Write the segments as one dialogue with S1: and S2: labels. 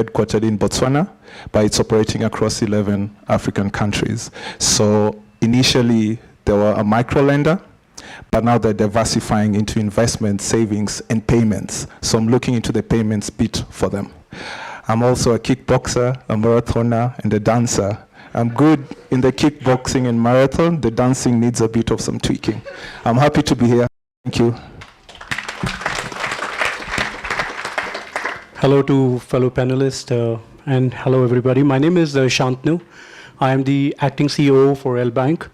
S1: headquartered in Botswana, but it's operating across 11 African countries. So initially, they were a micro lender, but now they're diversifying into investment, savings, and payments. So I'm looking into the payments bit for them. I'm also a kickboxer, a marathoner, and a dancer. I'm good in the kickboxing and marathon. The dancing needs a bit of some tweaking. I'm happy to be here. Thank you.
S2: Hello to fellow panelists, and hello everybody. My name is Shantanu. I am the acting CEO for LBank.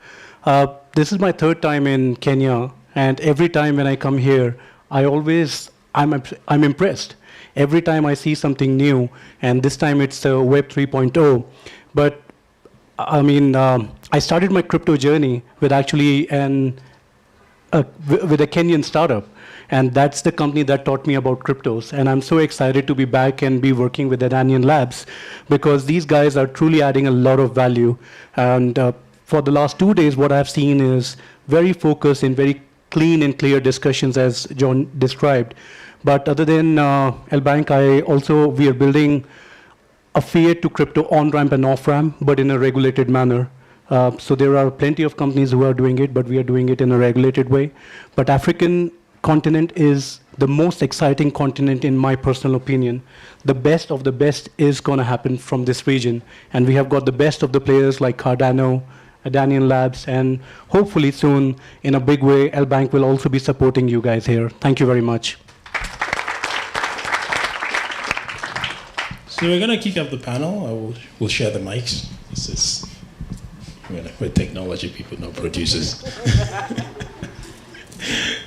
S2: This is my third time in Kenya, and every time when I come here, I'm impressed. Every time I see something new, and this time it's Web 3.0. But I mean, I started my crypto journey with actually with a Kenyan startup. And that's the company that taught me about cryptos. And I'm so excited to be back and be working with Adanian Labs, because these guys are truly adding a lot of value. And for the last 2 days, what I've seen is very focused and very clean and clear discussions, as John described. But other than LBank, we are building a fiat to crypto on-ramp and off-ramp, but in a regulated manner. So there are plenty of companies who are doing it, but we are doing it in a regulated way. But African continent is the most exciting continent in my personal opinion. The best of the best is going to happen from this region. And we have got the best of the players like Cardano, Adanian Labs, and hopefully soon, in a big way, LBank will also be supporting you guys here. Thank you very much.
S3: So we're going to kick up the panel. We'll share the mics. This is, we're technology people, not producers.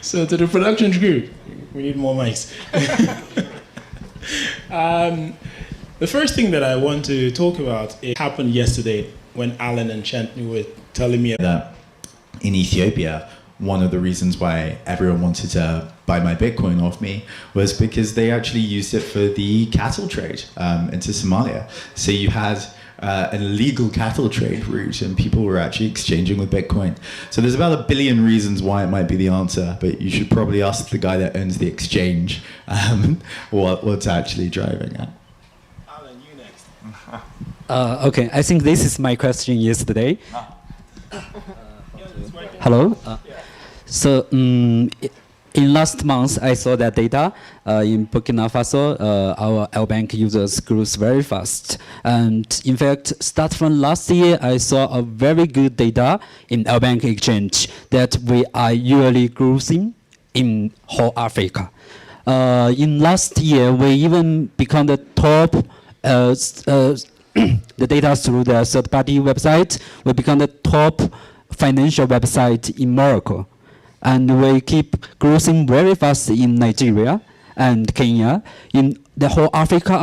S3: So to the production group, we need more mics. The first thing that I want to talk about, it happened yesterday when Alan and Shantanu were telling me
S4: that in Ethiopia, one of the reasons why everyone wanted to buy my Bitcoin off me was because they actually used it for the cattle trade into Somalia. So you had an illegal cattle trade route, and people were actually exchanging with Bitcoin. So there's about 1 billion reasons why it might be the answer, but you should probably ask the guy that owns the exchange what's actually driving it.
S3: Alan, you next.
S5: Okay, I think this is my question yesterday. Hello? So in last month, I saw that data in Burkina Faso, our LBank users grew very fast. And in fact, start from last year, I saw a very good data in LBank exchange that we are usually growing in whole Africa. In last year, we even become the top, the data through the third-party website, we become the top financial website in Morocco. And we keep growing very fast in Nigeria and Kenya. In the whole Africa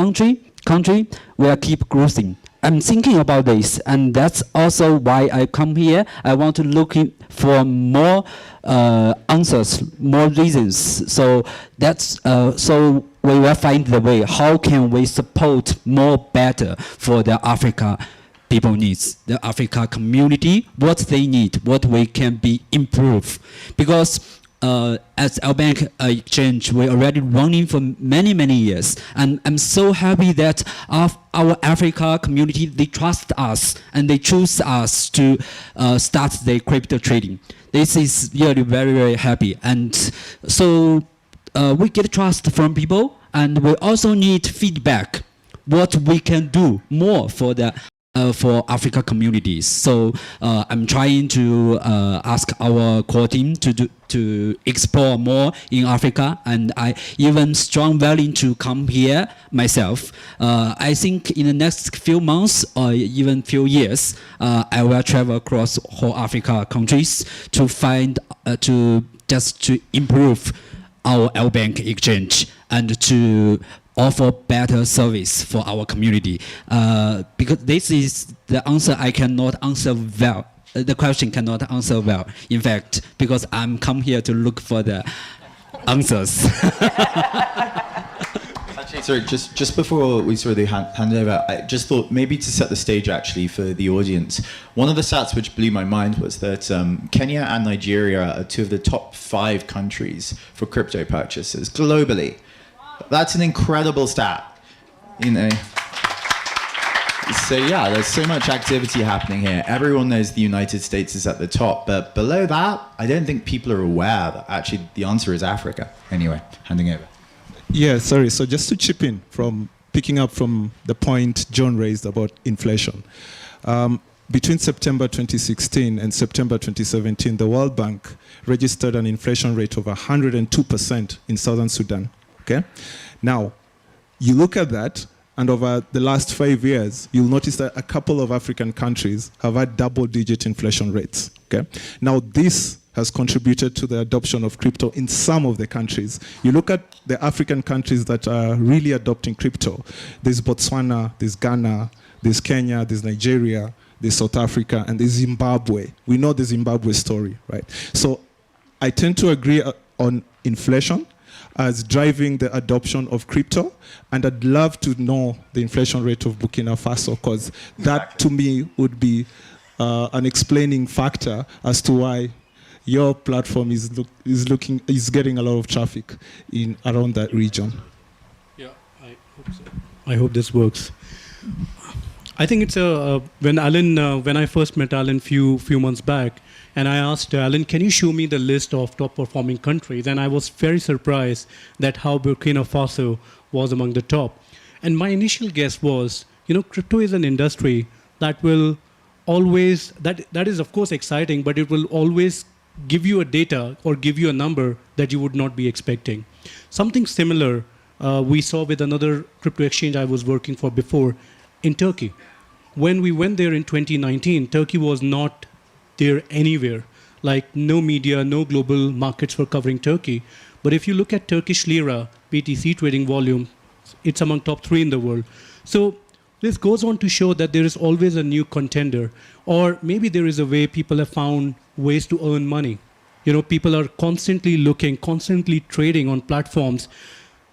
S5: country, we keep growing. I'm thinking about this, and that's also why I come here. I want to look for more answers, more reasons. So that's so we will find the way. How can we support more better for the Africa people needs, the Africa community, what they need, what we can be improved. Because as LBank exchange, we're already running for many, many years. And I'm so happy that our Africa community, they trust us and they choose us to start the crypto trading. This is really very, very happy. And so we get trust from people, and we also need feedback, what we can do more for the for Africa communities. So I'm trying to ask our core team to explore more in Africa, and I even strong willing to come here myself. I think in the next few months or even few years, I will travel across whole Africa countries to find to improve our LBank exchange and to offer better service for our community. Because this is the answer I cannot answer well. The question cannot answer well, in fact, because I'm come here to look for the answers.
S4: Actually, sorry, just before we sort of hand it over, I just thought maybe to set the stage actually for the audience, one of the stats which blew my mind was that Kenya and Nigeria are two of the top 5 countries for crypto purchases globally. That's an incredible stat, you know. So yeah, there's so much activity happening here. Everyone knows the United States is at the top, but below that, I don't think people are aware that actually the answer is Africa. Anyway, handing over.
S1: Yeah, sorry. So just to chip in from picking up from the point John raised about inflation. Between September 2016 and September 2017, the World Bank registered an inflation rate of 102% in Southern Sudan. Okay? Now, you look at that, and over the last 5 years, you'll notice that a couple of African countries have had double-digit inflation rates. Okay? Now, this has contributed to the adoption of crypto in some of the countries. You look at the African countries that are really adopting crypto. There's Botswana, there's Ghana, there's Kenya, there's Nigeria, there's South Africa, and there's Zimbabwe. We know the Zimbabwe story, right? So I tend to agree on inflation as driving the adoption of crypto, and I'd love to know the inflation rate of Burkina Faso, because that to me would be an explaining factor as to why your platform is getting a lot of traffic in around that region.
S2: Yeah, I hope so. I hope this works. I think it's when I first met Alan few months back, and I asked Alan, can you show me the list of top performing countries? And I was very surprised that how Burkina Faso was among the top. And my initial guess was, crypto is an industry that will always, that is of course exciting, but it will always give you a data or give you a number that you would not be expecting. Something similar we saw with another crypto exchange I was working for before in Turkey. When we went there in 2019, Turkey was not there anywhere. Like no media, no global markets were covering Turkey. But if you look at Turkish lira, BTC trading volume, it's among top 3 in the world. So this goes on to show that there is always a new contender, or maybe there is a way people have found ways to earn money. People are constantly looking, constantly trading on platforms.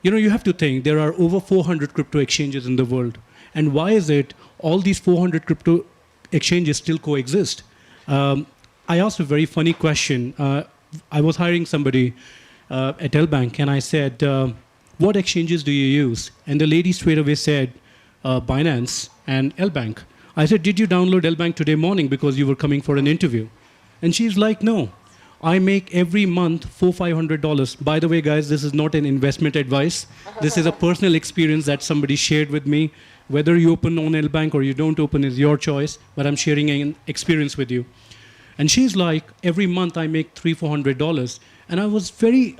S2: You have to think there are over 400 crypto exchanges in the world. And why is it all these 400 crypto exchanges still coexist? I asked a very funny question. I was hiring somebody at LBank, and I said, what exchanges do you use? And the lady straight away said, Binance and LBank. I said, did you download LBank today morning because you were coming for an interview? And she's like, no. I make every month $400-500. By the way, guys, this is not an investment advice. This is a personal experience that somebody shared with me. Whether you open on LBank or you don't open is your choice, but I'm sharing an experience with you. And she's like, every month I make $300-400. And I was very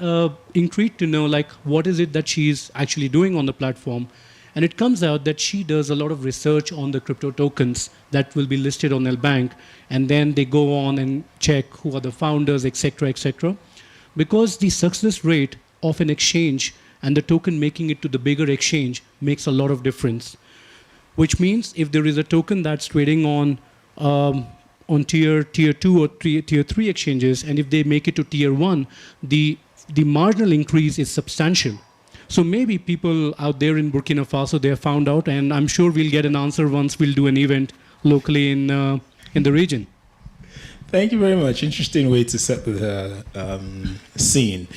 S2: intrigued to know, what is it that she's actually doing on the platform? And it comes out that she does a lot of research on the crypto tokens that will be listed on LBank, and then they go on and check who are the founders, etc., etc. Because the success rate of an exchange and the token making it to the bigger exchange makes a lot of difference. Which means if there is a token that's trading on tier 2 or tier 3 exchanges, and if they make it to tier 1, the marginal increase is substantial. So maybe people out there in Burkina Faso, they have found out, and I'm sure we'll get an answer once we'll do an event locally in the region.
S3: Thank you very much. Interesting way to set the scene.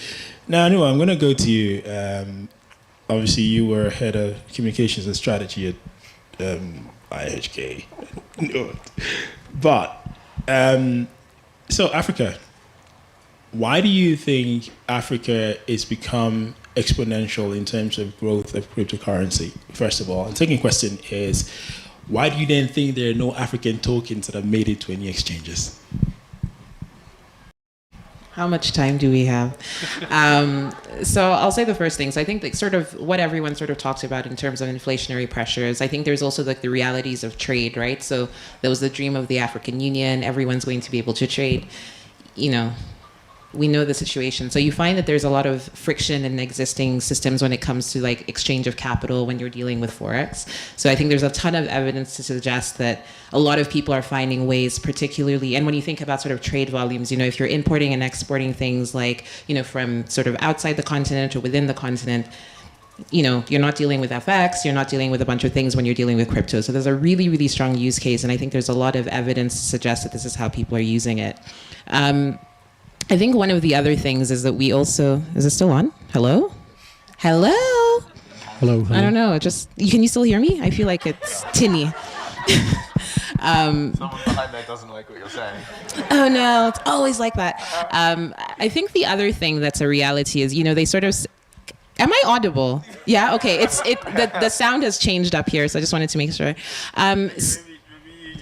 S3: Now, Anu, I'm going to go to you. Obviously, you were head of communications and strategy at IHK. But, so Africa, why do you think Africa is become exponential in terms of growth of cryptocurrency, first of all? And second question is, why do you then think there are no African tokens that have made it to any exchanges?
S6: How much time do we have? So I'll say the first things. I think sort of what everyone sort of talks about in terms of inflationary pressures, I think there's also the realities of trade, right? So there was the dream of the African Union. Everyone's going to be able to trade. We know the situation. So you find that there's a lot of friction in existing systems when it comes to exchange of capital when you're dealing with Forex. So I think there's a ton of evidence to suggest that a lot of people are finding ways, particularly, and when you think about sort of trade volumes, if you're importing and exporting things from sort of outside the continent or within the continent, you're not dealing with FX, you're not dealing with a bunch of things when you're dealing with crypto. So there's a really, really strong use case. And I think there's a lot of evidence to suggest that this is how people are using it. I think one of the other things is that we also, is it still on? Hello? Hello?
S2: Hello.
S6: I don't know, can you still hear me? I feel like it's tinny.
S1: Someone behind there doesn't like what you're saying.
S6: Oh no, it's always like that. I think the other thing that's a reality is, they sort of. Am I audible? Yeah. Okay. The sound has changed up here, so I just wanted to make sure.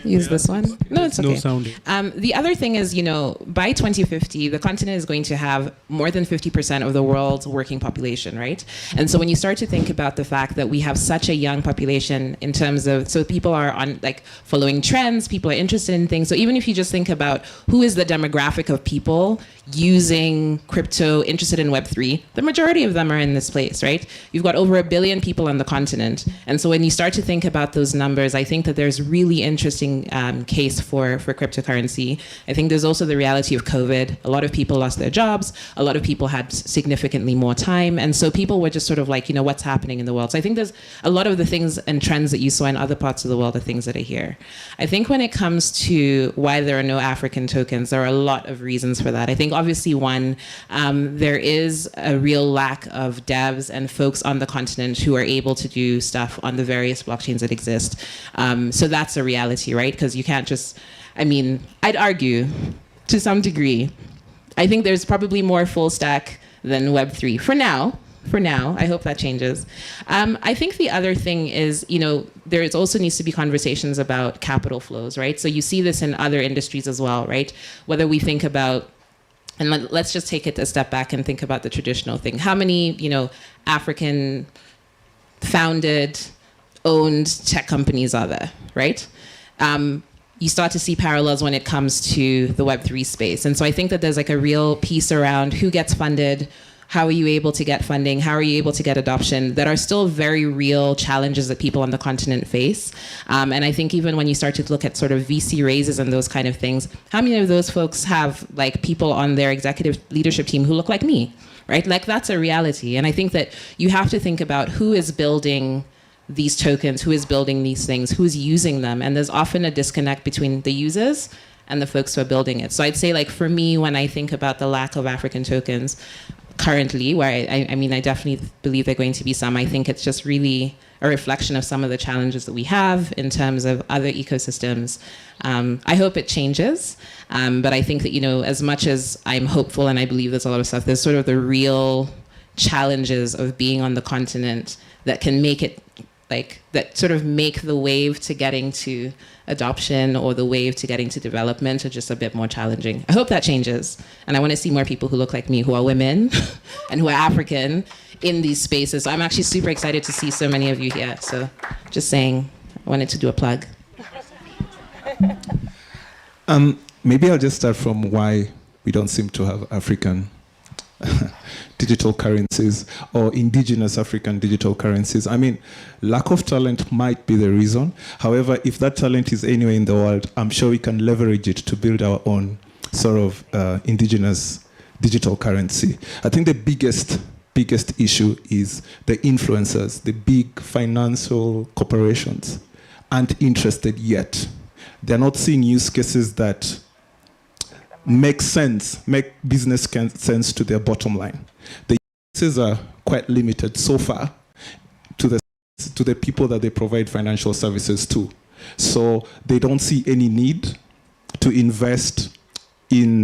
S6: Use this one? No, it's okay.
S2: No sound.
S6: The other thing is, by 2050, the continent is going to have more than 50% of the world's working population, right? And so when you start to think about the fact that we have such a young population in terms of, so people are on following trends, people are interested in things. So even if you just think about who is the demographic of people using crypto, interested in Web3, the majority of them are in this place, right? You've got over 1 billion people on the continent. And so when you start to think about those numbers, I think that there's really interesting case for cryptocurrency. I think there's also the reality of COVID. A lot of people lost their jobs. A lot of people had significantly more time. And so people were just sort of like, what's happening in the world? So I think there's a lot of the things and trends that you saw in other parts of the world are things that are here. I think when it comes to why there are no African tokens, there are a lot of reasons for that. I think obviously one, there is a real lack of devs and folks on the continent who are able to do stuff on the various blockchains that exist. So that's a reality, right? Because you can't just, I'd argue to some degree, I think there's probably more full stack than Web3 for now. I hope that changes. I think the other thing is, there also needs to be conversations about capital flows, right? So you see this in other industries as well, right? Whether we think about, and let's just take it a step back and think about the traditional thing. How many, African founded, owned tech companies are there, right? You start to see parallels when it comes to the Web3 space. And so I think that there's a real piece around who gets funded, how are you able to get funding, how are you able to get adoption, that are still very real challenges that people on the continent face. And I think even when you start to look at sort of VC raises and those kind of things, how many of those folks have people on their executive leadership team who look like me, right? That's a reality. And I think that you have to think about who is building these tokens, who is building these things, who's using them. And there's often a disconnect between the users and the folks who are building it. So I'd say for me, when I think about the lack of African tokens currently, where I definitely believe there are going to be some, I think it's just really a reflection of some of the challenges that we have in terms of other ecosystems. I hope it changes, but I think that, as much as I'm hopeful and I believe there's a lot of stuff, there's sort of the real challenges of being on the continent that can make it that sort of make the wave to getting to adoption or the wave to getting to development are just a bit more challenging. I hope that changes. And I want to see more people who look like me, who are women and who are African in these spaces. So I'm actually super excited to see so many of you here. So just saying, I wanted to do a plug.
S1: Maybe I'll just start from why we don't seem to have African digital currencies or indigenous African digital currencies. Lack of talent might be the reason. However, if that talent is anywhere in the world, I'm sure we can leverage it to build our own sort of indigenous digital currency. I think the biggest issue is the influencers, the big financial corporations aren't interested yet. They're not seeing use cases that make business sense to their bottom line. The uses are quite limited so far to the people that they provide financial services to. So they don't see any need to invest in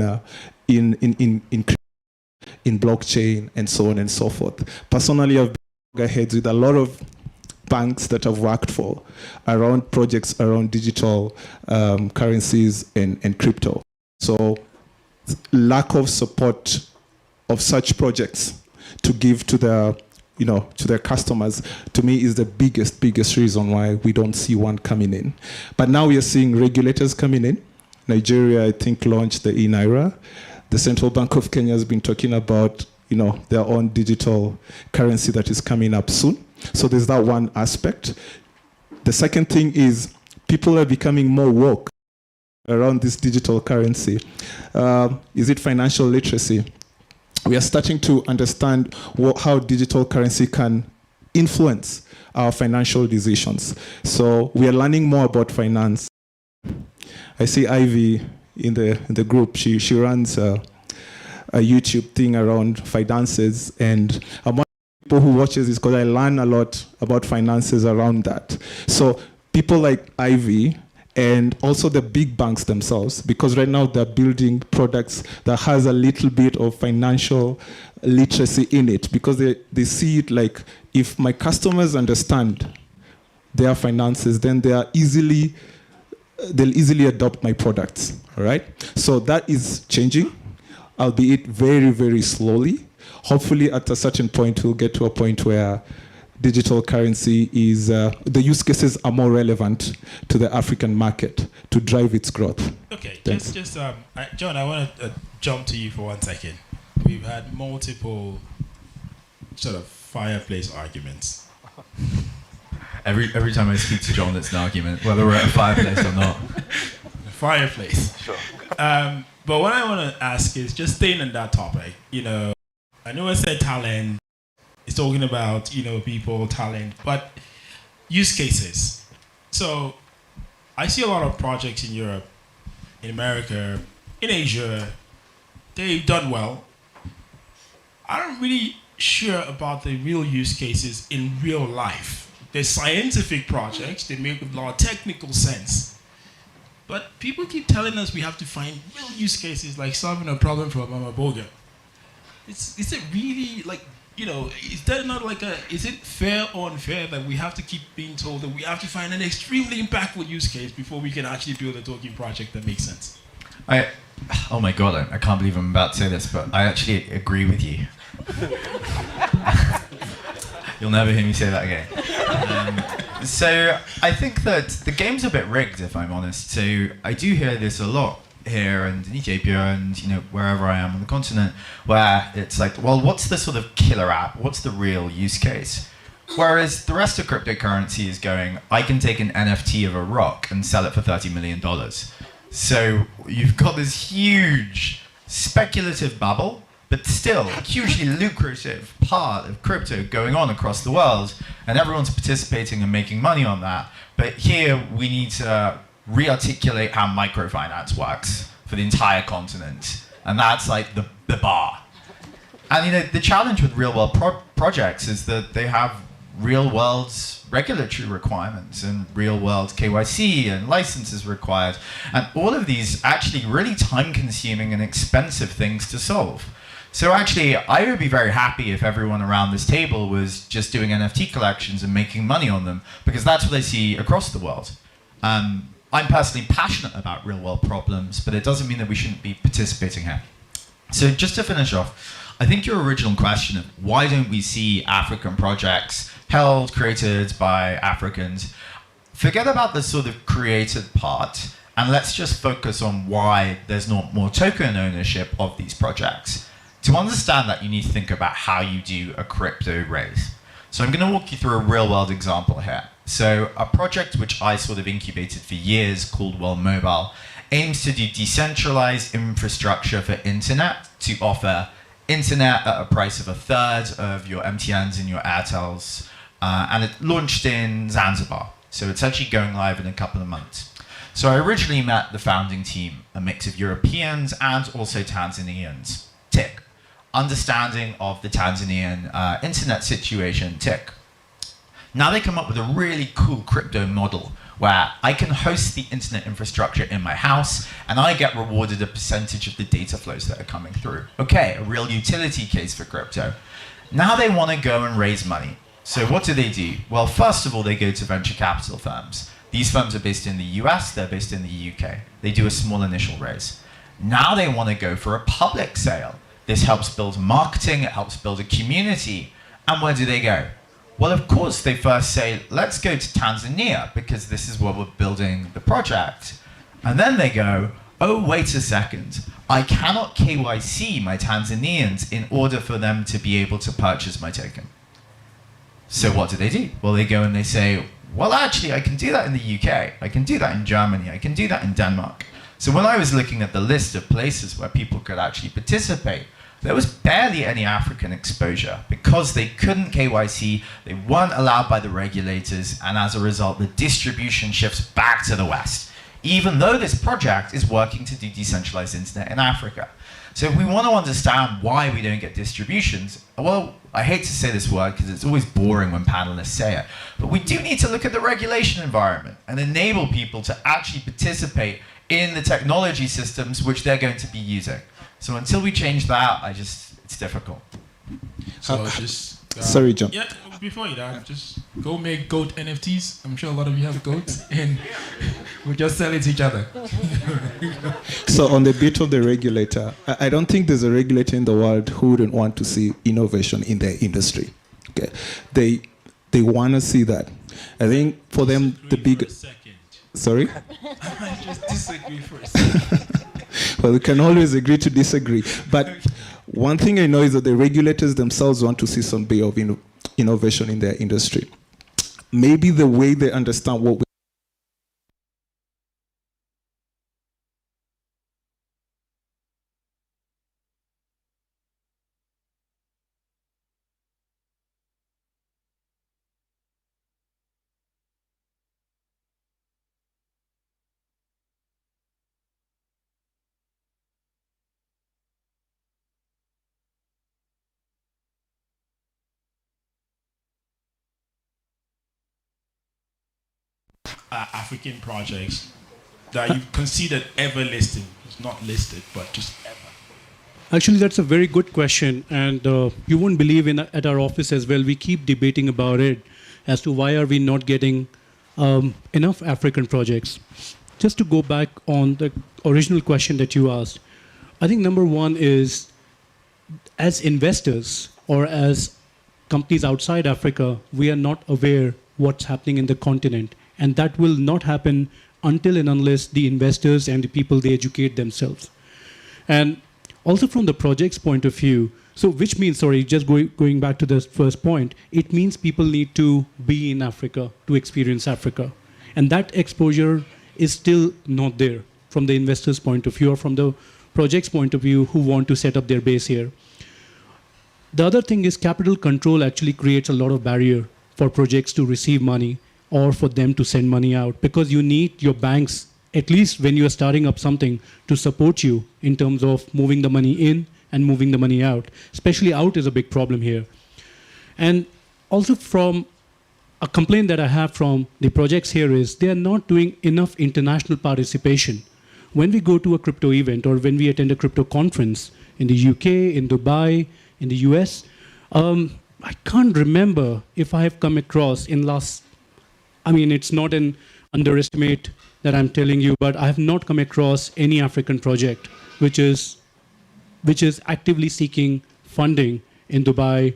S1: blockchain and so on and so forth. Personally, I've been ahead with a lot of banks that I've worked for around projects around digital currencies and crypto. So lack of support of such projects to give to their customers, to me, is the biggest reason why we don't see one coming in. But now we are seeing regulators coming in. Nigeria, I think, launched the e-Naira. The Central Bank of Kenya has been talking about, their own digital currency that is coming up soon. So there's that one aspect. The second thing is people are becoming more woke around this digital currency. Is it financial literacy? We are starting to understand how digital currency can influence our financial decisions. So we are learning more about finance. I see Ivy in the group. She runs a YouTube thing around finances, and I'm one of the people who watches this because I learn a lot about finances around that. So people like Ivy and also the big banks themselves, because right now they're building products that has a little bit of financial literacy in it, because they see it like, if my customers understand their finances, then they'll easily adopt my products, all right? So that is changing, albeit very, very slowly. Hopefully at a certain point, we'll get to a point where digital currency is, the use cases are more relevant to the African market to drive its growth.
S3: Okay,
S1: Thanks.
S3: John, I want to jump to you for 1 second. We've had multiple sort of fireplace arguments.
S4: Every time I speak to John, it's an argument, whether we're at a fireplace or not.
S3: Fireplace. Sure. But what I want to ask is, just staying on that topic, I know I said talent. It's talking about, people, talent, but use cases. So I see a lot of projects in Europe, in America, in Asia. They've done well. I'm really sure about the real use cases in real life. They're scientific projects. They make a lot of technical sense. But people keep telling us we have to find real use cases, like solving a problem for Mama Boga. Is it really like, is that not like is it fair or unfair that we have to keep being told that we have to find an extremely impactful use case before we can actually build a token project that makes sense?
S4: Oh my God, I can't believe I'm about to say this, but I actually agree with you. You'll never hear me say that again. So I think that the game's a bit rigged, if I'm honest. So I do hear this a lot here and in Ethiopia and wherever I am on the continent, where it's like, well, what's the sort of killer app? What's the real use case? Whereas the rest of cryptocurrency is going, I can take an NFT of a rock and sell it for $30 million. So you've got this huge speculative bubble, but still a hugely lucrative part of crypto going on across the world, and everyone's participating and making money on that. But here we need to re-articulate how microfinance works for the entire continent, and that's like the bar. And the challenge with real-world projects is that they have real-world regulatory requirements and real-world KYC and licenses required, and all of these actually really time-consuming and expensive things to solve. So actually, I would be very happy if everyone around this table was just doing NFT collections and making money on them, because that's what I see across the world. I'm personally passionate about real-world problems, but it doesn't mean that we shouldn't be participating here. So just to finish off, I think your original question of why don't we see African projects held, created by Africans, forget about the sort of created part, and let's just focus on why there's not more token ownership of these projects. To understand that, you need to think about how you do a crypto raise. So I'm going to walk you through a real-world example here. So a project which I sort of incubated for years called World Mobile aims to do decentralized infrastructure for internet to offer internet at a price of 1/3 of your MTNs and your Airtels. And it launched in Zanzibar. So it's actually going live in a couple of months. So I originally met the founding team, a mix of Europeans and also Tanzanians. Tick. Understanding of the Tanzanian internet situation, tick. Now they come up with a really cool crypto model where I can host the internet infrastructure in my house and I get rewarded a percentage of the data flows that are coming through. Okay, a real utility case for crypto. Now they want to go and raise money. So what do? Well, first of all, they go to venture capital firms. These firms are based in the US, they're based in the UK. They do a small initial raise. Now they want to go for a public sale. This helps build marketing, it helps build a community. And where do they go? Well, of course, they first say, let's go to Tanzania because this is where we're building the project. And then they go, oh, wait a second. I cannot KYC my Tanzanians in order for them to be able to purchase my token. So what do? Well, they go and they say, well, actually, I can do that in the UK. I can do that in Germany. I can do that in Denmark. So when I was looking at the list of places where people could actually participate, there was barely any African exposure because they couldn't KYC, they weren't allowed by the regulators, and as a result, the distribution shifts back to the West.
S7: even though this project is working to do decentralized internet in Africa. So if we want to understand why we don't get distributions, well, I hate to say this word because it's always boring when panelists say it, but we do need to look at the regulation environment and enable people to actually participate in the technology systems which they're going to be using. So until we change that, it's difficult.
S3: So
S1: sorry, John.
S3: Yeah, before you that, just go make goat NFTs. I'm sure a lot of you have goats, and we'll just sell it to each other.
S1: So on the bit of the regulator, I don't think there's a regulator in the world who wouldn't want to see innovation in their industry. Okay, they want to see that. I think for them the big. Sorry.
S3: I just disagree for a second.
S1: Well, we can always agree to disagree. But one thing I know is that the regulators themselves want to see some bit of innovation in their industry. Maybe the way they understand what we
S3: African projects that you considered ever listed? It's not listed, but just ever.
S2: Actually, that's a very good question, and you won't believe at our office as well, we keep debating about it as to why are we not getting enough African projects. Just to go back on the original question that you asked, I think number one is, as investors or as companies outside Africa, we are not aware what's happening in the continent, and that will not happen until and unless the investors and the people, they educate themselves. And also from the project's point of view, so which means, sorry, just going back to the first point, it means people need to be in Africa to experience Africa. And that exposure is still not there from the investor's point of view or from the project's point of view who want to set up their base here. The other thing is capital control actually creates a lot of barrier for projects to receive money or for them to send money out, because you need your banks, at least when you are starting up something, to support you in terms of moving the money in and moving the money out. Especially out is a big problem here. And also from a complaint that I have from the projects here is they are not doing enough international participation. When we go to a crypto event or when we attend a crypto conference in the UK, in Dubai, in the US, I can't remember if I have come across in last, I mean, it's not an underestimate that I'm telling you, but I have not come across any African project which is actively seeking funding in Dubai.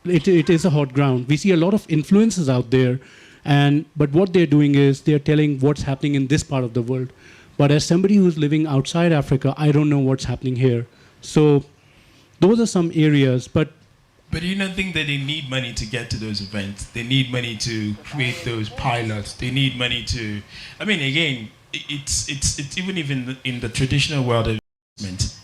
S2: It is a hot ground. We see a lot of influences out there, but what they're doing is they're telling what's happening in this part of the world. But as somebody who's living outside Africa, I don't know what's happening here. So those are some areas, but
S3: you don't think that they need money to get to those events? They need money to create those pilots. They need money to, I mean, again, it's even in the traditional world of investment.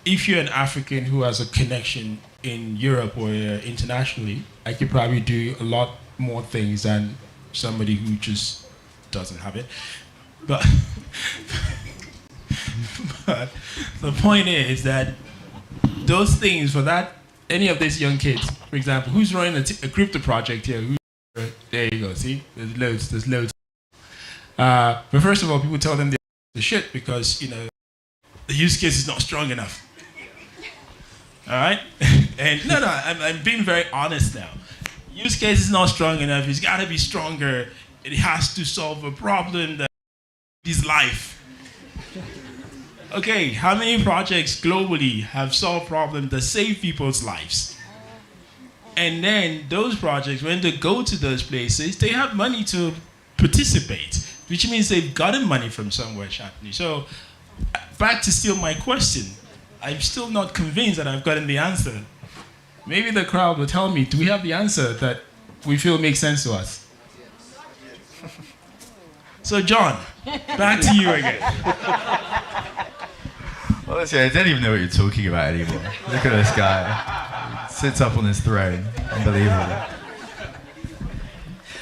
S3: If you're an African who has a connection in Europe or internationally, I could probably do a lot more things than somebody who just doesn't have it. But the point is that those things for that, any of these young kids, for example, who's running a crypto project here? There you go, see? There's loads. But first of all, people tell them they're the shit because, you know, the use case is not strong enough. All right? And no, I'm being very honest now. Use case is not strong enough. It's got to be stronger. It has to solve a problem that is life. Okay, how many projects globally have solved problems that save people's lives? And then those projects, when they go to those places, they have money to participate, which means they've gotten money from somewhere, Shantini. So back to still my question. I'm still not convinced that I've gotten the answer. Maybe the crowd will tell me, do we have the answer that we feel makes sense to us? So John, back to you again.
S4: Honestly, I don't even know what you're talking about anymore. Look at this guy. Sits up on his throne. Unbelievable.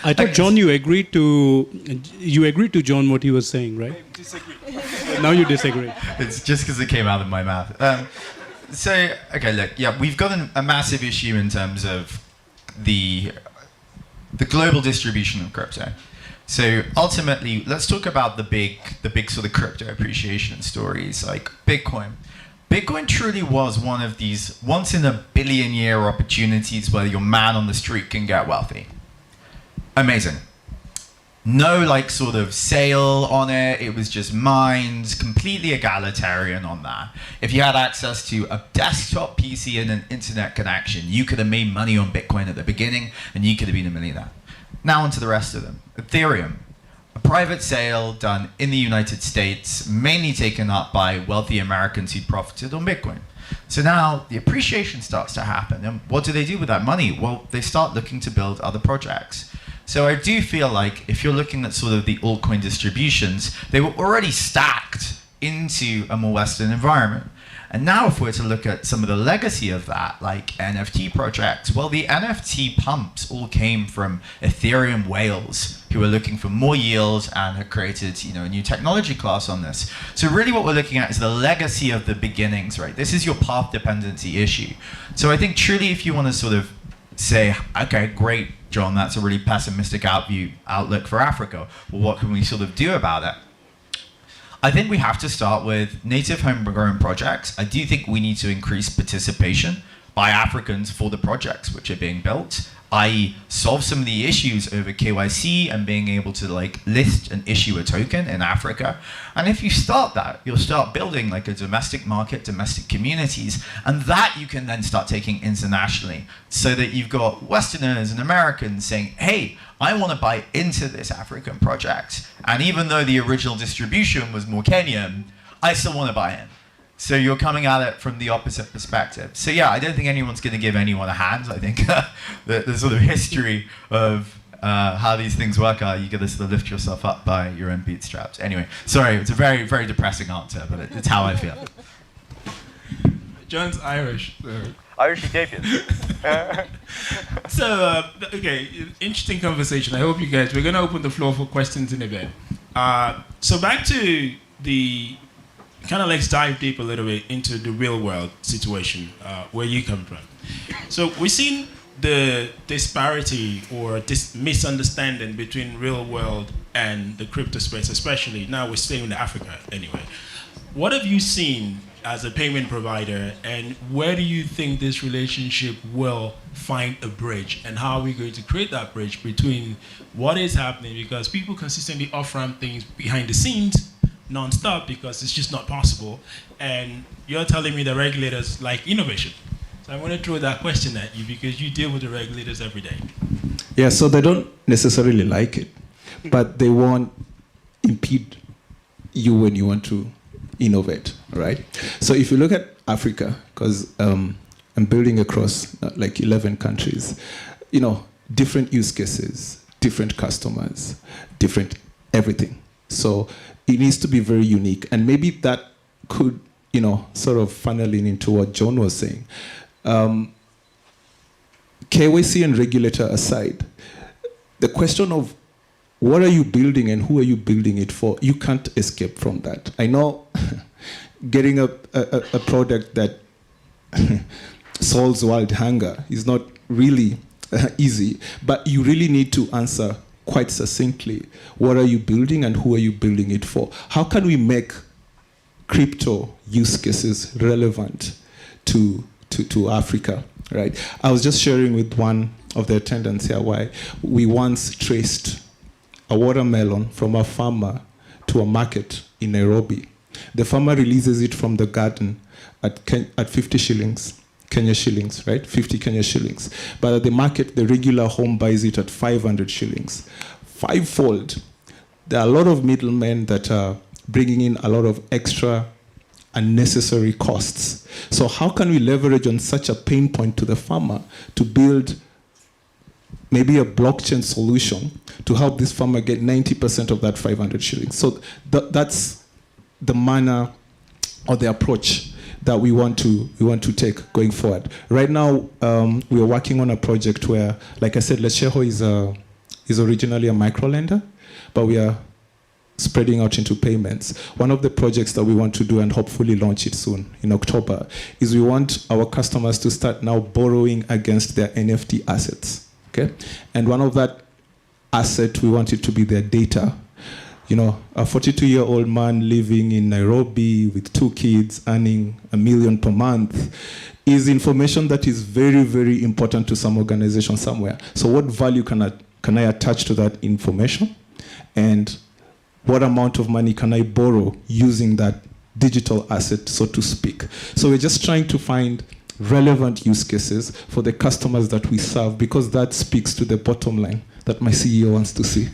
S2: I thought, John, you agreed to John what he was saying, right?
S3: I disagree.
S2: Now you disagree.
S7: It's just because it came out of my mouth. Okay, look, yeah, we've got a massive issue in terms of the global distribution of crypto. So ultimately, let's talk about the big sort of crypto appreciation stories like Bitcoin. Bitcoin truly was one of these once in a billion year opportunities where your man on the street can get wealthy. Amazing. No like sort of sale on it. It was just mined, completely egalitarian on that. If you had access to a desktop PC and an internet connection, you could have made money on Bitcoin at the beginning and you could have been a millionaire. Now on to the rest of them. Ethereum, a private sale done in the United States, mainly taken up by wealthy Americans who profited on Bitcoin. So now the appreciation starts to happen. And what do they do with that money? Well, they start looking to build other projects. So I do feel like if you're looking at sort of the altcoin distributions, they were already stacked into a more Western environment. And now if we're to look at some of the legacy of that, like NFT projects, well, the NFT pumps all came from Ethereum whales who were looking for more yield and had created, a new technology class on this. So really what we're looking at is the legacy of the beginnings, right? This is your path dependency issue. So I think truly if you want to sort of say, okay, great, John, that's a really pessimistic outlook for Africa. Well, what can we sort of do about it? I think we have to start with native homegrown projects. I do think we need to increase participation by Africans for the projects which are being built, i.e. solve some of the issues over KYC and being able to like list and issue a token in Africa. And if you start that, you'll start building like a domestic market, domestic communities, and that you can then start taking internationally so that you've got Westerners and Americans saying, hey, I want to buy into this African project. And even though the original distribution was more Kenyan, I still want to buy in. So you're coming at it from the opposite perspective. So yeah, I don't think anyone's going to give anyone a hand. I think the sort of history of how these things work are you got to sort of lift yourself up by your own bootstraps. Anyway, sorry, it's a very, very depressing answer, but it's how I feel.
S3: John's Irish.
S8: Irish Ethiopian.
S3: So, okay, interesting conversation. I hope you guys, we're going to open the floor for questions in a bit. So back to the, kind of let's dive deep a little bit into the real world situation, where you come from. So we've seen the disparity or this misunderstanding between real world and the crypto space, especially now we're staying in Africa anyway. What have you seen as a payment provider, and where do you think this relationship will find a bridge, and how are we going to create that bridge between what is happening, because people consistently off-ramp things behind the scenes non-stop because it's just not possible, and you're telling me the regulators like innovation. So I want to throw that question at you because you deal with the regulators every day.
S1: Yeah, so they don't necessarily like it, but they won't impede you when you want to innovate, right? So if you look at Africa, because I'm building across like 11 countries, different use cases, different customers, different everything. So it needs to be very unique. And maybe that could, sort of funneling into what John was saying. KYC and regulator aside, the question of what are you building and who are you building it for? You can't escape from that. I know getting a product that solves world hunger is not really easy, but you really need to answer quite succinctly, what are you building and who are you building it for? How can we make crypto use cases relevant to Africa, right? I was just sharing with one of the attendants here why we once traced a watermelon from a farmer to a market in Nairobi. The farmer releases it from the garden at 50 shillings, Kenya shillings, right? 50 Kenya shillings. But at the market, the regular home buys it at 500 shillings. Fivefold. There are a lot of middlemen that are bringing in a lot of extra unnecessary costs. So how can we leverage on such a pain point to the farmer to build maybe a blockchain solution to help this farmer get 90% of that 500 shillings? So that's the manner or the approach that we want to take going forward. Right now, we are working on a project where, like I said, Lesheho is a is originally a micro lender, but we are spreading out into payments. One of the projects that we want to do, and hopefully launch it soon in October, is we want our customers to start now borrowing against their NFT assets. Okay? And one of that asset, we want it to be their data. You know, a 42-year-old man living in Nairobi with 2 kids earning $1 million per month is information that is very, very important to some organization somewhere. So what value can I attach to that information? And what amount of money can I borrow using that digital asset, so to speak? So we're just trying to find relevant use cases for the customers that we serve, because that speaks to the bottom line that my CEO wants to see.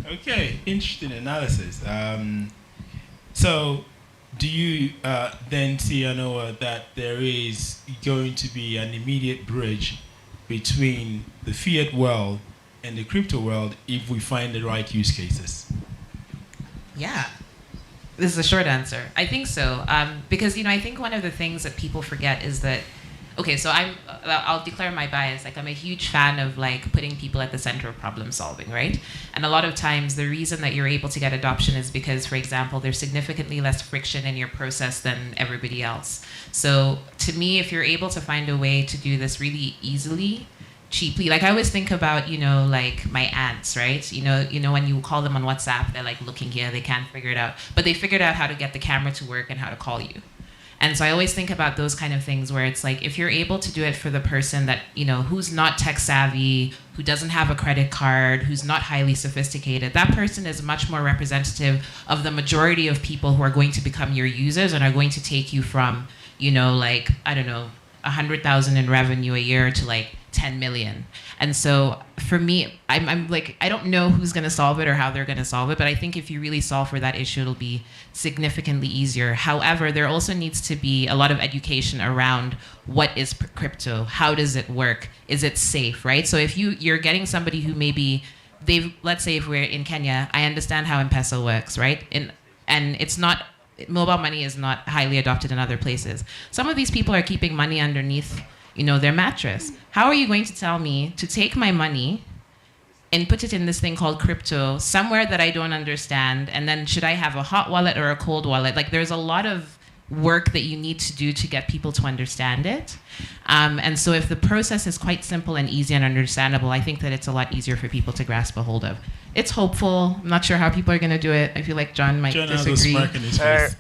S3: Okay, interesting analysis. So do you then see, Anoa, that there is going to be an immediate bridge between the fiat world and the crypto world if we find the right use cases?
S6: Yeah. This is a short answer. I think so. Because, I think one of the things that people forget is that, okay, so I'll declare my bias. Like, I'm a huge fan of putting people at the center of problem solving, right? And a lot of times the reason that you're able to get adoption is because, for example, there's significantly less friction in your process than everybody else. So to me, if you're able to find a way to do this really easily, cheaply, I always think about, my aunts, right? When you call them on WhatsApp, they're looking here, they can't figure it out, but they figured out how to get the camera to work and how to call you. And so I always think about those kind of things where it's if you're able to do it for the person that, who's not tech savvy, who doesn't have a credit card, who's not highly sophisticated, that person is much more representative of the majority of people who are going to become your users and are going to take you from, I don't know, 100,000 in revenue a year to 10 million. And so for me, I'm I don't know who's going to solve it or how they're going to solve it, but I think if you really solve for that issue, it'll be significantly easier. However, there also needs to be a lot of education around what is crypto, how does it work, is it safe, right? So if you're getting somebody who maybe let's say if we're in Kenya, I understand how M-Pesa works, right? And it's not, mobile money is not highly adopted in other places. Some of these people are keeping money underneath their mattress. How are you going to tell me to take my money and put it in this thing called crypto somewhere that I don't understand? And then should I have a hot wallet or a cold wallet? There's a lot of work that you need to do to get people to understand it. And so if the process is quite simple and easy and understandable, I think that it's a lot easier for people to grasp a hold of. It's hopeful. I'm not sure how people are going to do it. I feel like John might disagree.
S3: Has a smirk in his face.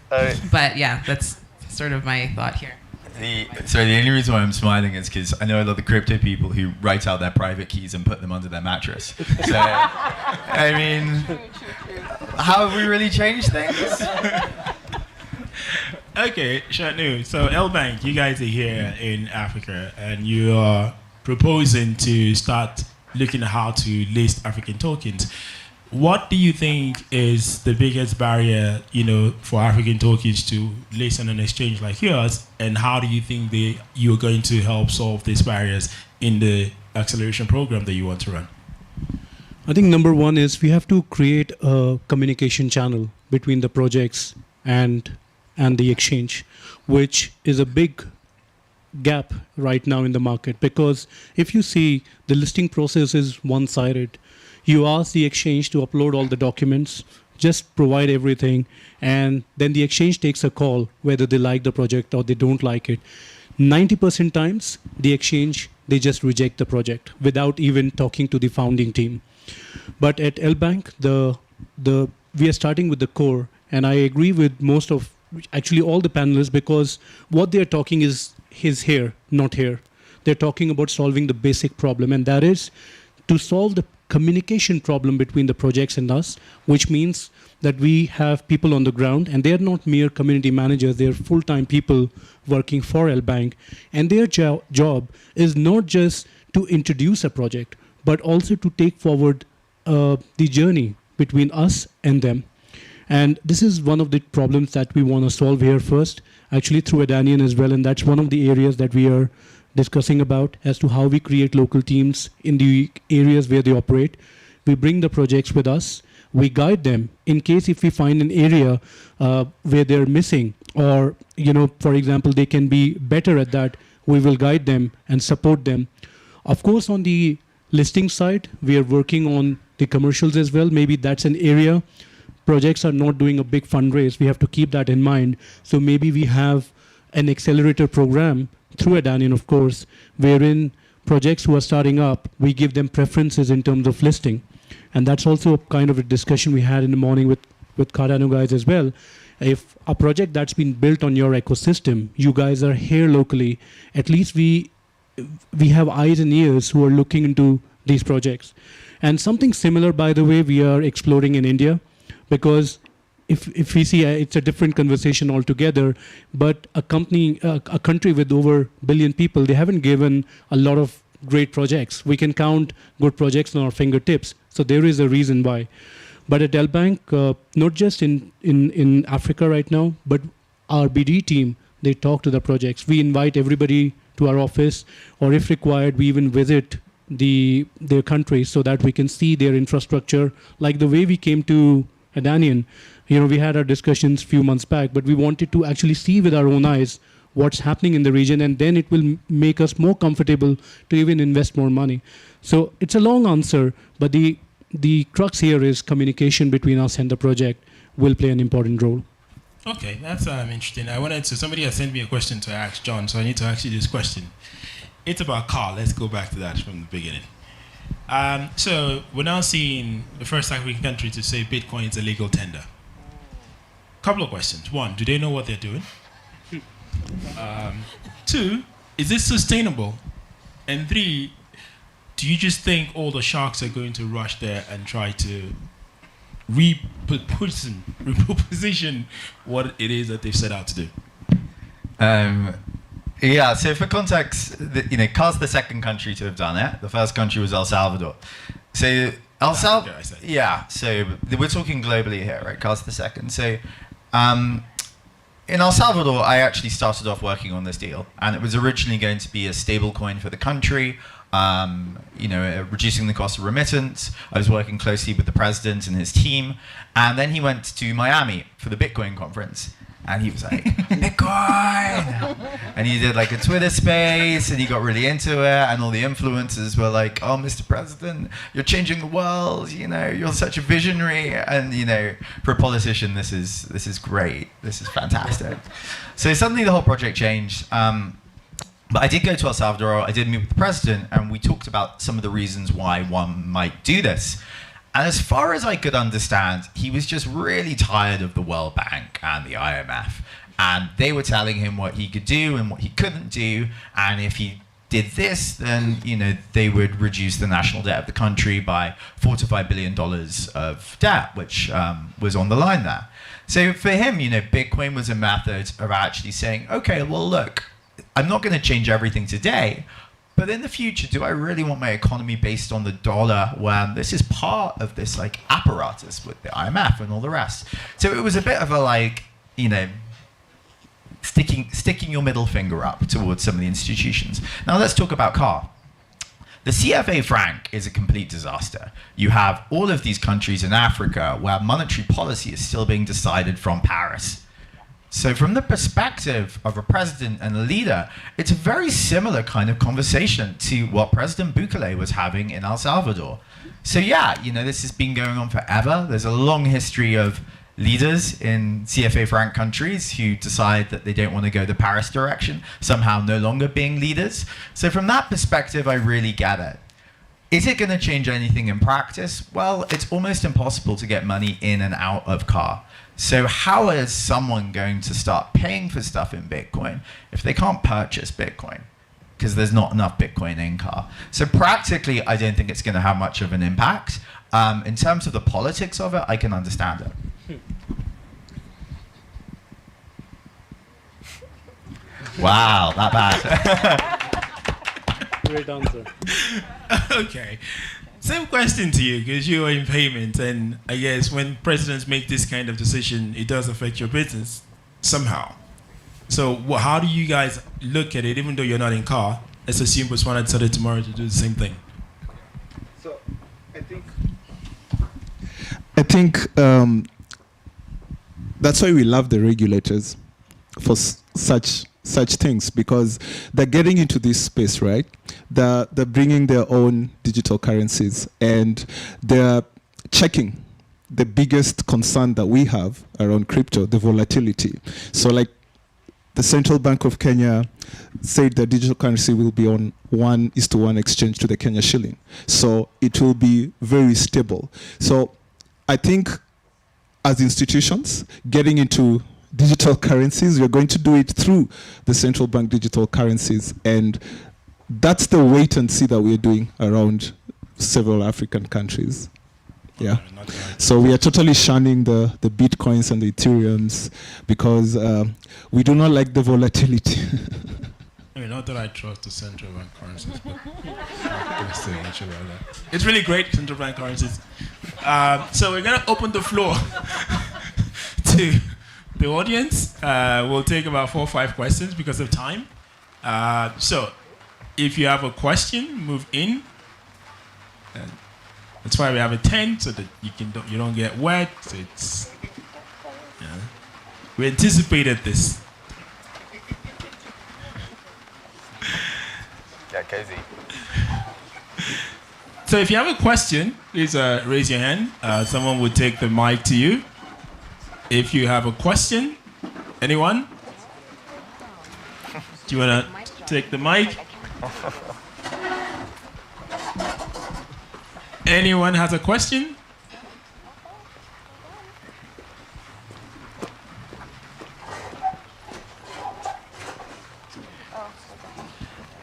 S6: But yeah, that's sort of my thought here.
S7: The only reason why I'm smiling is because I know a lot of crypto people who write out their private keys and put them under their mattress. So, I mean, how have we really changed things?
S3: Okay, Shanu. So LBank, you guys are here in Africa, and you are proposing to start looking at how to list African tokens. What do you think is the biggest barrier, for African tokens to list on an exchange like yours, and how do you think you're going to help solve these barriers in the acceleration program that you want to run?
S2: I think number one is we have to create a communication channel between the projects and the exchange, which is a big gap right now in the market. Because if you see, the listing process is one-sided. You ask the exchange to upload all the documents, just provide everything, and then the exchange takes a call whether they like the project or they don't like it. 90% times, the exchange, they just reject the project without even talking to the founding team. But at LBank, we are starting with the core, and I agree with actually all the panelists, because what they're talking is here, not here. They're talking about solving the basic problem, and that is to solve the communication problem between the projects and us, which means that we have people on the ground, and they're not mere community managers, they're full-time people working for LBank, and their job is not just to introduce a project, but also to take forward the journey between us and them. And this is one of the problems that we want to solve here first, actually through Adanian as well, and that's one of the areas that we are discussing about as to how we create local teams in the areas where they operate. We bring the projects with us, we guide them in case if we find an area where they're missing, or for example, they can be better at that, we will guide them and support them. Of course, on the listing side, we are working on the commercials as well. Maybe that's an area. Projects are not doing a big fundraise. We have to keep that in mind. So maybe we have an accelerator program through Adanian, of course, wherein projects who are starting up, we give them preferences in terms of listing. And that's also a kind of a discussion we had in the morning with Cardano guys as well. If a project that's been built on your ecosystem, you guys are here locally, at least we have eyes and ears who are looking into these projects. And something similar, by the way, we are exploring in India, because if we see, it's a different conversation altogether, but a country with over 1 billion people, they haven't given a lot of great projects. We can count good projects on our fingertips. So there is a reason why. But at LBank, not just in Africa right now, but our BD team, they talk to the projects. We invite everybody to our office, or if required, we even visit their countries so that we can see their infrastructure. Like the way we came to Adanian, we had our discussions a few months back, but we wanted to actually see with our own eyes what's happening in the region, and then it will make us more comfortable to even invest more money. So it's a long answer, but the crux here is communication between us and the project will play an important role.
S3: Okay, that's interesting. Somebody has sent me a question to ask John, so I need to ask you this question. It's about car. Let's go back to that from the beginning. So we're now seeing the first African country to say Bitcoin is a legal tender. Couple of questions. One, do they know what they're doing? Two, is this sustainable? And three, do you just think all the sharks are going to rush there and try to reposition what it is that they've set out to do?
S7: Yeah, so for context, CAR's the second country to have done it. The first country was El Salvador. So so we're talking globally here, right? CAR's the second. So in El Salvador, I actually started off working on this deal, and it was originally going to be a stable coin for the country, reducing the cost of remittance. I was working closely with the president and his team, and then he went to Miami for the Bitcoin conference. And he was like, Bitcoin! And he did like a Twitter space, and he got really into it, and all the influencers were like, oh, Mr. President, you're changing the world, you're such a visionary. And, for a politician, this is great. This is fantastic. So suddenly the whole project changed. But I did go to El Salvador, I did meet with the president, and we talked about some of the reasons why one might do this. And as far as I could understand, he was just really tired of the World Bank and the IMF. And they were telling him what he could do and what he couldn't do. And if he did this, then, they would reduce the national debt of the country by $4 to $5 billion of debt, which was on the line there. So for him, Bitcoin was a method of actually saying, okay, well, look, I'm not going to change everything today, but in the future, do I really want my economy based on the dollar when this is part of this apparatus with the IMF and all the rest? So it was a bit of a sticking your middle finger up towards some of the institutions. Now let's talk about CAR. The CFA franc is a complete disaster. You have all of these countries in Africa where monetary policy is still being decided from Paris. So from the perspective of a president and a leader, it's a very similar kind of conversation to what President Bukele was having in El Salvador. So yeah, this has been going on forever. There's a long history of leaders in CFA franc countries who decide that they don't want to go the Paris direction, somehow no longer being leaders. So from that perspective, I really get it. Is it going to change anything in practice? Well, it's almost impossible to get money in and out of CAR. So how is someone going to start paying for stuff in Bitcoin if they can't purchase Bitcoin? Because there's not enough Bitcoin in CAR. So practically, I don't think it's going to have much of an impact. In terms of the politics of it, I can understand it. Wow, that bad.
S2: Great answer.
S3: Okay. Same question to you, because you are in payment, and I guess when presidents make this kind of decision, it does affect your business somehow. So how do you guys look at it, even though you're not in CAR? Let's assume Botswana decided tomorrow to do the same thing.
S1: So I think that's why we love the regulators for such such things because they're getting into this space, right? They're bringing their own digital currencies and they're checking the biggest concern that we have around crypto, the volatility. So like the Central Bank of Kenya said the digital currency will be on 1:1 exchange to the Kenya shilling. So it will be very stable. So I think as institutions, getting into digital currencies, we're going to do it through the central bank digital currencies. And that's the wait and see that we're doing around several African countries. Yeah. So we are totally shunning the Bitcoins and the Ethereums because we do not like the volatility.
S3: I mean, not that I trust the central bank currencies, but let's say much about that. It's really great, central bank currencies. So we're going to open the floor to the audience. We'll take about 4 or 5 questions because of time. So if you have a question, move in. That's why we have a tent so that you don't get wet. So it's, we anticipated this.
S8: Yeah, Casey.
S3: So if you have a question, please raise your hand. Someone will take the mic to you. If you have a question, anyone? Do you want to take the mic? Anyone has a question?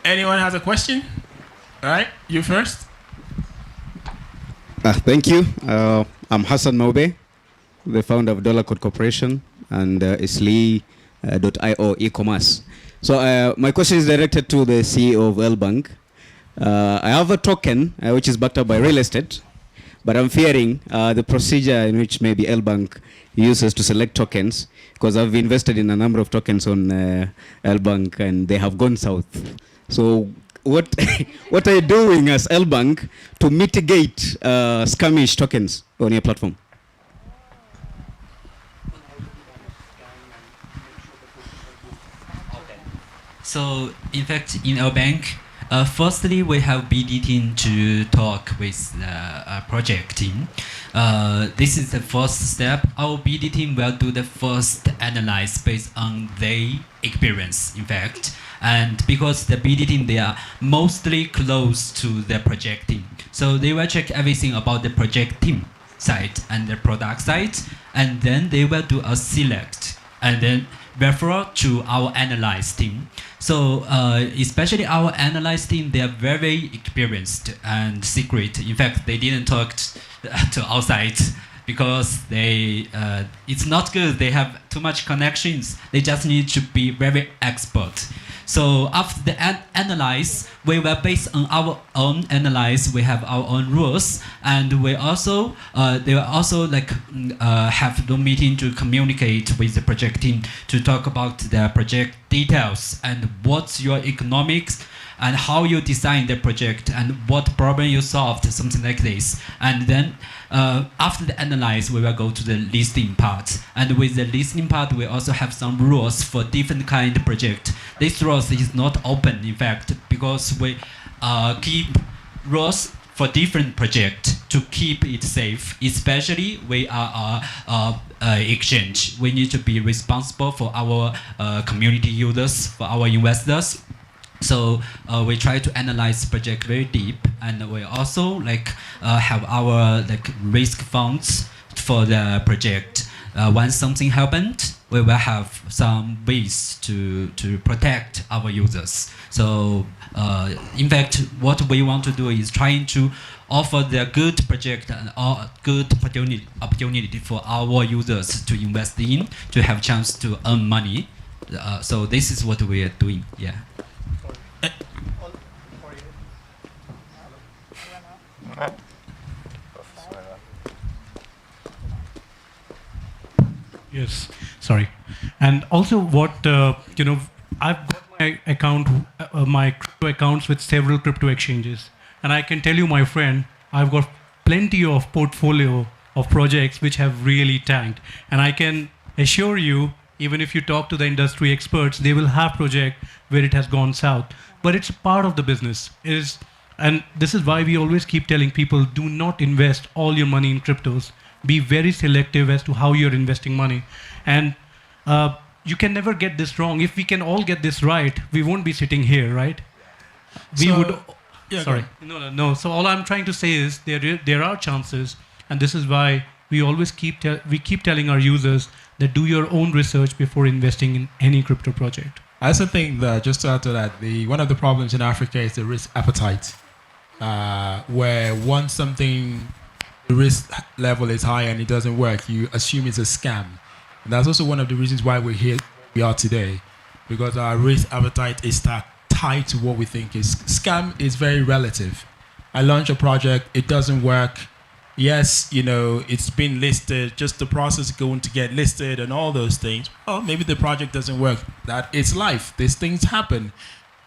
S3: Anyone has a question? All right, you first.
S9: Thank you. I'm Hassan Mobe, the founder of Dollar Code Corporation and Isli.io e-commerce. So my question is directed to the CEO of LBank. I have a token which is backed up by real estate, but I'm fearing the procedure in which maybe LBank uses to select tokens, because I've invested in a number of tokens on LBank and they have gone south. So what what are you doing as LBank to mitigate scamish tokens on your platform?
S5: So in fact, in LBank, firstly, we have BD team to talk with the project team. This is the first step. Our BD team will do the first analyze based on their experience, in fact. And because the BD team, they are mostly close to the project team. So they will check everything about the project team side and the product side. And then they will do a select and then refer to our analyze team. So especially our analyze team, they are very experienced and secret. In fact, they didn't talk to outside because they it's not good. They have too much connections. They just need to be very expert. So after the analyze, we will based on our own analyze. We have our own rules, and we also they will also like have the meeting to communicate with the project team to talk about the project details and what's your economics and how you design the project and what problem you solved, something like this. And then after the analyze, we will go to the listing part. And with the listing part, we also have some rules for different kind of project. This rules is not open, in fact, because we keep rules for different project to keep it safe. Especially we are exchange. We need to be responsible for our community users, for our investors. So we try to analyze project very deep, and we also like have our like risk funds for the project. Once something happened, we will have some ways to protect our users. So in fact, what we want to do is trying to offer the good project and good opportunity for our users to invest in, to have chance to earn money. So this is what we are doing. Yeah.
S2: Yes, sorry. And also what, you know, I've got my account, my crypto accounts with several crypto exchanges. And I can tell you, my friend, I've got plenty of portfolio of projects which have really tanked. And I can assure you, Even if you talk to the industry experts, they will have project where it has gone south. But it's a part of the business. And this is why we always keep telling people, do not invest all your money in cryptos. Be very selective as to how you're investing money. And you can never get this wrong. If we can all get this right, we won't be sitting here, right? We
S3: So-
S2: would.
S3: Yeah,
S2: Sorry. No. So all I'm trying to say is there are chances, and this is why we always keep telling our users that do your own research before investing in any crypto project.
S3: I also think that, just to add to that, one of the problems in Africa is the risk appetite, where once something, the risk level is high and it doesn't work, you assume it's a scam. And that's also one of the reasons why we are today, because our risk appetite is tied to what we think is. Scam is very relative. I launch a project, it doesn't work. Yes, it's been listed, just the process going to get listed and all those things. Oh, maybe the project doesn't work. It's life. These things happen.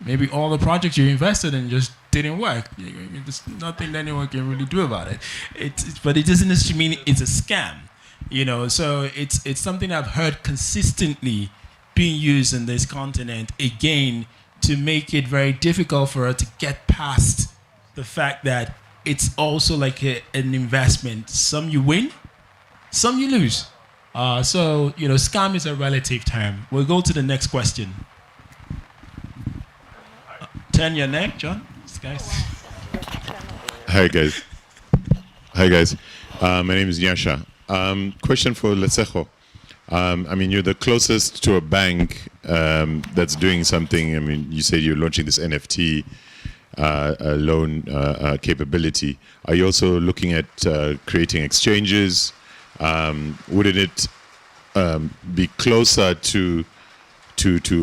S3: Maybe all the projects you invested in just didn't work. There's nothing anyone can really do about it. But it doesn't necessarily mean it's a scam. So it's something I've heard consistently being used in this continent, again, to make it very difficult for us to get past the fact that it's also like an investment. Some you win, some you lose. So scam is a relative term. We'll go to the next question. Turn your neck, John. This guy's.
S8: Hi guys. My name is Nyasha. Question for Lesejo. You're the closest to a bank that's doing something. You said you're launching this NFT loan capability. Are you also looking at creating exchanges? Wouldn't it be closer to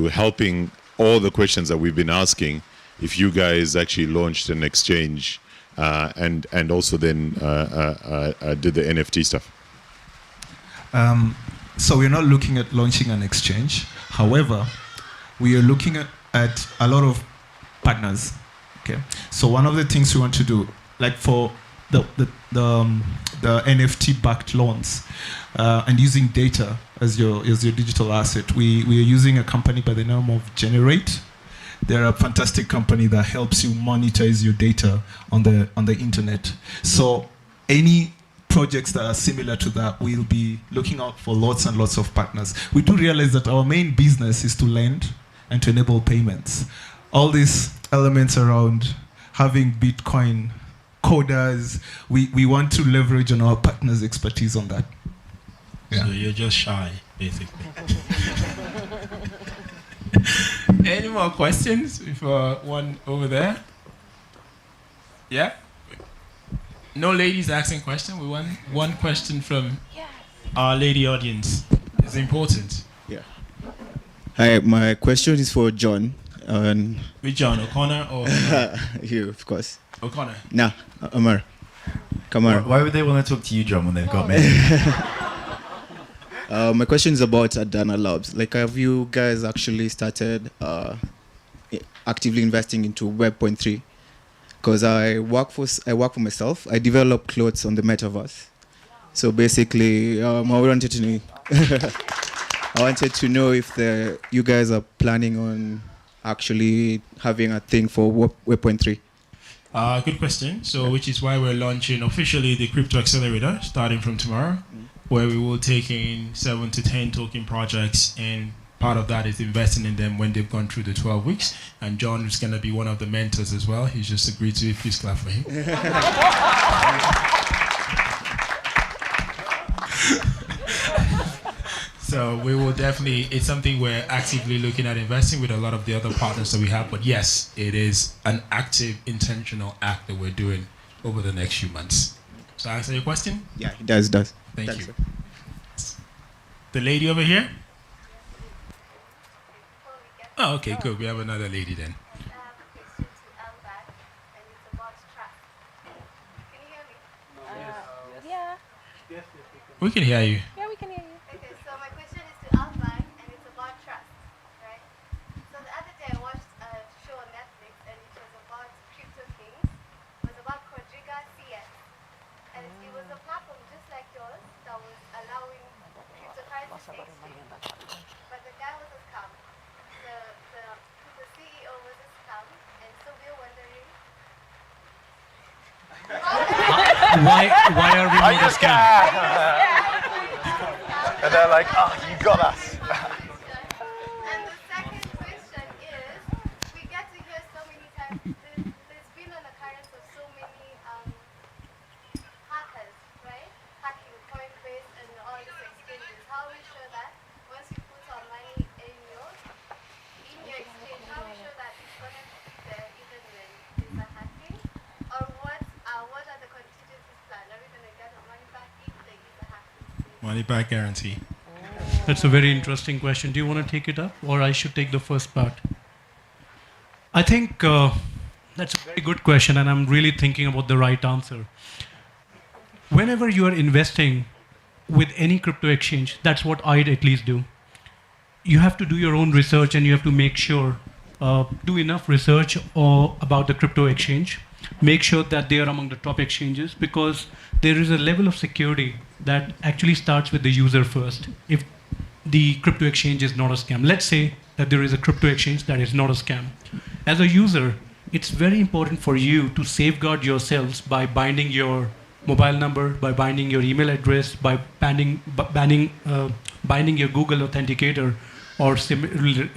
S8: helping all the questions that we've been asking if you guys actually launched an exchange and also then did the NFT stuff?
S1: So we're not looking at launching an exchange. However, we are looking at a lot of partners. Okay. So one of the things we want to do, like for the NFT-backed loans, and using data as your digital asset, we are using a company by the name of Generate. They're a fantastic company that helps you monetize your data on the internet. So any projects that are similar to that, we'll be looking out for lots and lots of partners. We do realize that our main business is to lend and to enable payments. All these elements around having Bitcoin coders, we want to leverage on our partners' expertise on that. Yeah.
S3: So you're just shy, basically. Any more questions before one over there? Yeah? No ladies asking question. We want one question from our lady audience. It's important.
S10: Yeah. Hi, my question is for John.
S3: With John O'Connor or
S10: You, of course.
S3: O'Connor?
S10: Nah, Amar. Kamar.
S7: Why would they want to talk to you, John, when they've got me?
S10: My question is about Adana Labs. Like, have you guys actually started actively investing into Web.3? Because I work for myself. I develop clothes on the Metaverse. So basically, I wanted to know if you guys are planning on actually having a thing for Web.3.
S3: Good question. So, which is why we're launching officially the Crypto Accelerator starting from tomorrow, where we will take in 7 to 10 token projects, and part of that is investing in them when they've gone through the 12 weeks. And John is going to be one of the mentors as well. He's just agreed to it. Please clap for him. So we will definitely, it's something we're actively looking at investing with a lot of the other partners that we have. But yes, it is an active, intentional act that we're doing over the next few months. So answer your question?
S10: Yeah, it does.
S3: Thank
S10: Thanks,
S3: you.
S10: sir.
S3: The lady over here? Oh, okay, good. We have another lady then. We can hear you.
S11: Yeah, we can hear you. Okay, so my question is to LBank, and it's about trust, right? So the other day I watched a show on Netflix, and it was about crypto kings. It was about Quadriga CS, and it was a platform just like yours that was allowing cryptocurrencies to exchange.
S2: why are we not a scam?
S7: And they're like, oh, you got us.
S11: And the second question is, we get to hear so many times, there's been an occurrence of so many hackers, right? Hacking Coinbase and all these exchanges. How are we sure that once we put our money in your exchange, how are we sure that it's going to be there even when there's a hacking? Or what are the contingencies planned? Are we going to get our money back if there is a hacking?
S3: Money back guarantee.
S2: That's a very interesting question. Do you want to take it up, or I should take the first part? I think that's a very good question, and I'm really thinking about the right answer. Whenever you are investing with any crypto exchange, that's what I'd at least do. You have to do your own research, and you have to make sure, do enough research about the crypto exchange. Make sure that they are among the top exchanges, because there is a level of security that actually starts with the user first. If the crypto exchange is not a scam. Let's say that there is a crypto exchange that is not a scam. As a user, it's very important for you to safeguard yourselves by binding your mobile number, by binding your email address, by binding your Google Authenticator or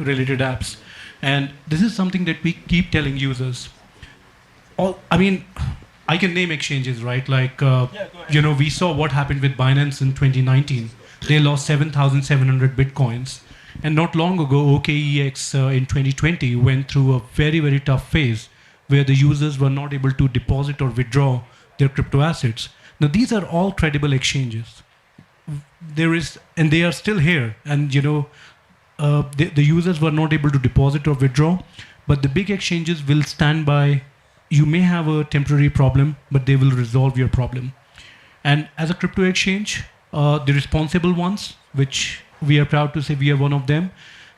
S2: related apps. And this is something that we keep telling users. I can name exchanges, right? Like, we saw what happened with Binance in 2019. They lost 7,700 Bitcoins. And not long ago, OKEX in 2020 went through a very, very tough phase where the users were not able to deposit or withdraw their crypto assets. Now, these are all credible exchanges. And they are still here. And, the users were not able to deposit or withdraw. But the big exchanges will stand by. You may have a temporary problem, but they will resolve your problem. And as a crypto exchange, the responsible ones, which we are proud to say we are one of them,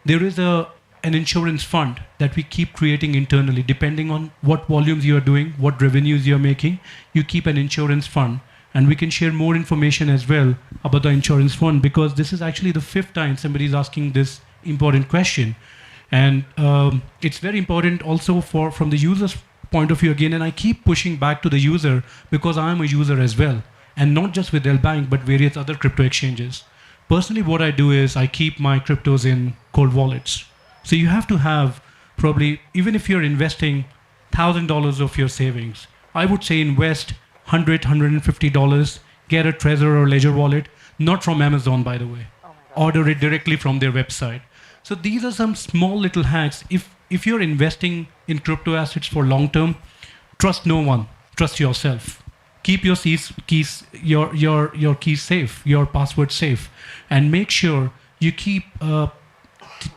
S2: there is an insurance fund that we keep creating internally. Depending on what volumes you are doing, what revenues you are making, you keep an insurance fund. And we can share more information as well about the insurance fund, because this is actually the 5th time somebody is asking this important question. And it's very important also from the user's point of view again, and I keep pushing back to the user because I am a user as well, and not just with LBank, but various other crypto exchanges. Personally, what I do is I keep my cryptos in cold wallets. So you have to have probably, even if you're investing $1,000 of your savings, I would say invest $100, $150, get a Trezor or Ledger wallet, not from Amazon, by the way. Order it directly from their website. So these are some small little hacks. If you're investing in crypto assets for long term, trust no one. Trust yourself. Keep your keys safe, your password safe, and make sure you keep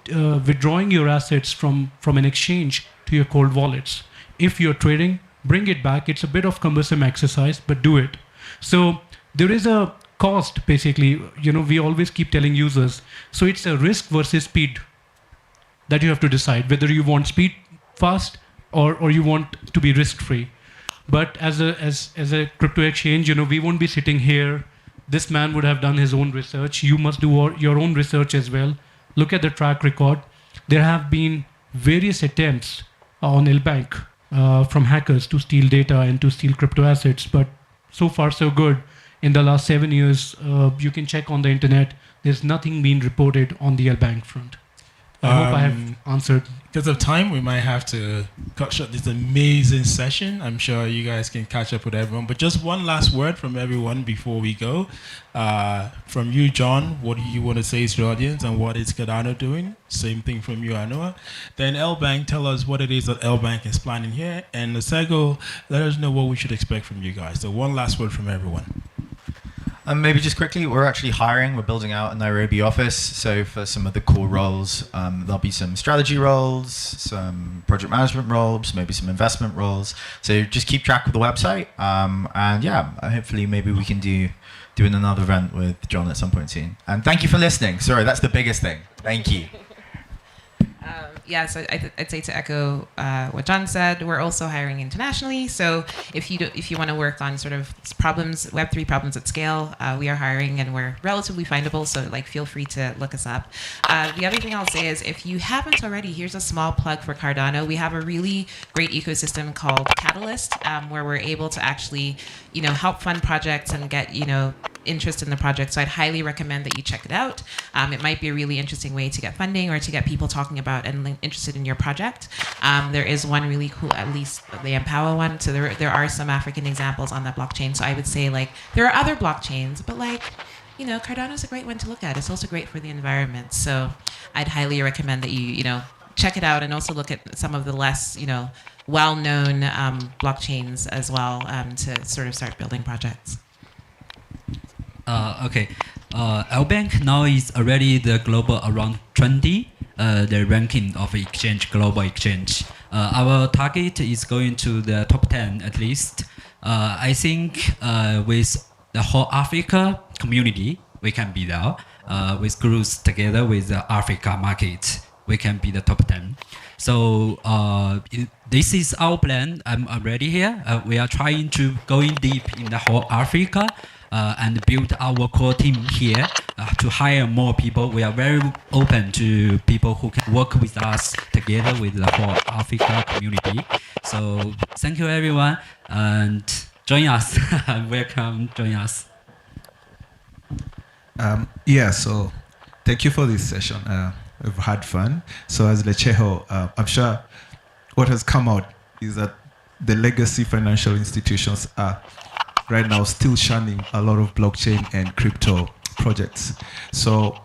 S2: withdrawing your assets from an exchange to your cold wallets. If you're trading, bring it back. It's a bit of cumbersome exercise, but do it. So there is a cost, basically. We always keep telling users. So it's a risk versus speed that you have to decide whether you want speed fast or you want to be risk-free. But as a crypto exchange, we won't be sitting here. This man would have done his own research. You must do your own research as well. Look at the track record. There have been various attempts on LBank from hackers to steal data and to steal crypto assets, but so far so good. In the last 7 years, you can check on the internet. There's nothing being reported on the LBank front. I hope I have answered.
S3: Because of time, we might have to cut short this amazing session. I'm sure you guys can catch up with everyone. But just one last word from everyone before we go. From you, John, what do you want to say to the audience, and what is Cardano doing? Same thing from you, Anua. Then LBank, tell us what it is that LBank is planning here. And Nsego, let us know what we should expect from you guys. So one last word from everyone.
S7: Maybe just quickly, we're actually hiring. We're building out a Nairobi office. So for some of the core roles, there'll be some strategy roles, some project management roles, maybe some investment roles. So just keep track of the website. And yeah, hopefully maybe we can do another event with John at some point soon. And thank you for listening. Sorry, that's the biggest thing. Thank you.
S6: Yes, I'd say to echo what John said, we're also hiring internationally. So if you want to work on sort of problems, Web3 problems at scale, we are hiring and we're relatively findable. So like, feel free to look us up. The other thing I'll say is, if you haven't already, here's a small plug for Cardano. We have a really great ecosystem called Catalyst, where we're able to actually, help fund projects and get, interest in the project. So I'd highly recommend that you check it out. It might be a really interesting way to get funding or to get people talking about and interested in your project. There is one really cool, at least the Empower one. So there are some African examples on that blockchain. So I would say there are other blockchains, but Cardano is a great one to look at. It's also great for the environment. So I'd highly recommend that you check it out and also look at some of the less well-known blockchains as well to sort of start building projects.
S5: Okay. LBank now is already the global around 20, the ranking of global exchange. Our target is going to the top 10 at least. I think with the whole Africa community, we can be there. With groups together with the Africa market, we can be the top 10. So this is our plan. I'm already here. We are trying to go in deep in the whole Africa. And build our core team here to hire more people. We are very open to people who can work with us together with the whole Africa community. So thank you everyone and join us. Welcome, join us.
S1: So thank you for this session. We've had fun. So as Lecheho, I'm sure what has come out is that the legacy financial institutions are right now still shunning a lot of blockchain and crypto projects. So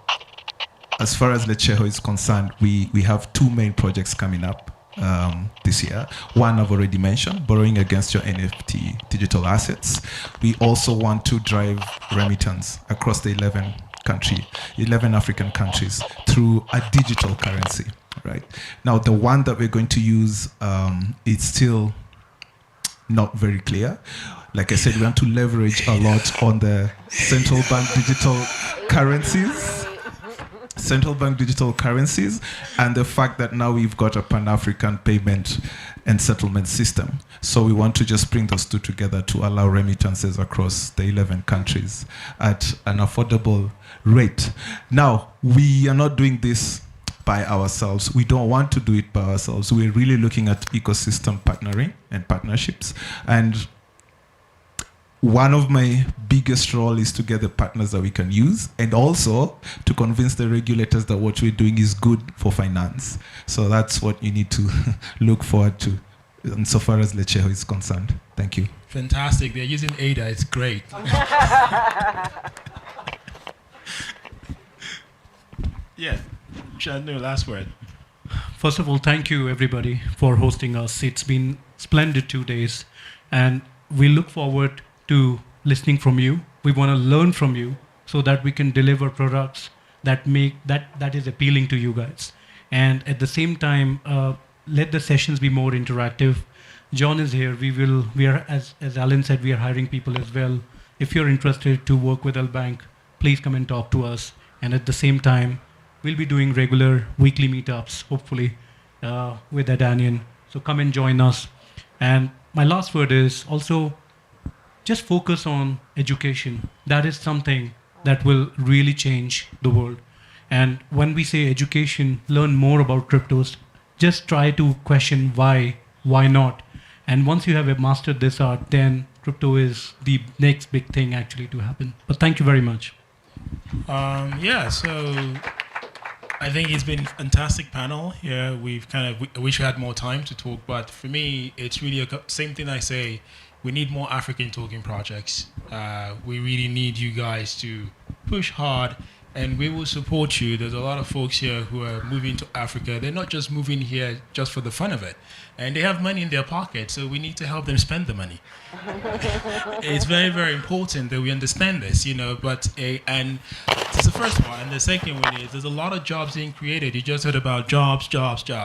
S1: as far as Lecheho is concerned, we have two main projects coming up this year. One I've already mentioned, borrowing against your NFT digital assets. We also want to drive remittance across the 11 African countries through a digital currency, right? Now, the one that we're going to use is still not very clear. Like I said, we want to leverage a lot on the central bank digital currencies, and the fact that now we've got a Pan-African payment and settlement system. So we want to just bring those two together to allow remittances across the 11 countries at an affordable rate. Now, we are not doing this by ourselves. We don't want to do it by ourselves. We're really looking at ecosystem partnering and partnerships. And one of my biggest role is to get the partners that we can use and also to convince the regulators that what we're doing is good for finance. So that's what you need to look forward to insofar as Lecheho is concerned. Thank you.
S3: Fantastic. They're using ADA. It's great. Yeah. Shanu, last word.
S2: First of all, thank you everybody for hosting us. It's been splendid 2 days, and we look forward to listening from you. We want to learn from you so that we can deliver products that is appealing to you guys. And at the same time, let the sessions be more interactive. John is here. We are, as Alan said, we are hiring people as well. If you're interested to work with LBank, please come and talk to us. And at the same time, we'll be doing regular weekly meetups, hopefully, with Adanian. So come and join us. And my last word is also just focus on education. That is something that will really change the world. And when we say education, learn more about cryptos, just try to question why not. And once you have mastered this art, then crypto is the next big thing actually to happen. But thank you very much.
S3: So I think it's been a fantastic panel. Yeah, we wish we had more time to talk, but for me, it's really same thing I say. We need more African talking projects. We really need you guys to push hard, and we will support you. There's a lot of folks here who are moving to Africa. They're not just moving here just for the fun of it, and they have money in their pocket, so we need to help them spend the money. It's very, very important that we understand this, but and it's the first one. And the second one is there's a lot of jobs being created. You just heard about jobs.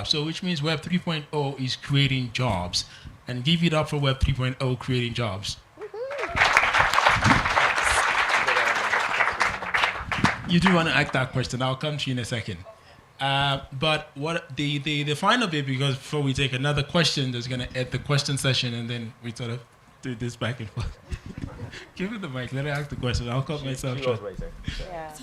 S3: So which means Web 3.0 is creating jobs. And give it up for Web 3.0 creating jobs. You do want to ask that question. I'll come to you in a second. But what the final bit, because before we take another question, there's going to end the question session, and then we sort of do this back and forth. Give me the mic. Let me ask the question. I'll cut myself short.
S12: Yeah.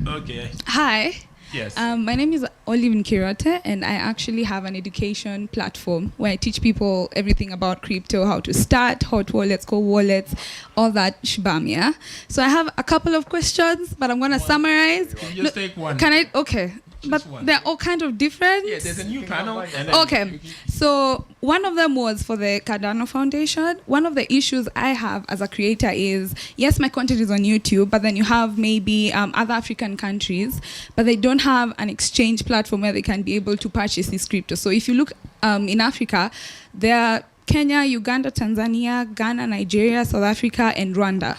S3: Okay.
S12: Hi.
S3: Yes.
S12: My name is Olive Nkirote, and I actually have an education platform where I teach people everything about crypto, how to start, hot wallets, cold wallets, all that shbam, yeah? So I have a couple of questions, but I'm going to summarize.
S3: You just take one.
S12: Can I? Okay. But
S3: one.
S12: they're all kind of different.
S3: Yeah, there's a new panel. And then
S12: Okay, so one of them was for the Cardano Foundation. One of the issues I have as a creator is, yes, my content is on YouTube, but then you have maybe other African countries, but they don't have an exchange platform where they can be able to purchase this crypto. So if you look in Africa, there are Kenya, Uganda, Tanzania, Ghana, Nigeria, South Africa, and Rwanda.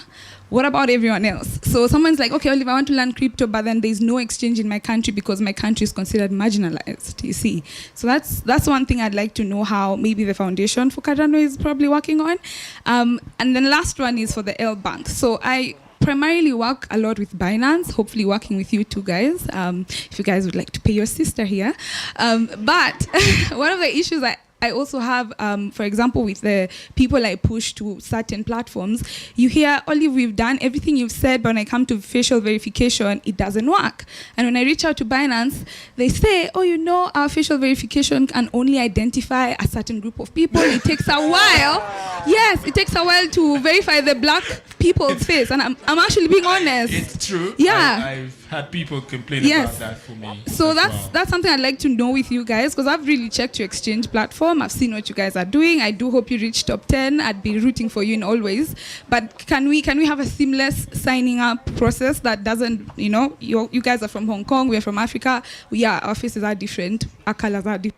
S12: What about everyone else? So someone's like, okay, Olive, I want to learn crypto, but then there's no exchange in my country because my country is considered marginalized, you see. So that's one thing I'd like to know how maybe the foundation for Cardano is probably working on. And then last one is for the LBank. So I primarily work a lot with Binance, hopefully working with you two guys, if you guys would like to pay your sister here. But one of the issues I also have, for example, with the people I push to certain platforms, you hear, Olive, we've done everything you've said, but when I come to facial verification, it doesn't work. And when I reach out to Binance, they say, oh, you know, our facial verification can only identify a certain group of people. It takes a while. Yes, it takes a while to verify the black people's face. And I'm actually being honest.
S3: It's true.
S12: Yeah.
S3: I've had people complain about that for me.
S12: So that's something I'd like to know with you guys, because I've really checked your exchange platform. I've seen what you guys are doing. I do hope you reach top 10. I'd be rooting for you in all ways. But can we have a seamless signing up process that doesn't, you guys are from Hong Kong, we're from Africa. Our faces are different, our colors are different.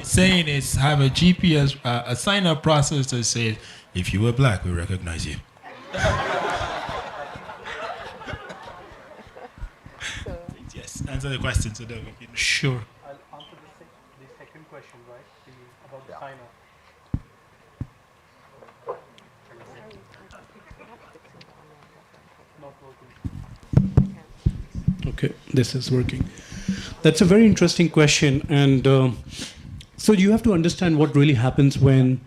S3: Saying is have a GPS, a sign up process that says, if you were black, we recognize you. Yes, answer the question so that we can.
S2: Sure. I'll answer the second question, right? About the sign-up. Not working. Okay, this is working. That's a very interesting question. And so you have to understand what really happens when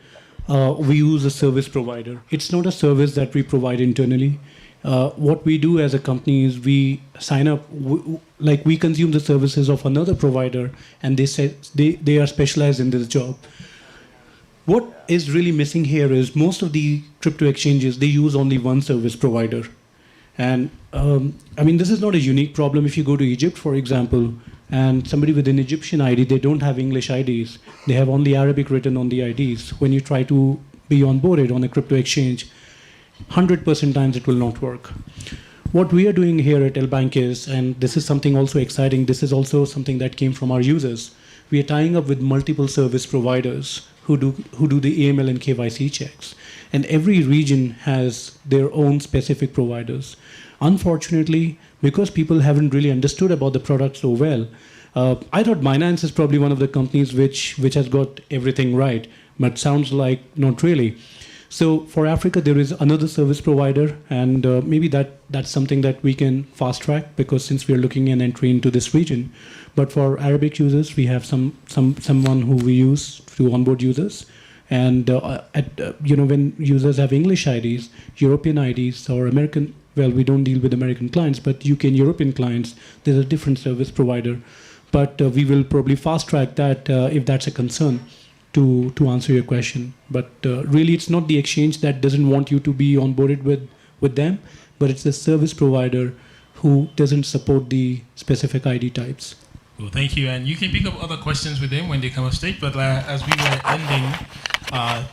S2: we use a service provider. It's not a service that we provide internally. What we do as a company is we sign up, like we consume the services of another provider, and they say they are specialized in this job. What is really missing here is most of the crypto exchanges, they use only one service provider. And I mean, this is not a unique problem. If you go to Egypt, for example, and somebody with an Egyptian ID, they don't have English IDs. They have only Arabic written on the IDs. When you try to be onboarded on a crypto exchange, 100% times it will not work. What we are doing here at LBank is, and this is something also exciting, this is also something that came from our users. We are tying up with multiple service providers who do the AML and KYC checks. And every region has their own specific providers. Unfortunately, because people haven't really understood about the product so well, I thought Binance is probably one of the companies which has got everything right, but sounds like not really. So for Africa, there is another service provider, and maybe that's something that we can fast track, because since we are looking at entry into this region. But for Arabic users, we have someone who we use to onboard users. And when users have English IDs, European IDs, or American, well, we don't deal with American clients, but UK and European clients, there's a different service provider. But we will probably fast track that if that's a concern. To answer your question. But really, it's not the exchange that doesn't want you to be onboarded with them, but it's the service provider who doesn't support the specific ID types.
S3: Well, thank you. And you can pick up other questions with them when they come off stage. But as we were ending,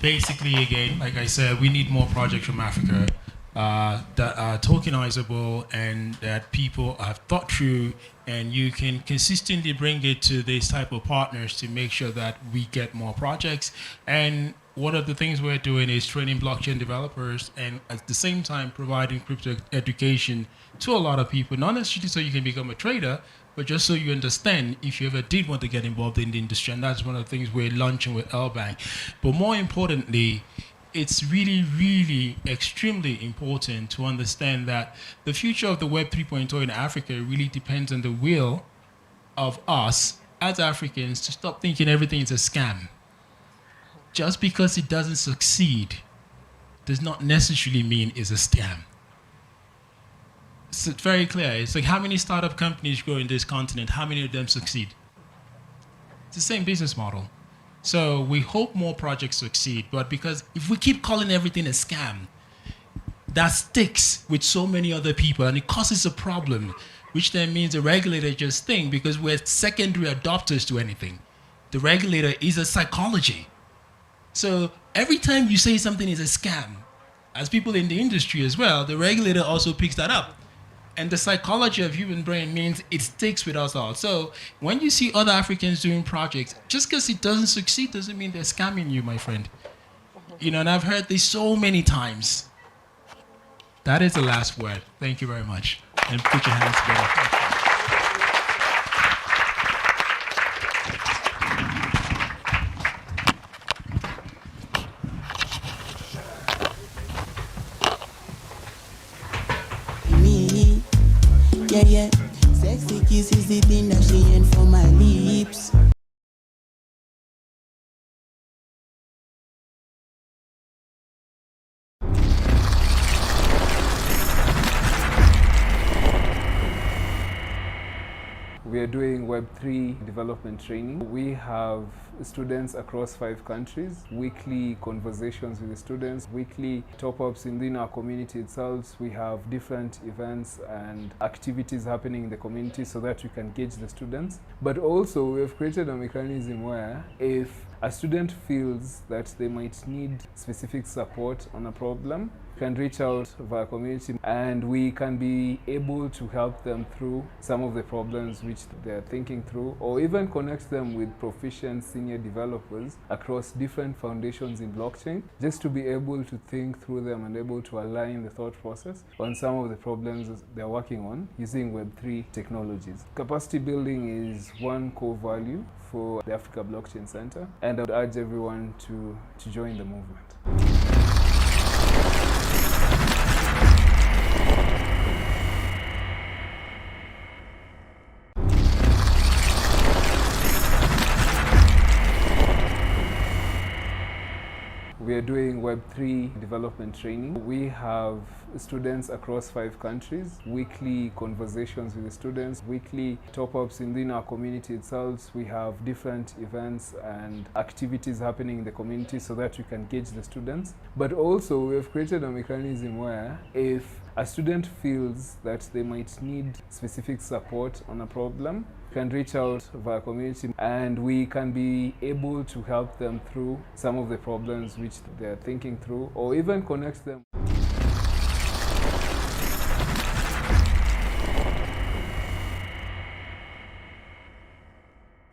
S3: basically, again, like I said, we need more projects from Africa that are tokenizable and that people have thought through, and you can consistently bring it to these type of partners to make sure that we get more projects. And one of the things we're doing is training blockchain developers, and at the same time providing crypto education to a lot of people, not necessarily so you can become a trader, but just so you understand if you ever did want to get involved in the industry. And that's one of the things we're launching with LBank. But more importantly, it's really, really extremely important to understand that the future of the Web 3.0 in Africa really depends on the will of us as Africans to stop thinking everything is a scam. Just because it doesn't succeed does not necessarily mean it's a scam. It's very clear. It's like how many startup companies grow in this continent, how many of them succeed? It's the same business model. So we hope more projects succeed, but because if we keep calling everything a scam, that sticks with so many other people and it causes a problem, which then means the regulator just thinks, because we're secondary adopters to anything, the regulator is a psychology. So every time you say something is a scam, as people in the industry as well, the regulator also picks that up. And the psychology of human brain means it sticks with us all. So when you see other Africans doing projects, just because it doesn't succeed doesn't mean they're scamming you, my friend. You know, and I've heard this so many times. That is the last word. Thank you very much. And put your hands together.
S13: Yeah, sexy kiss is the thing that she ain't for my lips.
S14: We are doing Web3 development training. We have students across 5 countries, weekly conversations with the students, weekly top-ups within our community itself. We have different events and activities happening in the community so that we can gauge the students. But also we have created a mechanism where if a student feels that they might need specific support on a problem, can reach out via community and we can be able to help them through some of the problems which they're thinking through, or even connect them with proficient senior developers across different foundations in blockchain, just to be able to think through them and able to align the thought process on some of the problems they're working on using Web3 technologies. Capacity building is one core value for the Africa Blockchain Center, and I would urge everyone to join the movement. We are doing Web3 development training. We have students across 5 countries, weekly conversations with the students, weekly top-ups within our community itself. We have different events and activities happening in the community so that we can gauge the students. But also we have created a mechanism where if a student feels that they might need specific support on a problem, can reach out via community and we can be able to help them through some of the problems which they're thinking through, or even connect them.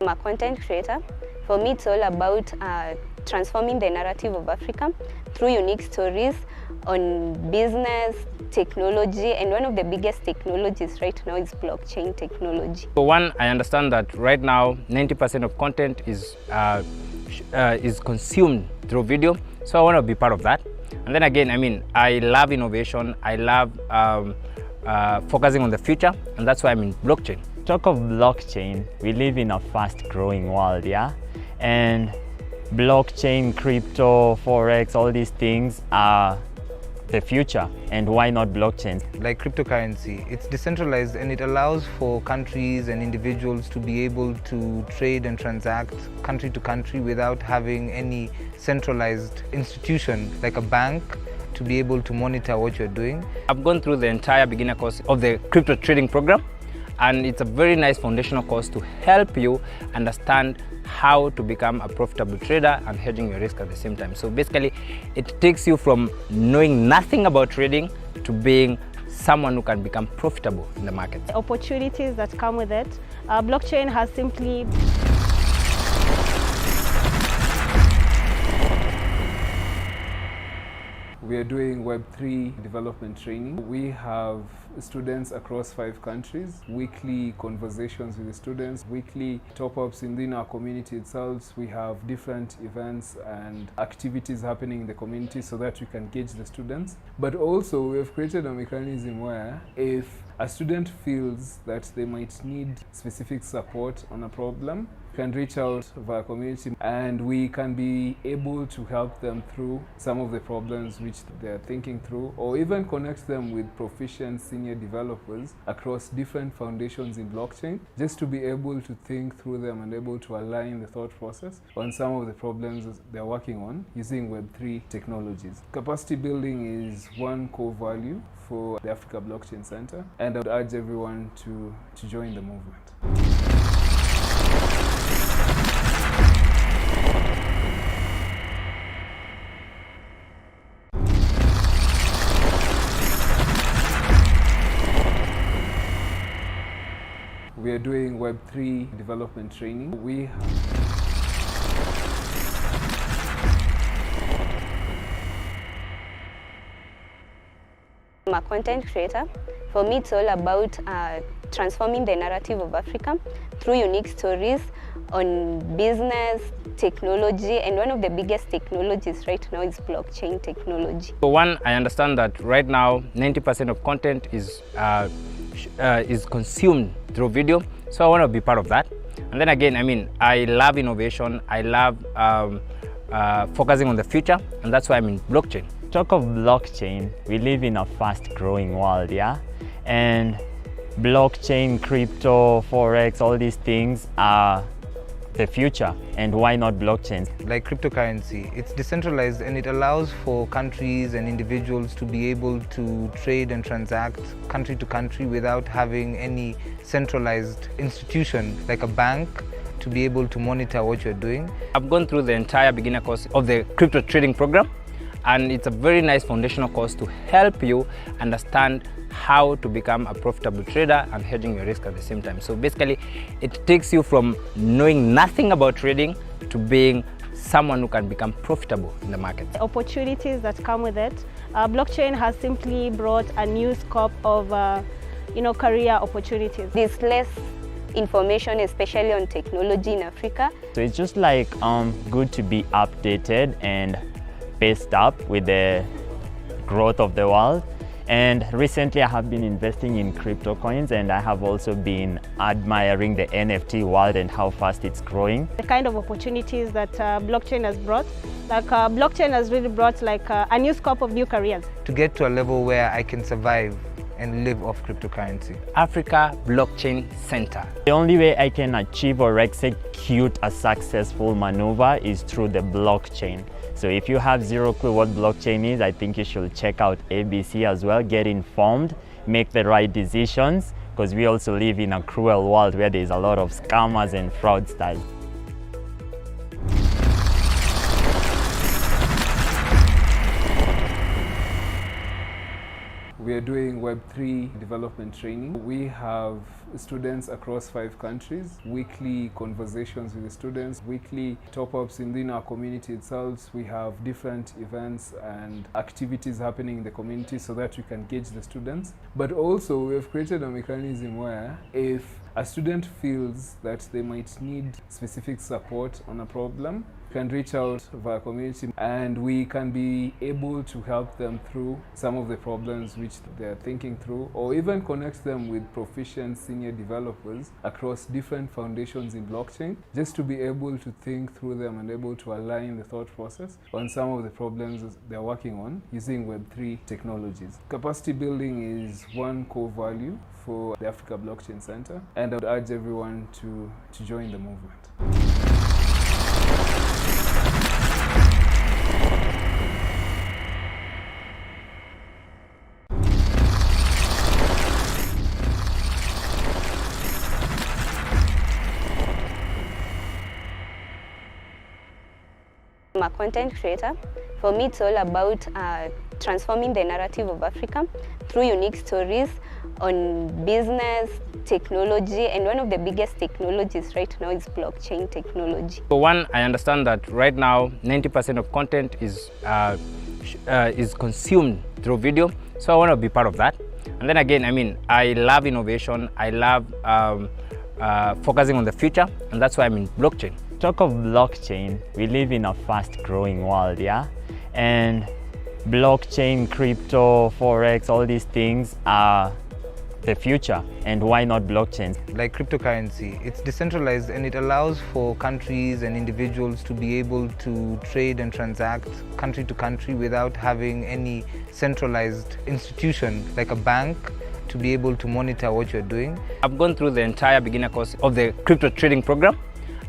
S15: I'm a content creator. For me, it's all about transforming the narrative of Africa through unique stories on business, technology, and one of the biggest technologies right now is blockchain technology.
S16: For one, I understand that right now 90% of content is consumed through video, so I want to be part of that. And then again, I mean, I love innovation, I love focusing on the future, and that's why I'm in blockchain.
S17: Talk of blockchain, we live in a fast-growing world, yeah? And blockchain, crypto, forex, all these things are the future, and why not blockchain?
S18: Like cryptocurrency, it's decentralized and it allows for countries and individuals to be able to trade and transact country to country without having any centralized institution like a bank to be able to monitor what you're doing.
S16: I've gone through the entire beginner course of the crypto trading program, and it's a very nice foundational course to help you understand how to become a profitable trader and hedging your risk at the same time. So basically, it takes you from knowing nothing about trading to being someone who can become profitable in the market.
S19: The opportunities that come with it. Blockchain has simply
S14: We are doing Web3 development training. We have students across 5 countries, weekly conversations with the students, weekly top-ups within our community itself. We have different events and activities happening in the community so that we can gauge the students. But also we have created a mechanism where if a student feels that they might need specific support on a problem, can reach out via community and we can be able to help them through some of the problems which they're thinking through, or even connect them with proficient senior developers across different foundations in blockchain, just to be able to think through them and able to align the thought process on some of the problems they're working on using Web3 technologies. Capacity building is one core value for the Africa Blockchain Center, and I would urge everyone to join the movement. We are doing Web3 development training.
S15: I'm a content creator. For me, it's all about transforming the narrative of Africa through unique stories on business, technology, and one of the biggest technologies right now is blockchain technology.
S16: So one, I understand that right now 90% of content is consumed through video, so I want to be part of that. And then again, I mean, I love innovation, I love focusing on the future, and that's why I'm in blockchain.
S17: Talk of blockchain, we live in a fast-growing world, yeah? And blockchain, crypto, forex, all these things are the future, and why not blockchain?
S18: Like cryptocurrency, it's decentralized and it allows for countries and individuals to be able to trade and transact country to country without having any centralized institution like a bank to be able to monitor what you're doing.
S16: I've gone through the entire beginner course of the crypto trading program, and it's a very nice foundational course to help you understand how to become a profitable trader and hedging your risk at the same time. So basically, it takes you from knowing nothing about trading to being someone who can become profitable in the market.
S19: The opportunities that come with it. Blockchain has simply brought a new scope of career opportunities.
S15: There's less information, especially on technology in Africa.
S17: So it's just like good to be updated and paced up with the growth of the world. And recently I have been investing in crypto coins, and I have also been admiring the NFT world and how fast it's growing.
S19: The kind of opportunities that blockchain has brought, blockchain has really brought a new scope of new careers.
S18: To get to a level where I can survive and live off cryptocurrency.
S16: Africa Blockchain Center.
S17: The only way I can achieve or execute a successful maneuver is through the blockchain. So if you have zero clue what blockchain is, I think you should check out ABC as well, get informed, make the right decisions, because we also live in a cruel world where there's a lot of scammers and fraudsters.
S14: We are doing Web3 development training. We have students across 5 countries, weekly conversations with the students, weekly top-ups within our community itself. We have different events and activities happening in the community so that we can gauge the students. But also we have created a mechanism where if a student feels that they might need specific support on a problem, can reach out via community and we can be able to help them through some of the problems which they're thinking through, or even connect them with proficient senior developers across different foundations in blockchain, just to be able to think through them and able to align the thought process on some of the problems they're working on using Web3 technologies. Capacity building is one core value for the Africa Blockchain Center, and I would urge everyone to join the movement.
S15: I'm a content creator. For me, it's all about transforming the narrative of Africa through unique stories on business, technology, and one of the biggest technologies right now is blockchain technology.
S16: So one, I understand that right now 90% of content is is consumed through video. So I want to be part of that. And then again, I mean, I love innovation. I love focusing on the future, and that's why I'm in blockchain.
S17: Talk of blockchain, we live in a fast-growing world, yeah? And blockchain, crypto, forex, all these things are the future, and why not blockchain?
S18: Like cryptocurrency, it's decentralized and it allows for countries and individuals to be able to trade and transact country to country without having any centralized institution like a bank to be able to monitor what you're doing.
S16: I've gone through the entire beginner course of the crypto trading program,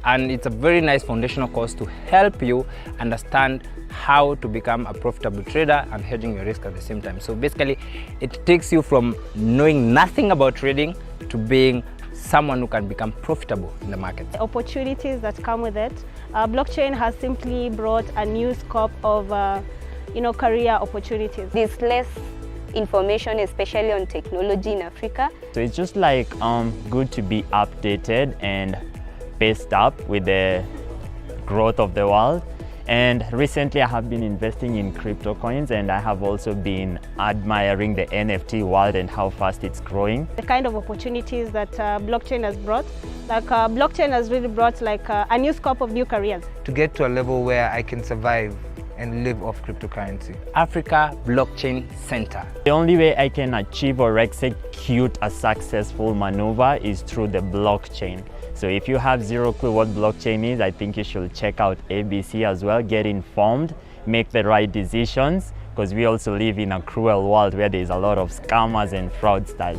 S16: and it's a very nice foundational course to help you understand how to become a profitable trader and hedging your risk at the same time. So basically, it takes you from knowing nothing about trading to being someone who can become profitable in the market.
S19: The opportunities that come with it. Blockchain has simply brought a new scope of career opportunities.
S15: There's less information, especially on technology in Africa.
S17: So it's just like good to be updated and paced up with the growth of the world. And recently I have been investing in crypto coins, and I have also been admiring the NFT world and how fast it's growing.
S19: The kind of opportunities that blockchain has brought, blockchain has really brought a new scope of new careers.
S18: To get to a level where I can survive and live off cryptocurrency.
S16: Africa Blockchain Center.
S17: The only way I can achieve or execute a successful maneuver is through the blockchain. So if you have zero clue what blockchain is, I think you should check out ABC as well, get informed, make the right decisions, because we also live in a cruel world where there's a lot of scammers and fraudsters.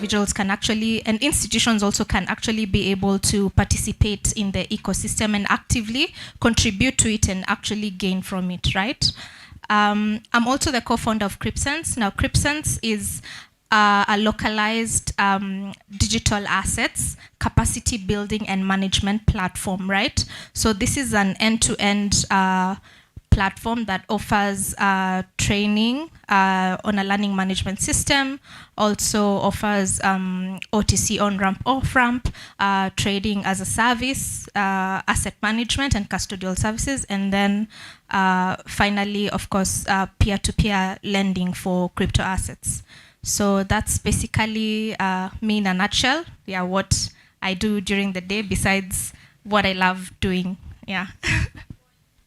S20: individuals can actually, and institutions also can actually be able to participate in the ecosystem and actively contribute to it and actually gain from it, right? I'm also the co-founder of CryptSense. Now, CryptSense is a localized digital assets, capacity building and management platform, right? So this is an end-to-end platform that offers training on a learning management system, also offers OTC on-ramp, off-ramp, trading as a service, asset management and custodial services, and then finally, of course, peer-to-peer lending for crypto assets. So that's basically me in a nutshell. Yeah, what I do during the day besides what I love doing. Yeah.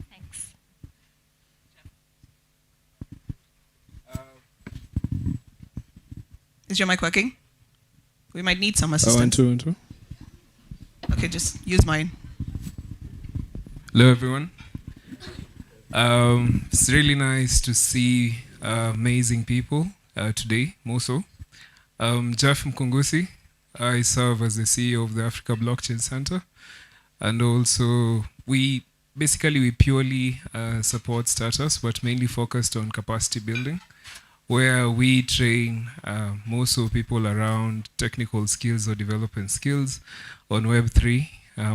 S20: Thanks.
S21: Is your mic working? We might need some assistance.
S22: 1, 2, 1, 2.
S21: Okay, just use mine.
S22: Hello, everyone. It's really nice to see amazing people today, more so. Jeff Mkungusi. I serve as the CEO of the Africa Blockchain Center. And also, we purely support startups, but mainly focused on capacity building, where we train most of people around technical skills or development skills on Web3.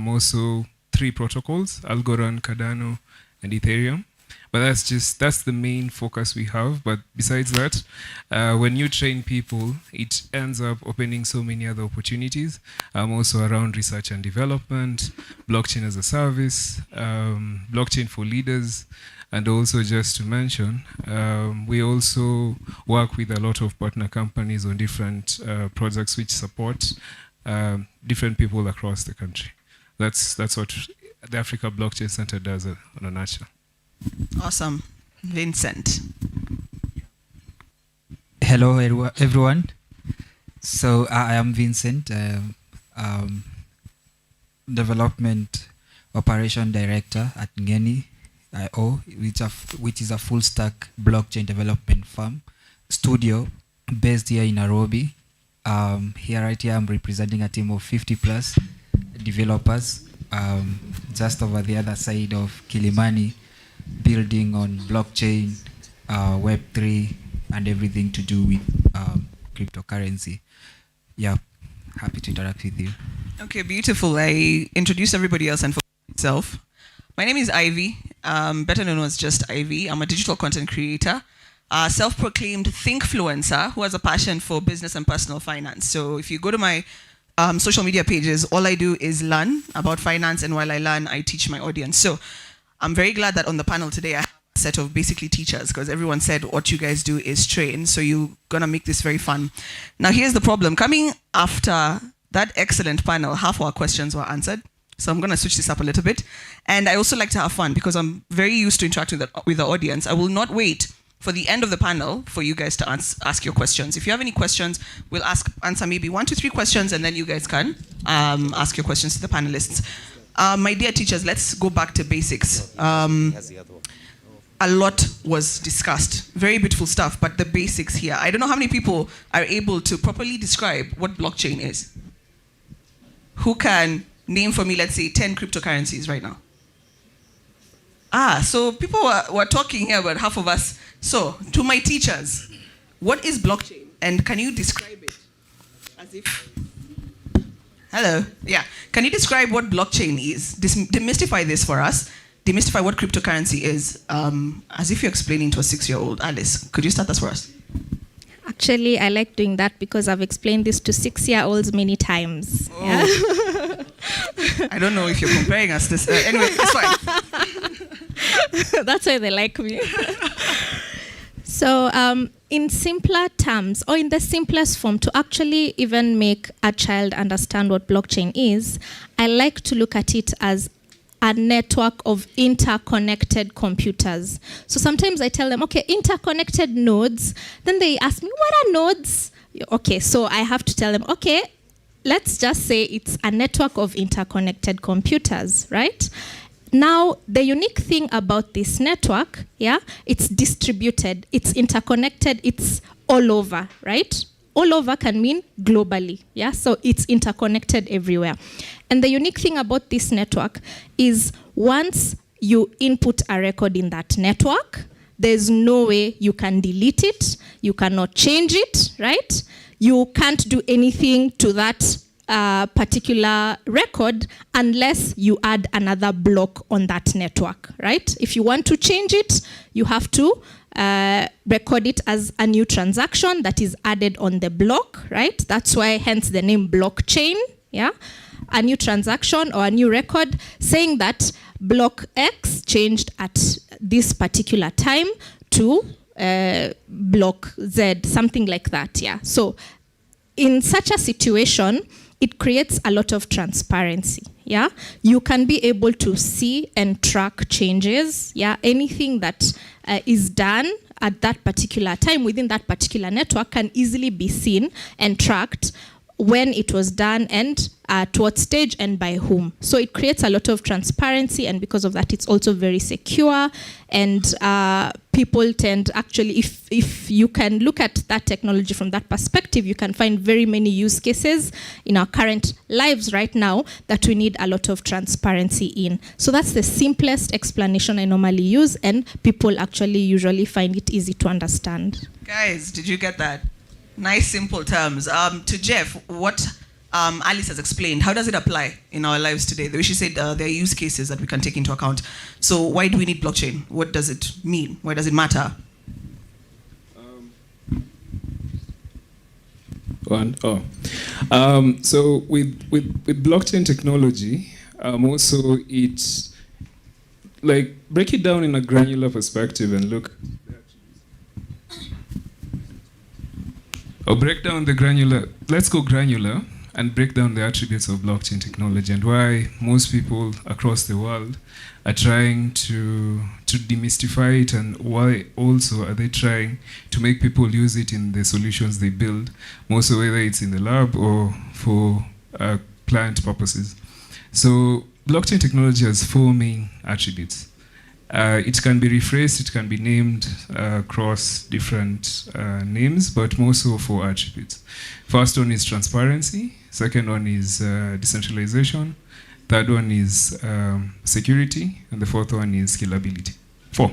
S22: Also 3 protocols, Algorand, Cardano, and Ethereum. But that's the main focus we have. But besides that, when you train people, it ends up opening so many other opportunities, also around research and development, blockchain as a service, blockchain for leaders, And also, just to mention, we also work with a lot of partner companies on different projects which support different people across the country. That's what the Africa Blockchain Center does on a nutshell.
S21: Awesome. Vincent.
S4: Hello, everyone. So I am Vincent, Development Operation Director at Ngeni.io, which is a full stack blockchain development firm studio based here in Nairobi. Right here, I'm representing a team of 50 plus developers, just over the other side of Kilimani, building on blockchain, Web3, and everything to do with cryptocurrency. Yeah, happy to interact with you.
S21: Okay, beautiful. I introduced everybody else and for myself. My name is Ivy, better known as just Ivy. I'm a digital content creator, a self-proclaimed thinkfluencer who has a passion for business and personal finance. So if you go to my social media pages, all I do is learn about finance, and while I learn, I teach my audience. So I'm very glad that on the panel today I have a set of basically teachers, because everyone said what you guys do is train, so you're gonna make this very fun. Now here's the problem. Coming after that excellent panel, half our questions were answered. So I'm gonna switch this up a little bit. And I also like to have fun because I'm very used to interacting with the audience. I will not wait for the end of the panel for you guys to ask your questions. If you have any questions, we'll answer maybe 1 to 3 questions, and then you guys can ask your questions to the panelists. My dear teachers, let's go back to basics. A lot was discussed. Very beautiful stuff, but the basics here. I don't know how many people are able to properly describe what blockchain is. Who can name for me, let's say, 10 cryptocurrencies right now? So people were talking here about half of us. So, to my teachers, what is blockchain? And can you describe it as if... Hello? Yeah. Can you describe what blockchain is? Demystify this for us. Demystify what cryptocurrency is, as if you're explaining to a 6-year-old. Alice, could you start this for us?
S20: Actually, I like doing that because I've explained this to 6-year-olds many times.
S21: Oh.
S20: Yeah?
S21: I don't know if you're comparing us this. Anyway, it's fine.
S20: That's why they like me. So in simpler terms, or in the simplest form, to actually even make a child understand what blockchain is, I like to look at it as a network of interconnected computers. So sometimes I tell them, okay, interconnected nodes. Then they ask me, what are nodes? Okay, so I have to tell them, okay, let's just say it's a network of interconnected computers, right? Now, the unique thing about this network, yeah, it's distributed, it's interconnected, it's all over, right? All over can mean globally, yeah? So it's interconnected everywhere. And the unique thing about this network is once you input a record in that network, there's no way you can delete it, you cannot change it, right? You can't do anything to that particular record unless you add another block on that network, right? If you want to change it, you have to record it as a new transaction that is added on the block, right? That's why hence the name blockchain, yeah? A new transaction or a new record saying that block X changed at this particular time to block Z, something like that, yeah? So in such a situation, it creates a lot of transparency, yeah? You can be able to see and track changes, yeah? Anything that is done at that particular time within that particular network can easily be seen and tracked when it was done and at what stage and by whom. So it creates a lot of transparency, and because of that, it's also very secure. And people tend, actually, if you can look at that technology from that perspective, you can find very many use cases in our current lives right now that we need a lot of transparency in. So that's the simplest explanation I normally use, and people actually usually find it easy to understand.
S21: Guys, did you get that? Nice, simple terms. To Jeff, what Alice has explained, how does it apply in our lives today? She said there are use cases that we can take into account. So why do we need blockchain? What does it mean? Why does it matter?
S22: So with blockchain technology, also it like break it down in a granular perspective and look. Or break down the granular. Let's go granular and break down the attributes of blockchain technology and why most people across the world are trying to demystify it, and why also are they trying to make people use it in the solutions they build, mostly whether it's in the lab or for client purposes. So blockchain technology has 4 main attributes. It can be rephrased, it can be named across different names, but more so 4 attributes. First one is transparency, second one is decentralization, third one is security, and the fourth one is scalability. 4.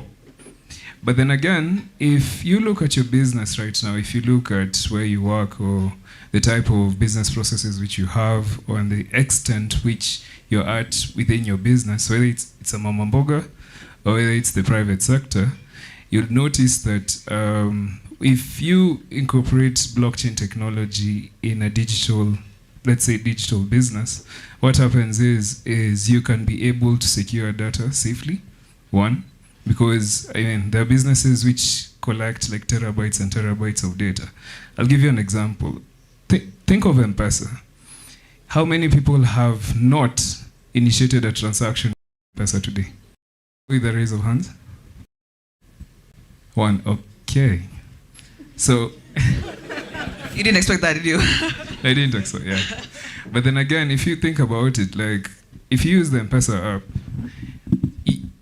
S22: But then again, if you look at your business right now, if you look at where you work or the type of business processes which you have, or the extent which you're at within your business, whether it's a mama mboga or whether it's the private sector, you'll notice that if you incorporate blockchain technology in a digital, let's say digital business, what happens is you can be able to secure data safely, one, because there are businesses which collect like terabytes and terabytes of data. I'll give you an example. Think of M-Pesa. How many people have not initiated a transaction with M-Pesa today? With a raise of hands? 1, okay. So
S21: You didn't expect that, did you?
S22: I didn't expect, yeah. But then again, if you think about it, like if you use the M-Pesa app,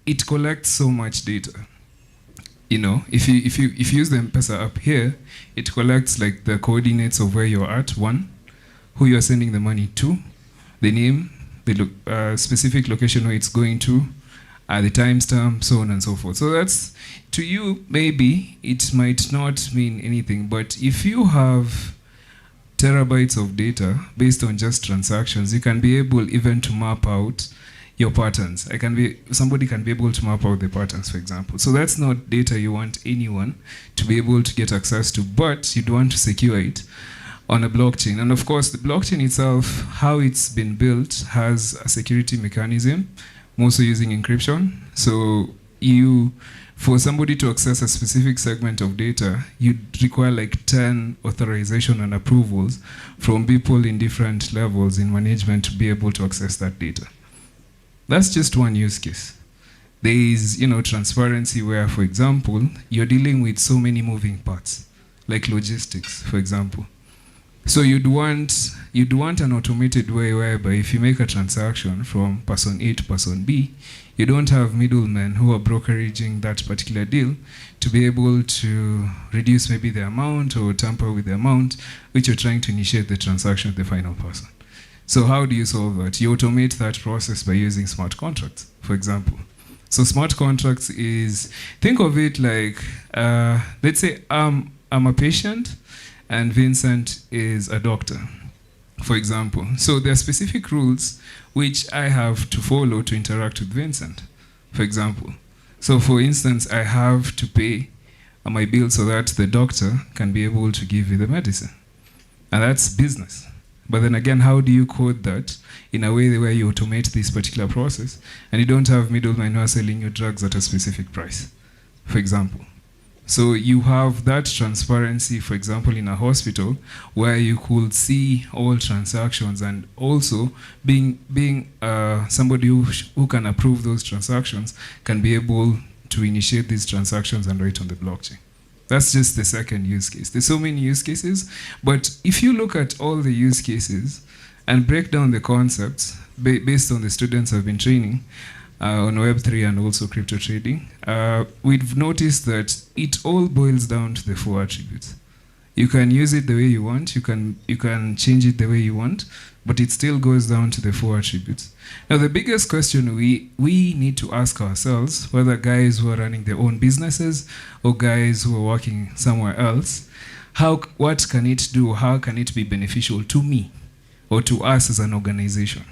S22: it collects so much data. You know, if you use the M-Pesa app here, it collects like the coordinates of where you're at, 1, who you're sending the money to, the name, the specific location where it's going to, the timestamp, so on and so forth. So that's, to you, maybe it might not mean anything, but if you have terabytes of data based on just transactions, you can be able even to map out your patterns. Somebody can be able to map out the patterns, for example. So that's not data you want anyone to be able to get access to, but you'd want to secure it on a blockchain. And of course, the blockchain itself, how it's been built, has a security mechanism, mostly using encryption. So for somebody to access a specific segment of data, you'd require like 10 authorization and approvals from people in different levels in management to be able to access that data. That's just one use case. There is, transparency where, for example, you're dealing with so many moving parts, like logistics, for example. So you'd want an automated way whereby if you make a transaction from person A to person B, you don't have middlemen who are brokeraging that particular deal to be able to reduce maybe the amount or tamper with the amount which you're trying to initiate the transaction with the final person. So how do you solve that? You automate that process by using smart contracts, for example. So smart contracts is, think of it like, let's say I'm a patient and Vincent is a doctor, for example. So there are specific rules which I have to follow to interact with Vincent, for example. So for instance, I have to pay my bill so that the doctor can be able to give you the medicine. And that's business. But then again, how do you code that in a way where you automate this particular process and you don't have middlemen who are selling you drugs at a specific price, for example? So you have that transparency, for example, in a hospital where you could see all transactions, and also being somebody who can approve those transactions can be able to initiate these transactions and write on the blockchain. That's just the second use case. There's so many use cases, but if you look at all the use cases and break down the concepts based on the students I've been training on Web3 and also crypto trading, we've noticed that it all boils down to the 4 attributes. You can use it the way you want, you can change it the way you want, but it still goes down to the 4 attributes. Now, the biggest question we need to ask ourselves, whether guys who are running their own businesses or guys who are working somewhere else, what can it do? How can it be beneficial to me or to us as an organization?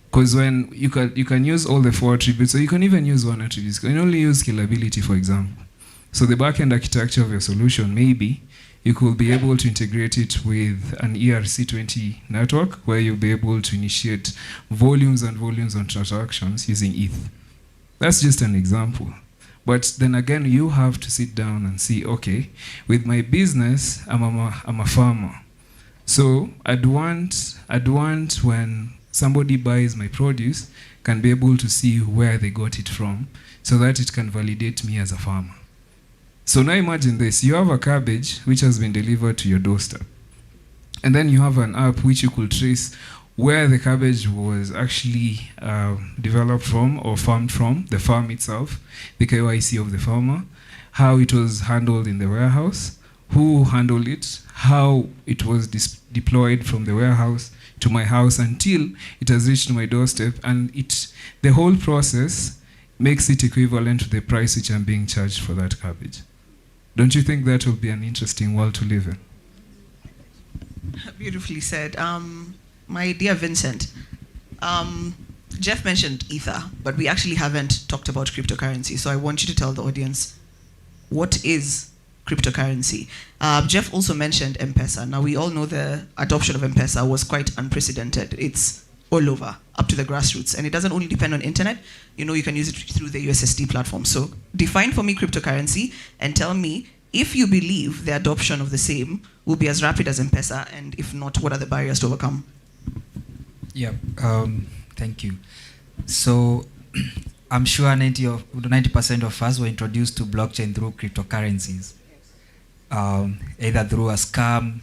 S22: Because when you can use all the 4 attributes, or you can even use 1 attribute. You can only use scalability, for example. So the backend architecture of your solution, maybe you could be able to integrate it with an ERC20 network where you'll be able to initiate volumes and volumes of transactions using ETH. That's just an example. But then again, you have to sit down and see, okay, with my business, I'm a farmer. So I'd want when somebody buys my produce, can be able to see where they got it from, so that it can validate me as a farmer. So now imagine this, you have a cabbage which has been delivered to your doorstep. And then you have an app which you could trace where the cabbage was actually developed from or farmed from, the farm itself, the KYC of the farmer, how it was handled in the warehouse, who handled it, how it was deployed from the warehouse to my house until it has reached my doorstep, and the whole process makes it equivalent to the price which I'm being charged for that cabbage. Don't you think that would be an interesting world to live in?
S21: Beautifully said. My dear Vincent, Jeff mentioned Ether, but we actually haven't talked about cryptocurrency. So I want you to tell the audience, what is cryptocurrency? Jeff also mentioned M-Pesa. Now we all know the adoption of M-Pesa was quite unprecedented. It's all over, up to the grassroots. And it doesn't only depend on internet. You know, you can use it through the USSD platform. So define for me cryptocurrency and tell me if you believe the adoption of the same will be as rapid as M-Pesa, and if not, what are the barriers to overcome?
S4: Yeah, thank you. So I'm sure 90% of us were introduced to blockchain through cryptocurrencies, either through a scam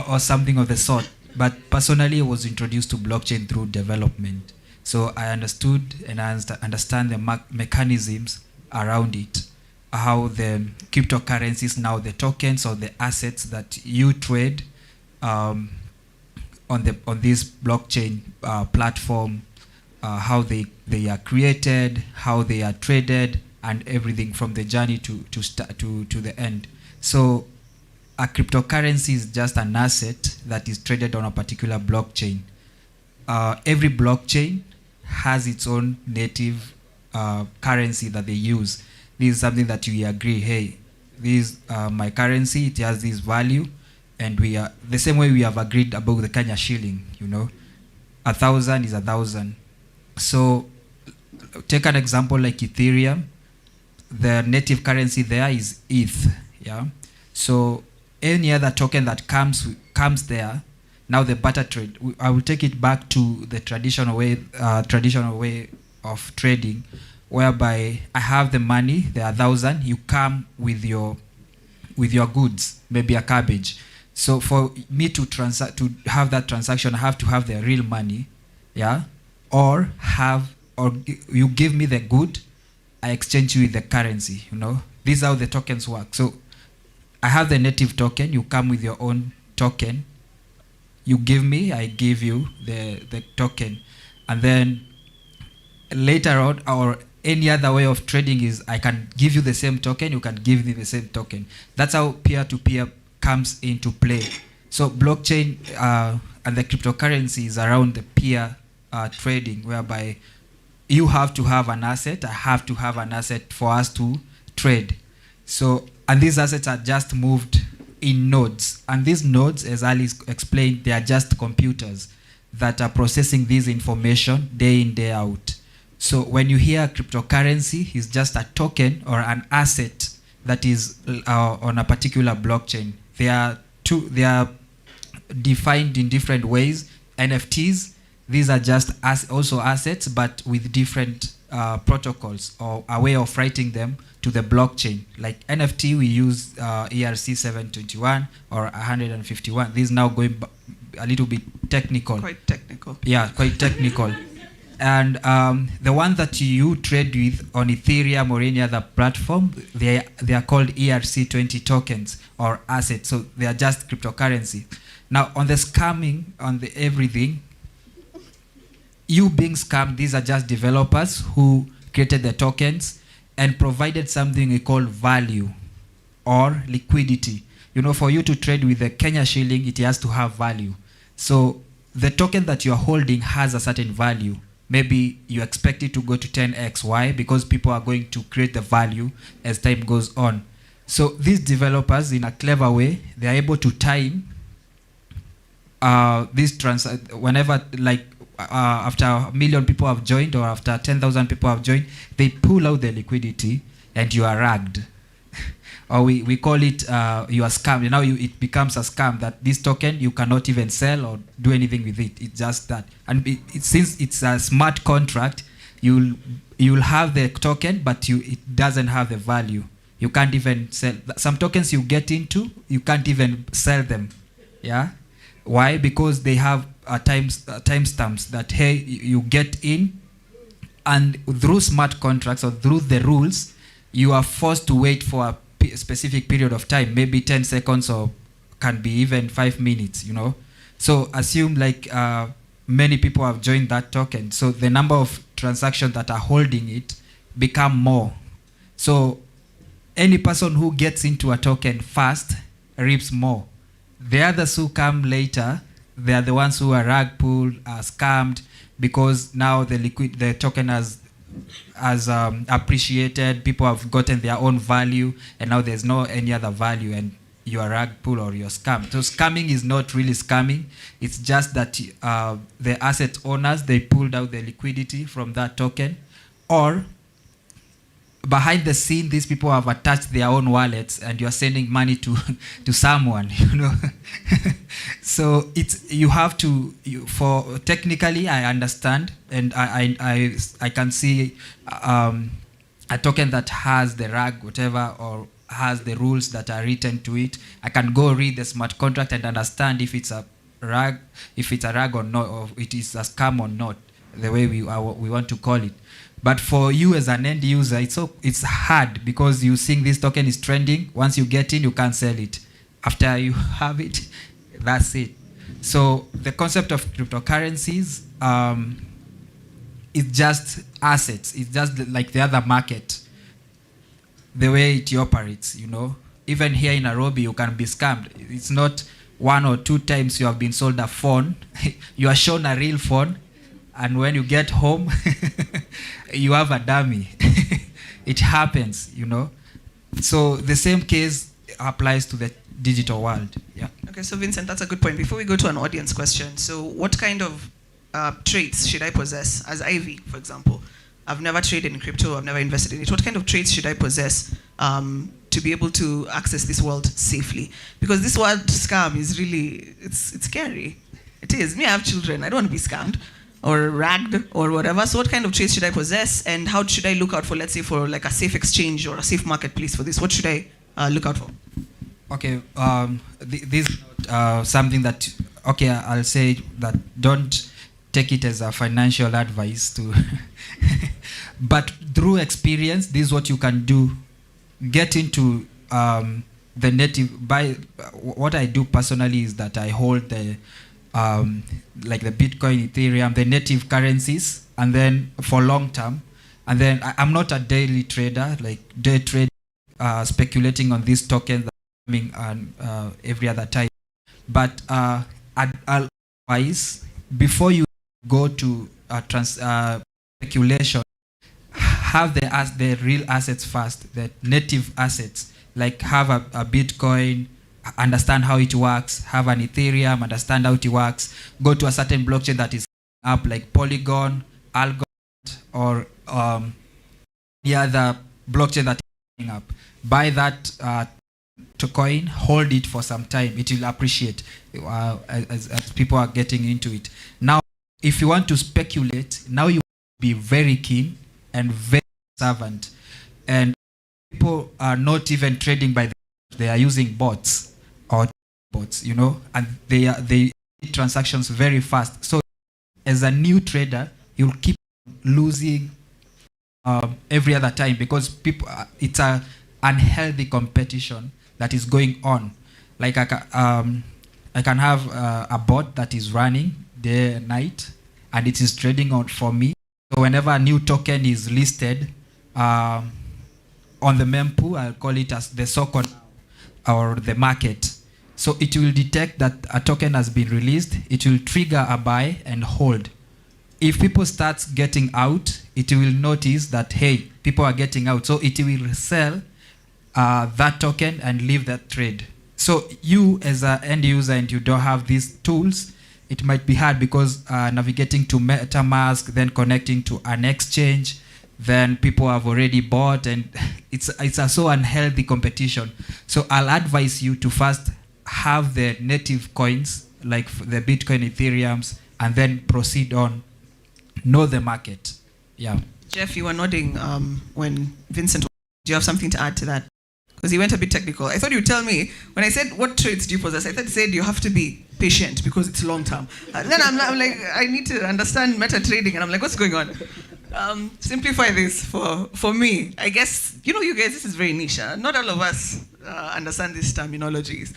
S4: or something of the sort. But personally, I was introduced to blockchain through development. So I understood and I understand the mechanisms around it, how the cryptocurrencies, now the tokens or the assets that you trade on this blockchain platform, how they are created, how they are traded, and everything from the journey to the end. So a cryptocurrency is just an asset that is traded on a particular blockchain. Every blockchain has its own native currency that they use. This is something that we agree, hey, this is my currency, it has this value, and we are the same way we have agreed about the Kenya shilling, you know. 1,000 is 1,000. So take an example like Ethereum, the native currency there is ETH, yeah. So any other token that comes there, now the barter trade, I will take it back to the traditional way of trading, whereby I have the money, there are 1,000, you come with your goods, maybe a cabbage. So for me to have that transaction, I have to have the real money, yeah, or you give me the good, I exchange you with the currency, you know. This is how the tokens work. So I have the native token, you come with your own token, you give me, I give you the token, and then later on, or any other way of trading is I can give you the same token, you can give me the same token. That's how peer-to-peer comes into play. So blockchain and the cryptocurrency is around the peer trading, whereby you have to have an asset, I have to have an asset for us to trade. So, and these assets are just moved in nodes. And these nodes, as Ali explained, they are just computers that are processing this information day in, day out. So when you hear cryptocurrency, it's just a token or an asset that is on a particular blockchain. They are defined in different ways. NFTs, these are just also assets, but with different protocols or a way of writing them to the blockchain. Like NFT, we use ERC 721 or 151. This is now going a little bit technical.
S21: Quite technical.
S4: Yeah, quite technical. And the one that you trade with on Ethereum or any other platform, they are called ERC20 tokens or assets. So they are just cryptocurrency. Now on the scamming, on the everything, you being scammed, these are just developers who created the tokens and provided something we call value or liquidity. You know, for you to trade with the Kenya shilling, it has to have value. So the token that you're holding has a certain value. Maybe you expect it to go to 10x. Why? Because people are going to create the value as time goes on. So these developers, in a clever way, they're able to time whenever, like after 1 million people have joined or after 10,000 people have joined, they pull out the liquidity and you are ragged. Or we call it you are scammed. Now it becomes a scam that this token you cannot even sell or do anything with it. It's just that. And since it's a smart contract, you'll have the token, but it doesn't have the value. You can't even sell. Some tokens you get into, you can't even sell them. Yeah. Why? Because they have timestamps that, hey, you get in, and through smart contracts or through the rules, you are forced to wait for a specific period of time, maybe 10 seconds or can be even 5 minutes, you know. So assume like many people have joined that token. So the number of transactions that are holding it become more. So any person who gets into a token fast reaps more. The others who come later, they are the ones who are rag pulled, are scammed, because now the token has appreciated, people have gotten their own value, and now there's no any other value, and you are rag pull or you're scammed. So scamming is not really scamming. It's just that the asset owners, they pulled out the liquidity from that token, or behind the scene, these people have attached their own wallets, and you're sending money to someone, you know. So you have to, for technically, I understand, and I can see a token that has the rag, whatever, or has the rules that are written to it. I can go read the smart contract and understand if it's a rag, or not, or it is a scam or not, the way we want to call it. But for you as an end user, it's hard, because you think this token is trending. Once you get in, you can't sell it. After you have it, that's it. So the concept of cryptocurrencies is just assets. It's just like the other market, the way it operates, you know. Even here in Nairobi, you can be scammed. It's not 1 or 2 times you have been sold a phone. You are shown a real phone, and when you get home, you have a dummy. It happens, you know. So the same case applies to the digital world. Yeah.
S21: Okay, so Vincent, that's a good point. Before we go to an audience question, so what kind of traits should I possess as Ivy, for example? I've never traded in crypto, I've never invested in it. What kind of traits should I possess to be able to access this world safely? Because this word scam is really, it's scary. It is. Me, I have children. I don't want to be scammed or ragged or whatever. So what kind of traits should I possess, and how should I look out for, let's say, for like a safe exchange or a safe marketplace for this? What should I look out for?
S4: Okay, this is not something that, okay, I'll say that don't take it as a financial advice to, but through experience, this is what you can do. Get into the native, what I do personally is that I hold the, like the Bitcoin, Ethereum, the native currencies, and then for long term. And then I'm not a daily trader, like day trade, speculating on these tokens that are coming every other time. But advice, before you go to speculation, have the real assets first, the native assets, like have a Bitcoin, understand how it works, have an Ethereum, understand how it works, go to a certain blockchain that is up, like Polygon, Algorand, or the other blockchain that is coming up. Buy that coin, hold it for some time, it will appreciate as people are getting into it. Now, if you want to speculate, now you be very keen and very observant. And people are not even trading by they are using bots, you know, and they do transactions very fast. So as a new trader, you'll keep losing every other time, because people, it's a unhealthy competition that is going on. Like I can have a bot that is running day and night, and it is trading on for me. So whenever a new token is listed on the mempool, I'll call it as the soko or the market. So it will detect that a token has been released. It will trigger a buy and hold. If people start getting out, it will notice that, hey, people are getting out. So it will sell that token and leave that trade. So you as an end user and you don't have these tools, it might be hard because navigating to MetaMask, then connecting to an exchange, then people have already bought, and it's a so unhealthy competition. So I'll advise you to first have the native coins like the Bitcoin, Ethereums, and then proceed on. Know the market. Yeah.
S21: Jeff, you were nodding when Vincent. Do you have something to add to that? Because he went a bit technical. I thought you'd tell me when I said what traits do you possess. I thought said you have to be patient because it's long term. Then I'm like, I need to understand meta trading, and I'm like, what's going on? Simplify this for me. I guess you guys. This is very niche. Not all of us understand these terminologies.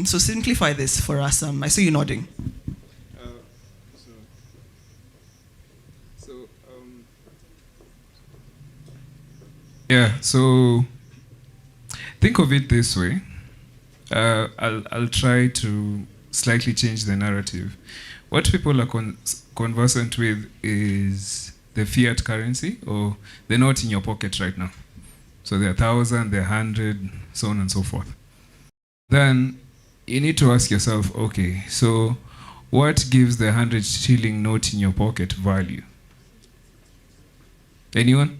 S21: So simplify this for us. I saw you nodding.
S22: Yeah, so think of it this way. I'll try to slightly change the narrative. What people are conversant with is the fiat currency, or the note in your pocket right now. So they're 1,000, they're 100, so on and so forth. Then you need to ask yourself, okay, so what gives the 100 shilling note in your pocket value? Anyone?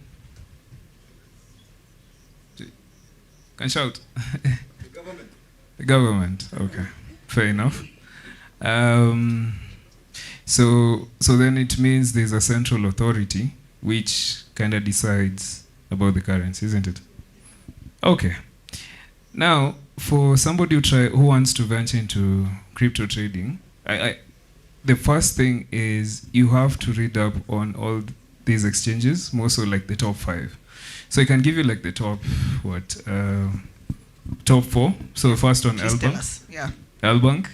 S22: Can shout.
S8: The government.
S22: The government. Okay, fair enough. So then it means there's a central authority which kind of decides about the currency, isn't it? Okay. Now, for somebody who wants to venture into crypto trading, the first thing is you have to read up on all these exchanges, more so like the top 5. So I can give you like the top, top 4. So first on LBank.
S21: Yeah.
S22: LBank.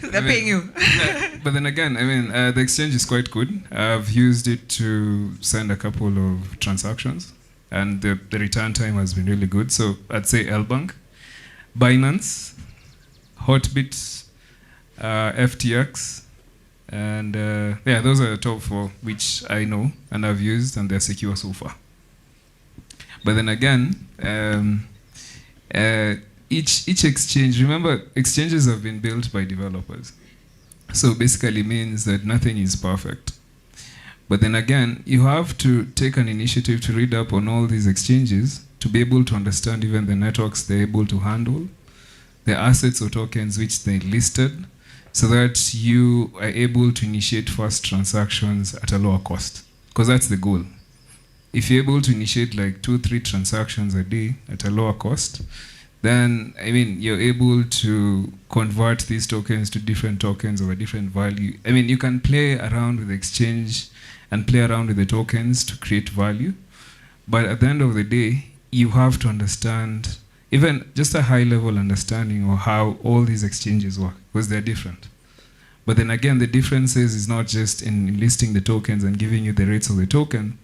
S21: They're paying you.
S22: But then again, the exchange is quite good. I've used it to send a couple of transactions, and the return time has been really good. So I'd say LBank, Binance, Hotbit, FTX, and yeah, those are the top 4 which I know and I've used, and they're secure so far. But then again, each exchange, remember, exchanges have been built by developers. So basically means that nothing is perfect. But then again, you have to take an initiative to read up on all these exchanges to be able to understand even the networks they're able to handle, the assets or tokens which they listed, so that you are able to initiate fast transactions at a lower cost. Because that's the goal. If you're able to initiate like 2-3 transactions a day at a lower cost, then you're able to convert these tokens to different tokens of a different value. You can play around with the exchange and play around with the tokens to create value. But at the end of the day, you have to understand even just a high-level understanding of how all these exchanges work, because they're different. But then again, the differences is not just in listing the tokens and giving you the rates of the token,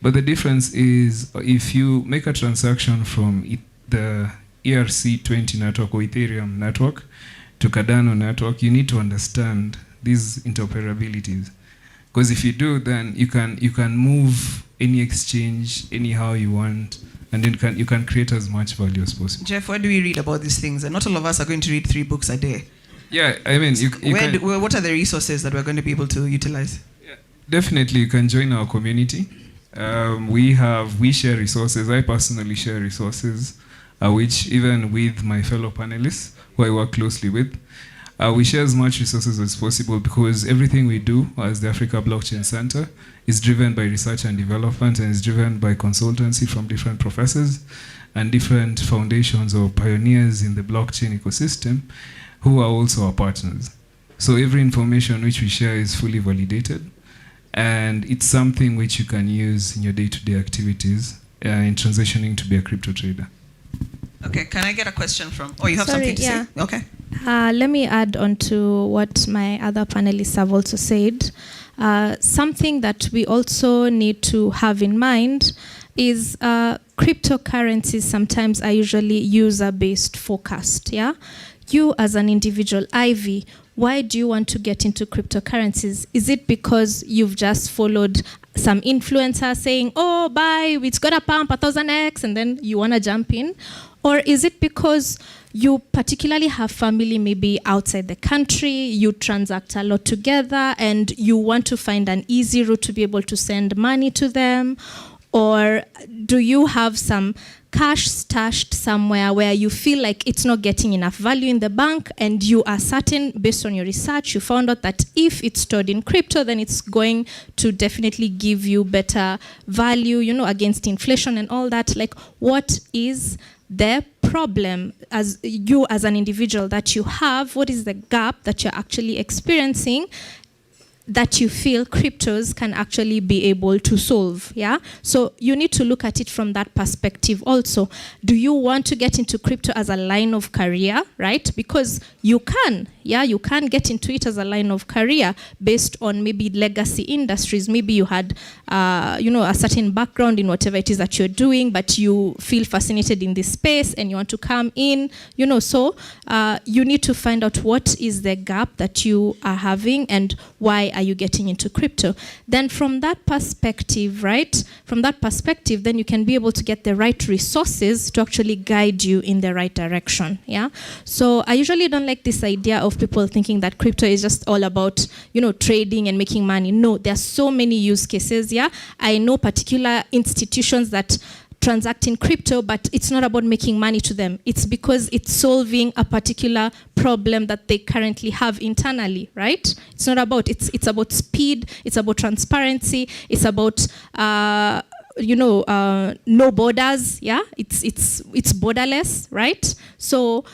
S22: but the difference is if you make a transaction from the ERC20 network or Ethereum network to Cardano network, you need to understand these interoperabilities. Because if you do, then you can move any exchange anyhow you want, and then you can create as much value as possible.
S21: Jeff, where do we read about these things? And not all of us are going to read 3 books a day.
S22: Yeah,
S21: what are the resources that we're going to be able to utilize?
S22: Yeah, definitely, you can join our community. We share resources. I personally share resources, which even with my fellow panelists, who I work closely with, we share as much resources as possible, because everything we do as the Africa Blockchain Center is driven by research and development, and is driven by consultancy from different professors and different foundations or pioneers in the blockchain ecosystem who are also our partners. So every information which we share is fully validated, and it's something which you can use in your day-to-day activities in transitioning to be a crypto trader.
S21: Okay, can I get a question from... Oh, you have something to say? Okay.
S20: Let me add on to what my other panelists have also said. Something that we also need to have in mind is cryptocurrencies sometimes are usually user-based focused, yeah? You as an individual, Ivy, why do you want to get into cryptocurrencies? Is it because you've just followed some influencer saying, oh, buy, it's got a pump 1000x, and then you want to jump in? Or is it because you particularly have family maybe outside the country, you transact a lot together, and you want to find an easy route to be able to send money to them? Or do you have some cash stashed somewhere where you feel like it's not getting enough value in the bank, and you are certain, based on your research, you found out that if it's stored in crypto, then it's going to definitely give you better value, you know, against inflation and all that? Like, what is the problem as you as an individual that you have? What is the gap that you're actually experiencing that you feel cryptos can actually be able to solve? Yeah, so you need to look at it from that perspective also. Do you want to get into crypto as a line of career, right? Because you can, yeah, you can get into it as a line of career based on maybe legacy industries. Maybe you had you know, a certain background in whatever it is that you're doing, but you feel fascinated in this space and you want to come in, you know. So you need to find out what is the gap that you are having and why are you getting into crypto. Then from that perspective, right, from that perspective, then you can be able to get the right resources to actually guide you in the right direction. Yeah. So I usually don't like this idea of people thinking that crypto is just all about, you know, trading and making money. No, there are so many use cases. Yeah. I know particular institutions that transact in crypto, but it's not about making money to them. It's because it's solving a particular problem that they currently have internally, right? It's not about, it's about speed, it's about transparency, it's about you know, no borders. Yeah, it's borderless, right? So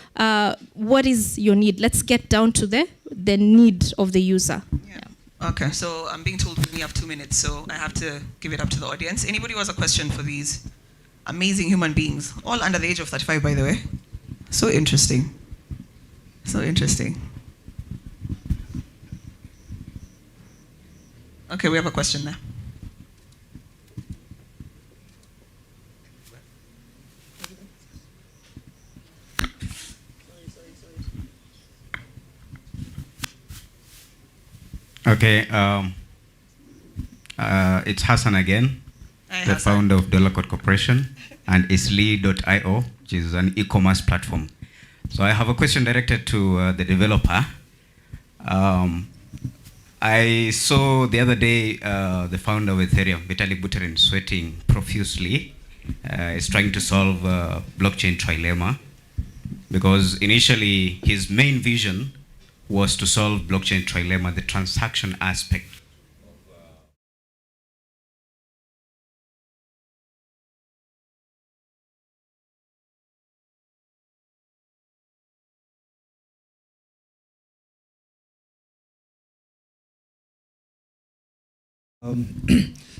S20: what is your need? Let's get down to the need of the user.
S21: Yeah. Okay, so I'm being told we only have 2 minutes, so I have to give it up to the audience. Anybody who has a question for these amazing human beings, all under the age of 35, by the way? So interesting. So interesting. Okay, we have a question there.
S8: Okay, it's Hassan again, the founder of Dollar Code Corporation and Isli.io, which is an e-commerce platform. So I have a question directed to the developer. I saw the other day the founder of Ethereum, Vitalik Buterin, sweating profusely. Is trying to solve blockchain trilemma, because initially his main vision was to solve blockchain trilemma, the transaction aspect.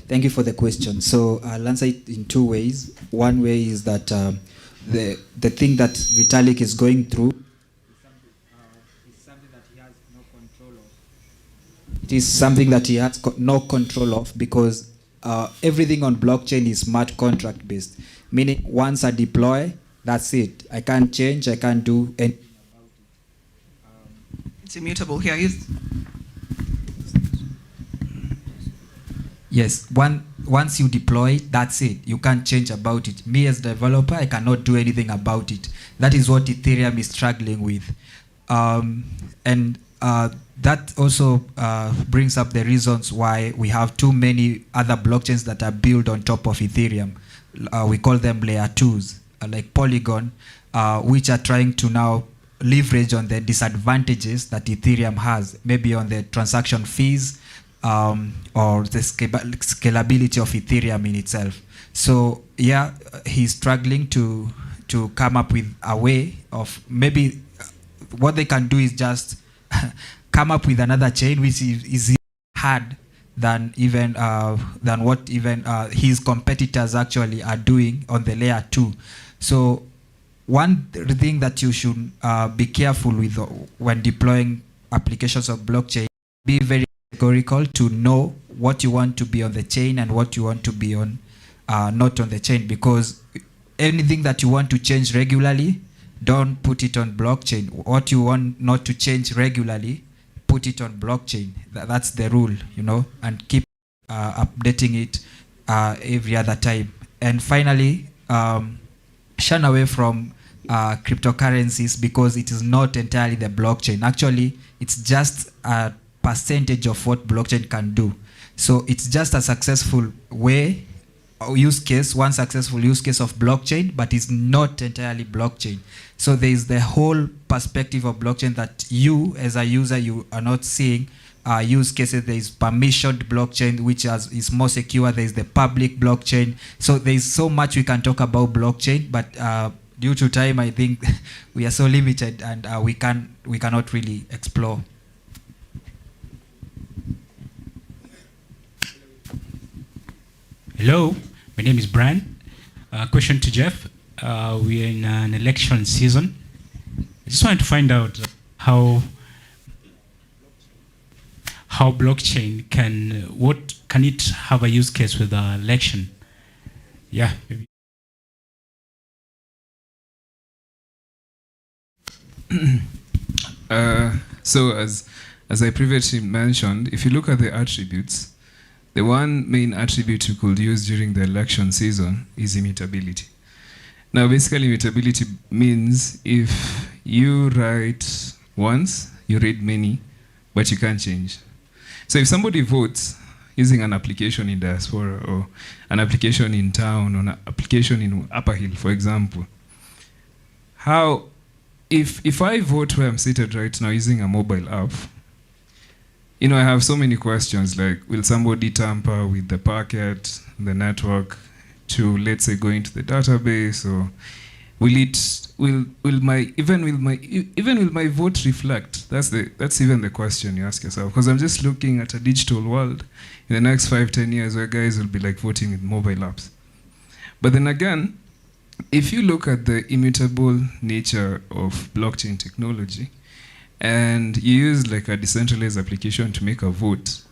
S5: Thank you for the question. So I'll answer it in two ways. One way is that the thing that Vitalik is going through is something that he has no control of, because everything on blockchain is smart contract based, meaning once I deploy, that's it. I can't change, I can't do anything.
S21: It's immutable here.
S5: Yes, once you deploy, that's it. You can't change about it. Me as a developer, I cannot do anything about it. That is what Ethereum is struggling with. That also brings up the reasons why we have too many other blockchains that are built on top of Ethereum. We call them layer 2s, like Polygon, which are trying to now leverage on the disadvantages that Ethereum has, maybe on the transaction fees, or the scalability of Ethereum in itself. So yeah, he's struggling to come up with a way of, maybe what they can do is just come up with another chain which is hard than even than what even his competitors actually are doing on the layer 2. So one thing that you should be careful with when deploying applications of blockchain, be very categorical to know what you want to be on the chain and what you want to be on not on the chain, because anything that you want to change regularly, don't put it on blockchain. What you want not to change regularly, put it on blockchain. That's the rule, you know, and keep
S4: updating it every other time. And finally, shun away from cryptocurrencies because it is not entirely the blockchain. Actually, it's just a percentage of what blockchain can do. So it's just a successful way, use case, one successful use case of blockchain, but it's not entirely blockchain. So there is the whole perspective of blockchain that you, as a user, you are not seeing. Use cases, there is permissioned blockchain, which is more secure. There is the public blockchain. So there is so much we can talk about blockchain, but due to time, I think we are so limited, and we cannot really explore.
S9: Hello, my name is Brian. Question to Jeff. We are in an election season. I just wanted to find out how blockchain can it have a use case with the election? Yeah. Maybe.
S22: So as I previously mentioned, if you look at the attributes, the one main attribute you could use during the election season is immutability. Now, basically, immutability means if you write once, you read many, but you can't change. So if somebody votes using an application in diaspora or an application in town or an application in Upper Hill, for example, if I vote where I'm seated right now using a mobile app, I have so many questions like, will somebody tamper with the packet, the network, to, let's say, go into the database, or will my vote reflect? That's even the question you ask yourself. Because I'm just looking at a digital world in the next 5-10 years where guys will be like voting with mobile apps. But then again, if you look at the immutable nature of blockchain technology, and you use like a decentralized application to make a vote,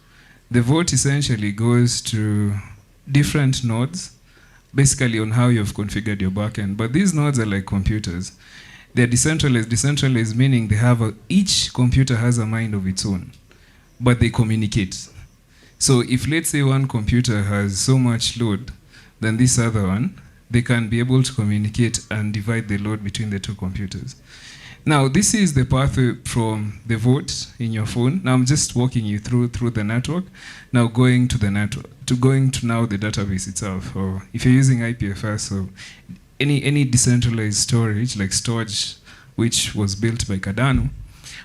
S22: the vote essentially goes to different nodes, basically on how you've configured your backend. But these nodes are like computers. They're decentralized. Decentralized meaning they have each computer has a mind of its own, but they communicate. So if, let's say, one computer has so much load than this other one, they can be able to communicate and divide the load between the two computers. Now, this is the pathway from the vote in your phone. Now, I'm just walking you through the network. Now, going to the network, going to now the database itself. Or if you're using IPFS or any decentralized storage, like storage, which was built by Cardano,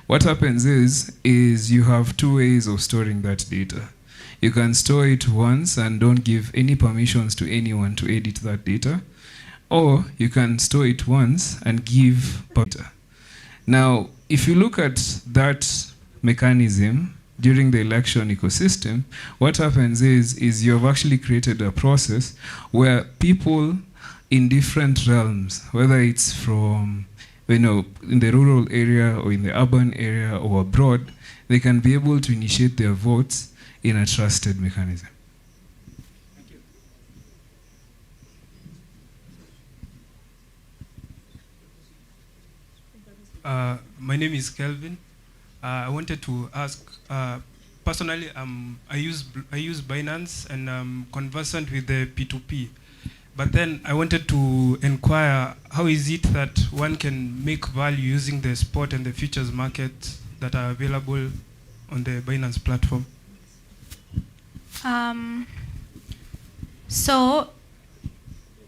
S22: what happens is you have two ways of storing that data. You can store it once and don't give any permissions to anyone to edit that data. Or you can store it once and give data. Now, if you look at that mechanism during the election ecosystem, what happens is you have actually created a process where people in different realms, whether it's from, in the rural area or in the urban area or abroad, they can be able to initiate their votes in a trusted mechanism.
S10: My name is Kelvin. I wanted to ask, personally, I use Binance and I'm conversant with the P2P. But then I wanted to inquire, how is it that one can make value using the spot and the futures markets that are available on the Binance platform?
S20: So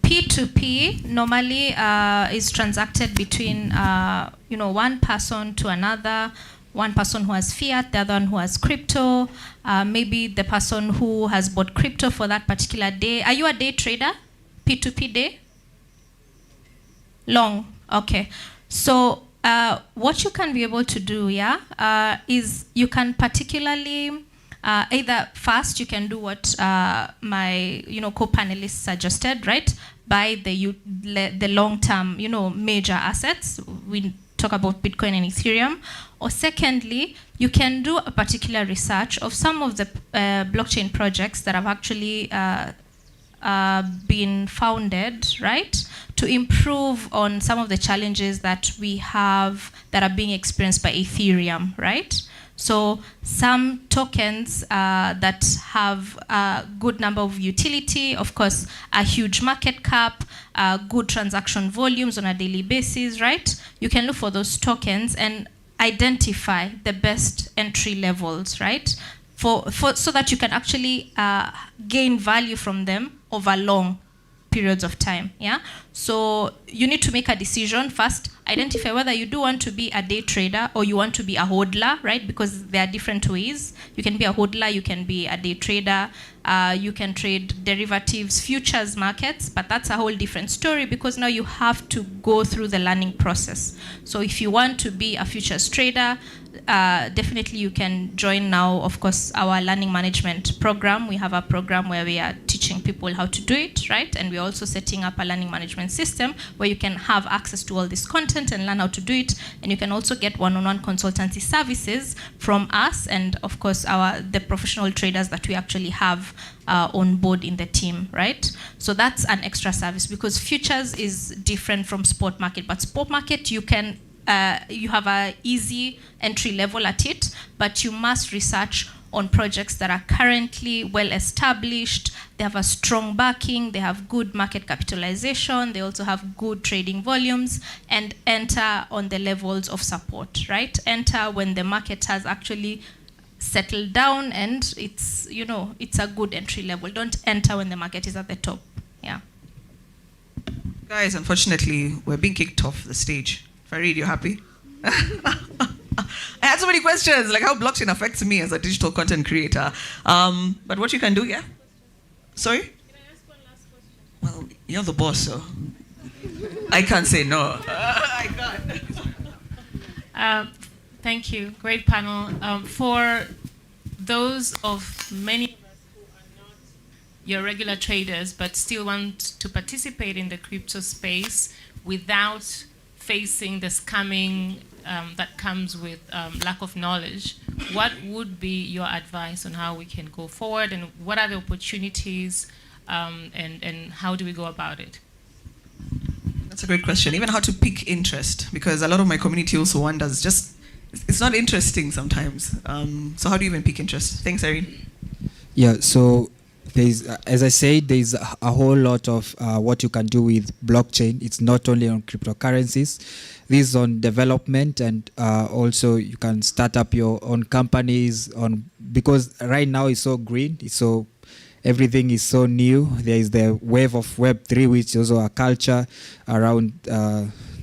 S20: P2P normally is transacted between one person to another, one person who has fiat, the other one who has crypto, maybe the person who has bought crypto for that particular day. Are you a day trader? P2P day? Long, okay. So what you can be able to do, is you can particularly either first you can do what my co-panelists suggested, right? Buy the long-term major assets. We talk about Bitcoin and Ethereum. Or secondly, you can do a particular research of some of the blockchain projects that have actually been founded, right, to improve on some of the challenges that we have that are being experienced by Ethereum, right? So some tokens that have a good number of utility, of course, a huge market cap, good transaction volumes on a daily basis, right? You can look for those tokens and identify the best entry levels, right? So that you can actually gain value from them over long periods of time, yeah? So you need to make a decision first, identify whether you do want to be a day trader or you want to be a hodler, right? Because there are different ways. You can be a hodler, you can be a day trader, you can trade derivatives, futures markets, but that's a whole different story because now you have to go through the learning process. So if you want to be a futures trader, definitely you can join now, of course, our learning management program. We have a program where we are teaching people how to do it, right? And we're also setting up a learning management system where you can have access to all this content and learn how to do it. And you can also get one-on-one consultancy services from us and, of course, the professional traders that we actually have on board in the team, right? So that's an extra service because futures is different from spot market. But spot market, you can you have an easy entry level at it, but you must research on projects that are currently well established. They have a strong backing, they have good market capitalization, they also have good trading volumes, and enter on the levels of support, right? Enter when the market has actually settled down and it's, you know, it's a good entry level. Don't enter when the market is at the top, yeah.
S21: Guys, unfortunately, we're being kicked off the stage. Farid, you happy? I had so many questions, like how blockchain affects me as a digital content creator. But what you can do, yeah? Sorry? Can I ask one last question? Well, you're the boss, so I can't say no. I can't.
S7: Thank you. Great panel. For those of many of us who are not your regular traders, but still want to participate in the crypto space without facing the scamming that comes with lack of knowledge, what would be your advice on how we can go forward and what are the opportunities and how do we go about it?
S21: That's a great question. Even how to pick interest, because a lot of my community also wonders, it's not interesting sometimes. So how do you even pick interest? Thanks, Irene.
S4: Yeah, so there's, as I said, there's a whole lot of what you can do with blockchain. It's not only on cryptocurrencies. This is on development, and also you can start up your own companies because right now it's so green. Everything is so new. There is the wave of Web3, which is also a culture around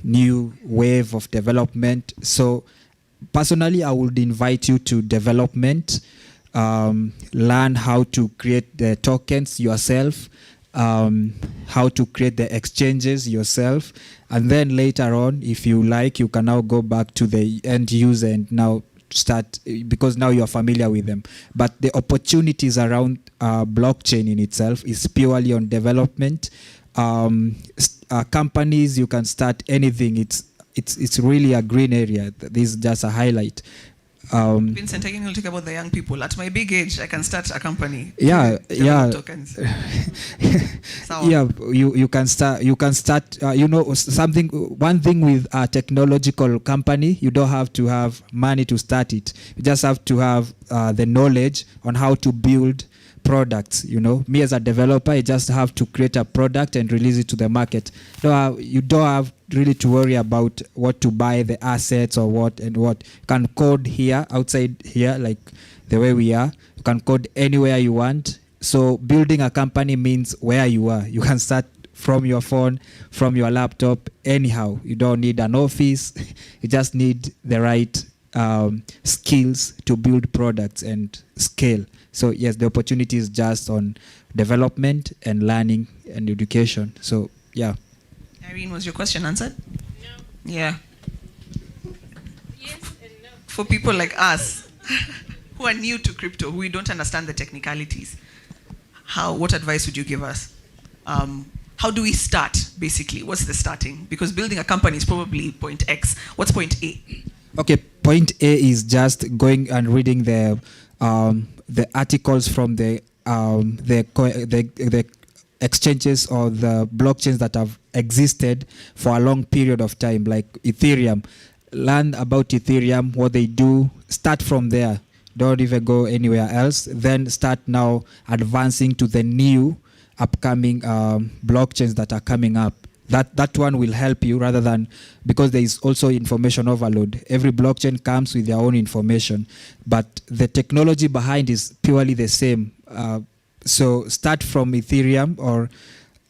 S4: new wave of development. So personally, I would invite you to development. Learn how to create the tokens yourself, how to create the exchanges yourself, and then later on, if you like, you can now go back to the end user and now start, because now you're familiar with them. But the opportunities around blockchain in itself is purely on development. Companies, you can start anything. It's really a green area. This is just a highlight.
S21: Vincent, I can talk about the young people. At my big age, I can start a company.
S4: Yeah.
S21: Tokens.
S4: Yeah, you can start. You know, something. One thing with a technological company, you don't have to have money to start it. You just have to have the knowledge on how to build products. You know, me as a developer, I just have to create a product and release it to the market. You don't have really to worry about what to buy, the assets or what. You can code here, outside here, like the way we are. You can code anywhere you want. So building a company means where you are. You can start from your phone, from your laptop, anyhow. You don't need an office. You just need the right skills to build products and scale. So yes, the opportunity is just on development and learning and education. So yeah.
S21: Irene, was your question answered?
S7: No.
S21: Yeah.
S7: Yes and no.
S21: For people like us who are new to crypto, who don't understand the technicalities, what advice would you give us? How do we start, basically? What's the starting? Because building a company is probably point X. What's point A?
S4: Okay, point A is just going and reading the articles from the exchanges or the blockchains that have existed for a long period of time, like Ethereum. learn about Ethereum, what they do, start from there. Don't even go anywhere else. Then start now advancing to the new upcoming blockchains that are coming up. That one will help you rather than, because there is also information overload. Every blockchain comes with their own information, but the technology behind is purely the same. So start from Ethereum or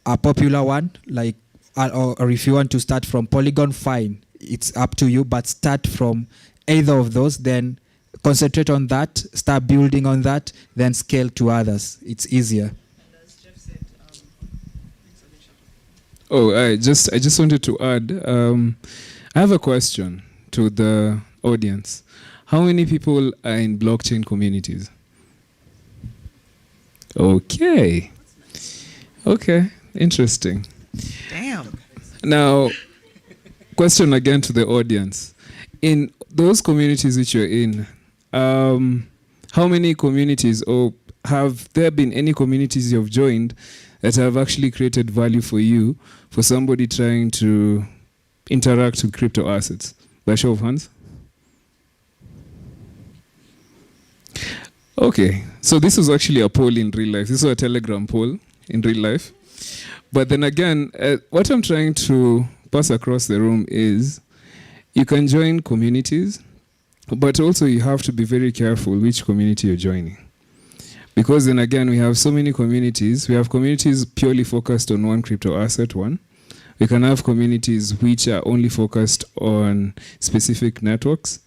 S4: a popular one, like, or if you want to start from Polygon, fine. It's up to you, but start from either of those, then concentrate on that, start building on that, then scale to others. It's easier.
S22: Oh, I just wanted to add, I have a question to the audience. How many people are in blockchain communities? Okay, interesting.
S21: Damn.
S22: Now, question again to the audience. In those communities which you're in, how many communities, or have there been any communities you've joined that have actually created value for you, for somebody trying to interact with crypto assets? By show of hands. Okay, so this was actually a poll in real life. This was a Telegram poll in real life. But then again, what I'm trying to pass across the room is you can join communities, but also you have to be very careful which community you're joining. Because then again, we have so many communities. We have communities purely focused on one crypto asset, one. We can have communities which are only focused on specific networks.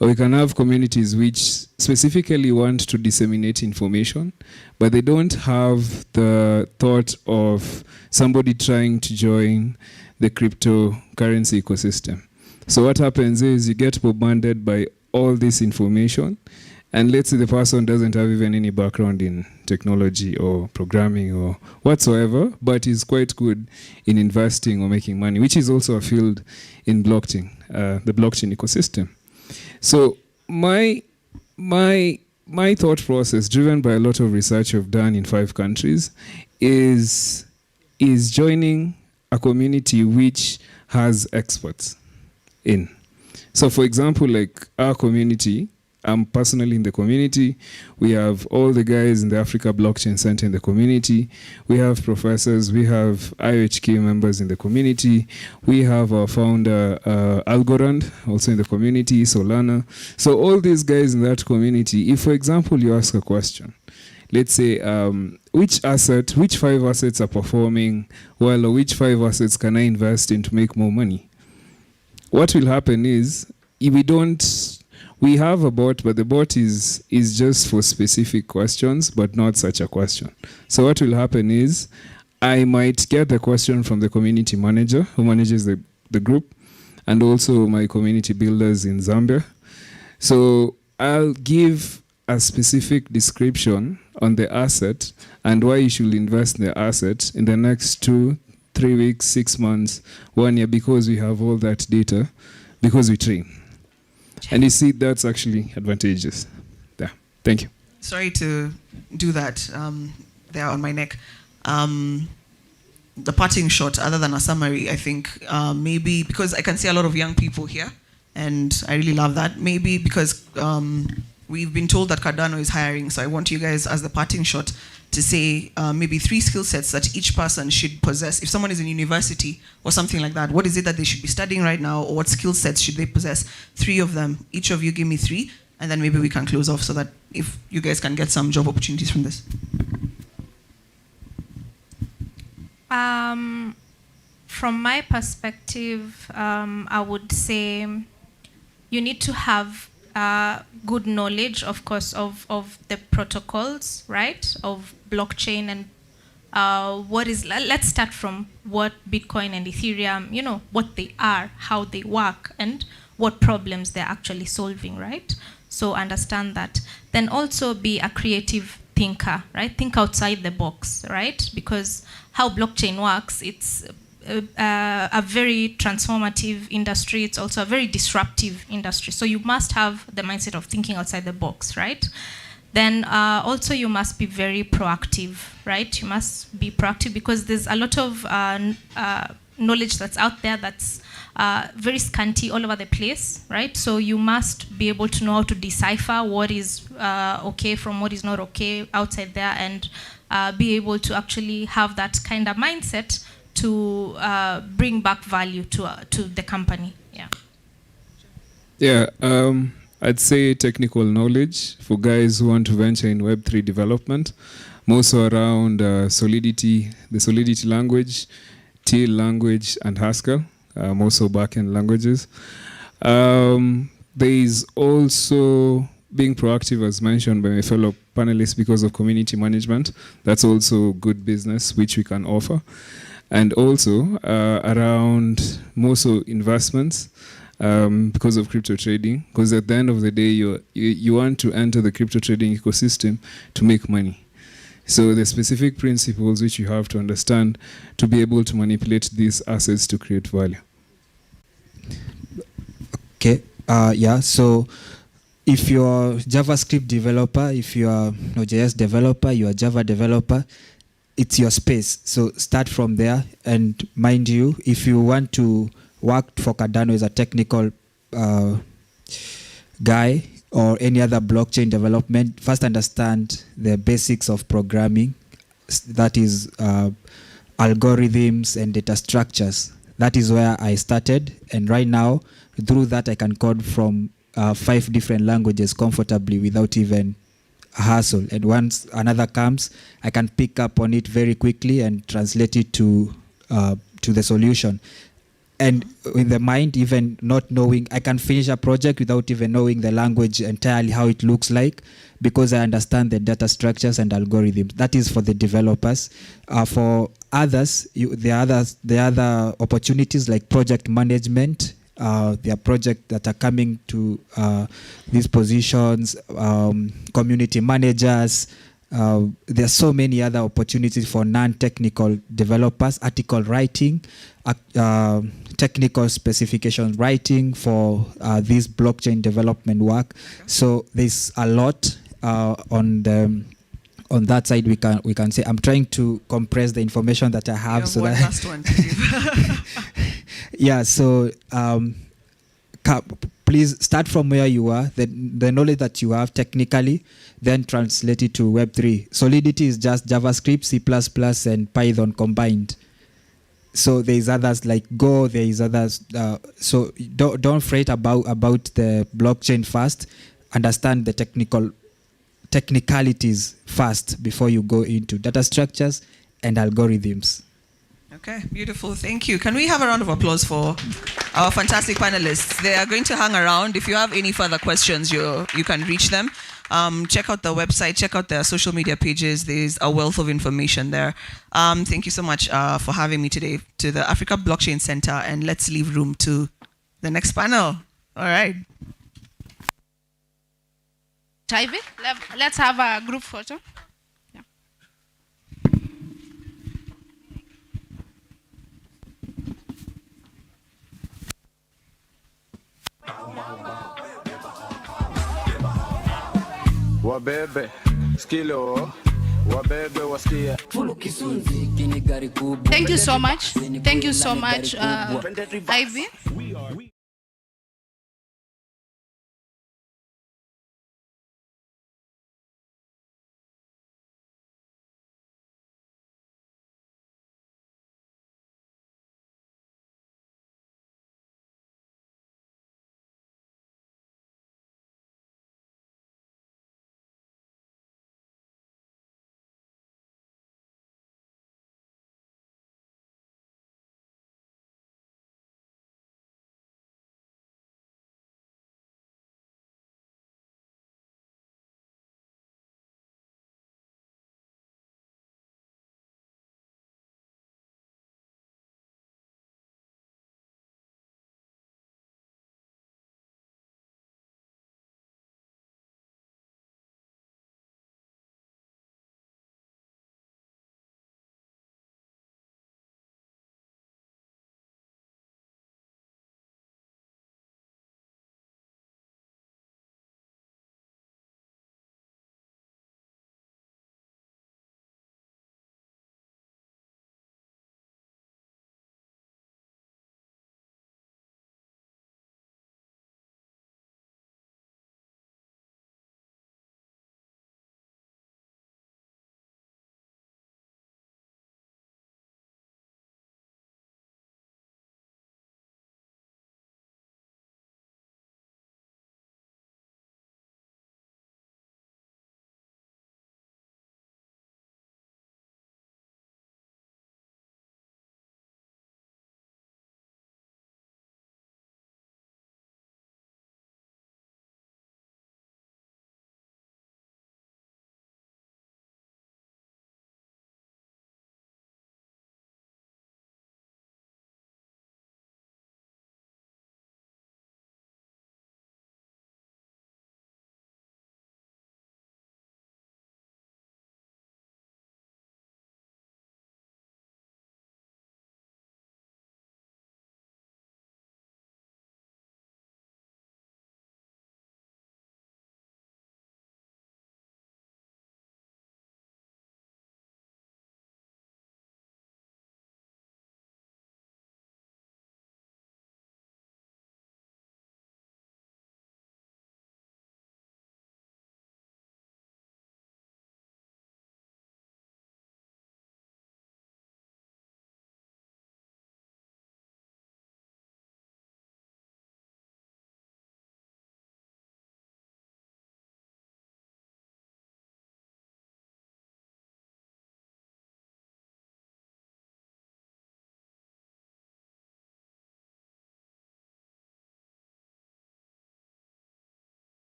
S22: Or we can have communities which specifically want to disseminate information, but they don't have the thought of somebody trying to join the cryptocurrency ecosystem. So what happens is you get bombarded by all this information, and let's say the person doesn't have even any background in technology or programming or whatsoever, but is quite good in investing or making money, which is also a field in blockchain, the blockchain ecosystem. So my thought process, driven by a lot of research I've done in 5 countries, is joining a community which has experts in. So for example, like our community, I'm personally in the community. We have all the guys in the Africa Blockchain Center in the community. We have professors. We have IOHK members in the community. We have our founder, Algorand, also in the community, Solana. So all these guys in that community, if, for example, you ask a question, let's say, which 5 assets are performing well, or which 5 assets can I invest in to make more money? What will happen is, we have a bot, but the bot is just for specific questions, but not such a question. So what will happen is, I might get the question from the community manager who manages the group, and also my community builders in Zambia. So I'll give a specific description on the asset and why you should invest in the asset in the next 2-3 weeks, 6 months, 1 year, because we have all that data, because we train. And you see, that's actually advantageous. Yeah, thank you.
S21: Sorry to do that there on my neck. The parting shot, other than a summary, I think maybe because I can see a lot of young people here, and I really love that. Maybe because we've been told that Cardano is hiring, so I want you guys, as the parting shot, to say maybe 3 skill sets that each person should possess. If someone is in university or something like that, what is it that they should be studying right now, or what skill sets should they possess? 3 of them. Each of you give me 3, and then maybe we can close off so that if you guys can get some job opportunities from this.
S20: From my perspective, I would say you need to have good knowledge, of course, of the protocols, right, of blockchain, and let's start from what Bitcoin and Ethereum, what they are, how they work, and what problems they're actually solving, right? So understand that. Then also be a creative thinker, right? Think outside the box, right? Because how blockchain works, it's a very transformative industry. It's also a very disruptive industry. So you must have the mindset of thinking outside the box, right? Then also you must be very proactive, right? You must be proactive because there's a lot of knowledge that's out there that's very scanty all over the place, right? So you must be able to know how to decipher what is okay from what is not okay outside there, and be able to actually have that kind of mindset to bring back value to the company. Yeah.
S22: Yeah, I'd say technical knowledge for guys who want to venture in Web3 development, more so around Solidity, the Solidity language, Teal language, and Haskell, more so backend languages. There is also being proactive, as mentioned by my fellow panelists, because of community management. That's also good business, which we can offer. And also around more so investments, because of crypto trading, because at the end of the day, you want to enter the crypto trading ecosystem to make money. So the specific principles which you have to understand to be able to manipulate these assets to create value.
S4: Okay, yeah, so if you're JavaScript developer, if you're Node.js developer, you're a Java developer, it's your space. So start from there. And mind you, if you want to work for Cardano as a technical guy or any other blockchain development, first understand the basics of programming. That is algorithms and data structures. That is where I started. And right now, through that, I can code from 5 different languages comfortably without even hassle. And once another comes, I can pick up on it very quickly and translate it to the solution. And in the mind, even not knowing, I can finish a project without even knowing the language entirely, how it looks like, because I understand the data structures and algorithms. That is for the developers. For others, there are other opportunities like project management. There are projects that are coming to these positions, community managers. There are so many other opportunities for non-technical developers, article writing, technical specification writing for this blockchain development work. So there's a lot on that side. We can say I'm trying to compress the information that I have. So that
S21: last one to give.
S4: yeah. So please start from where you are, the knowledge that you have technically, then translate it to Web3. Solidity is just JavaScript, C++, and Python combined. So there's others like Go, there is others. So don't fret about the blockchain first. Understand the technicalities first before you go into data structures and algorithms.
S21: Okay, beautiful. Thank you. Can we have a round of applause for our fantastic panelists? They are going to hang around. If you have any further questions, you can reach them. Check out the website, check out their social media pages. There's a wealth of information there. Thank you so much for having me today to the Africa Blockchain Center, and let's leave room to the next panel. All right.
S6: Ivy, let's have a group photo.
S11: Wabebe, skilo, wabebe wasikia.
S6: Thank you so much. Thank you so much, Ivy.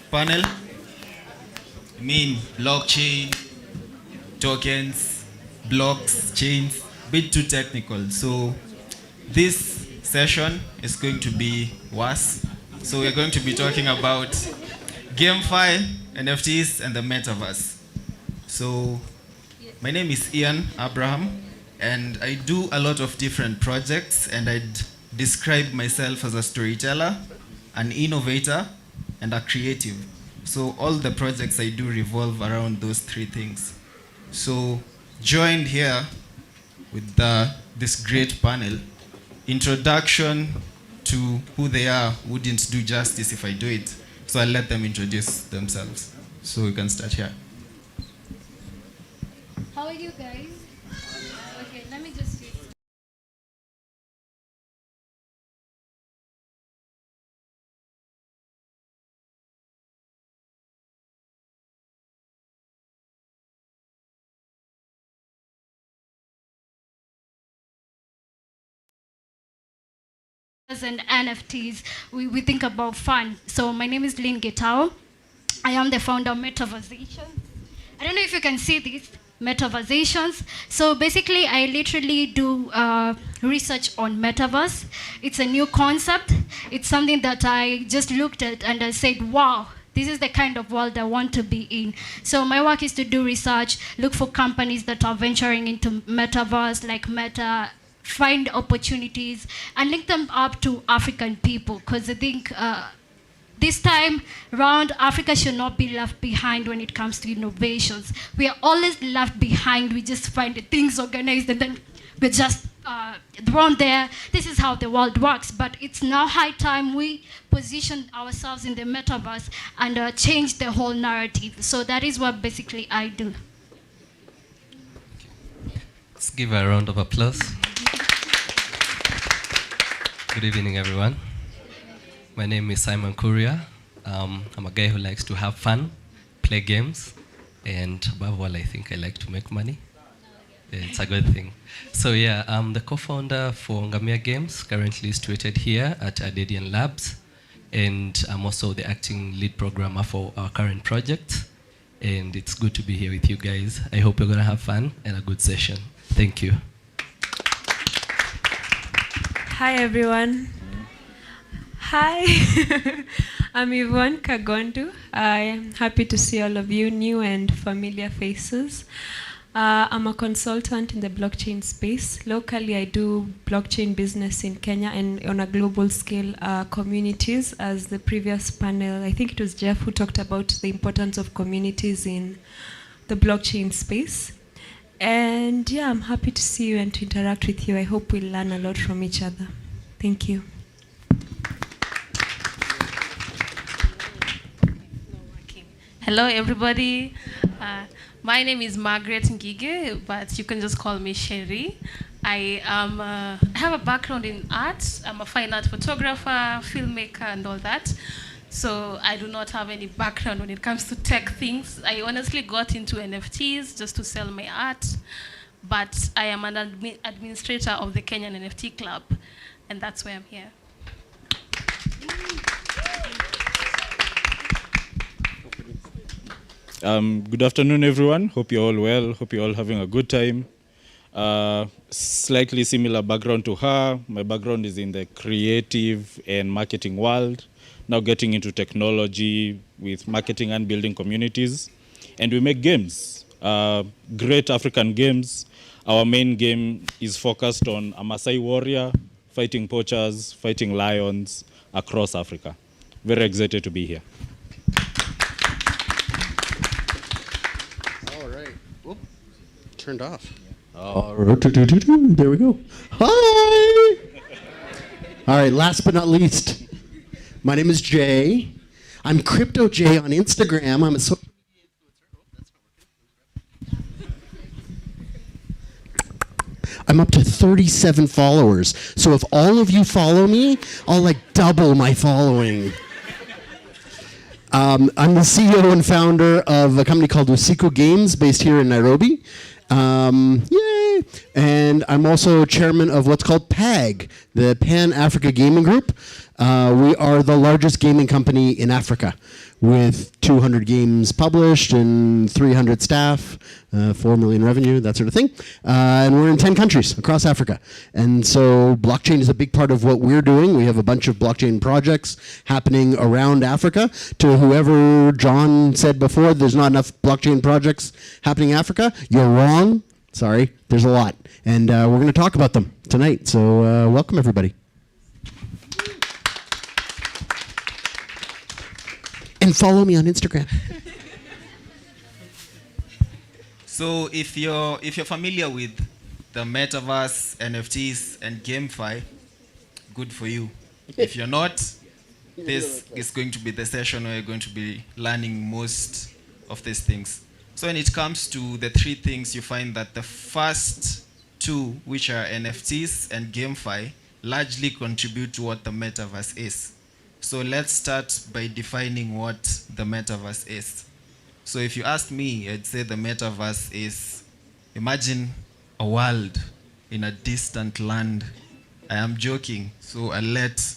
S1: Panel. I mean, blockchain, tokens, blocks, chains, bit too technical. So this session is going to be worse. So we're going to be talking about GameFi, NFTs, and the Metaverse. So my name is Ian Abraham, and I do a lot of different projects, and I'd describe myself as a storyteller, an innovator, and a creative. So all the projects I do revolve around those three things. So joined here with this great panel, introduction to who they are wouldn't do justice if I do it. So I'll let them introduce themselves. So we can start here.
S12: How are you guys? Okay, let me just use. And NFTs, we think about fun. So my name is Lynn Getao. I am the founder of Metaverse. I don't know if you can see this, Metaversations. So basically, I literally do research on Metaverse. It's a new concept. It's something that I just looked at and I said, wow, this is the kind of world I want to be in. So my work is to do research, look for companies that are venturing into Metaverse, like Meta, find opportunities, and link them up to African people. Because I think this time round, Africa should not be left behind when it comes to innovations. We are always left behind. We just find things organized and then we're just thrown there. This is how the world works. But it's now high time we position ourselves in the metaverse and change the whole narrative. So that is what basically I do.
S23: Let's give a round of applause. Good evening, everyone. My name is Simon Kuria. I'm a guy who likes to have fun, play games, and above all, I think I like to make money. It's a good thing. So yeah, I'm the co-founder for Ngamia Games, currently situated here at Adedian Labs, and I'm also the acting lead programmer for our current project. And it's good to be here with you guys. I hope you're gonna have fun and a good session. Thank you.
S24: Hi everyone. Hi, I'm Yvonne Kagondu. I am happy to see all of you, new and familiar faces. I'm a consultant in the blockchain space. Locally, I do blockchain business in Kenya and on a global scale communities. As the previous panel, I think it was Jeff who talked about the importance of communities in the blockchain space. And yeah, I'm happy to see you and to interact with you. I hope we'll learn a lot from each other. Thank you.
S7: Hello, everybody. My name is Margaret Ngige, but you can just call me Sherry. I have a background in art. I'm a fine art photographer, filmmaker, and all that. So I do not have any background when it comes to tech things. I honestly got into NFTs just to sell my art, but I am an administrator of the Kenyan NFT Club, and that's why I'm here.
S25: Good afternoon, everyone. Hope you're all well. Hope you're all having a good time. Slightly similar background to her. My background is in the creative and marketing world. Now getting into technology with marketing and building communities. And we make games, great African games. Our main game is focused on a Maasai warrior, fighting poachers, fighting lions across Africa. Very excited to be here.
S26: Turned off. There we go. Hi! All right, last but not least, my name is Jay. I'm Crypto Jay on Instagram. I'm a I'm up to 37 followers. So if all of you follow me, I'll like double my following. I'm the CEO and founder of a company called Usiku Games based here in Nairobi. Yay! And And I'm also chairman of what's called PAG, the Pan-Africa Gaming Group. We are the largest gaming company in Africa, with 200 games published and 300 staff, 4 million revenue, that sort of thing. And we're in 10 countries across Africa. And so blockchain is a big part of what we're doing. We have a bunch of blockchain projects happening around Africa. To whoever John said before, there's not enough blockchain projects happening in Africa, you're wrong. Sorry, there's a lot. And we're going to talk about them tonight. So welcome, everybody. And follow me on Instagram.
S1: So if you're familiar with the Metaverse, NFTs, and GameFi, good for you. If you're not, this is going to be the session where you're going to be learning most of these things. So when it comes to the three things, you find that the first two, which are NFTs and GameFi, largely contribute to what the Metaverse is. So let's start by defining what the Metaverse is. So if you ask me, I'd say the Metaverse is, imagine a world in a distant land. I am joking, so I'll let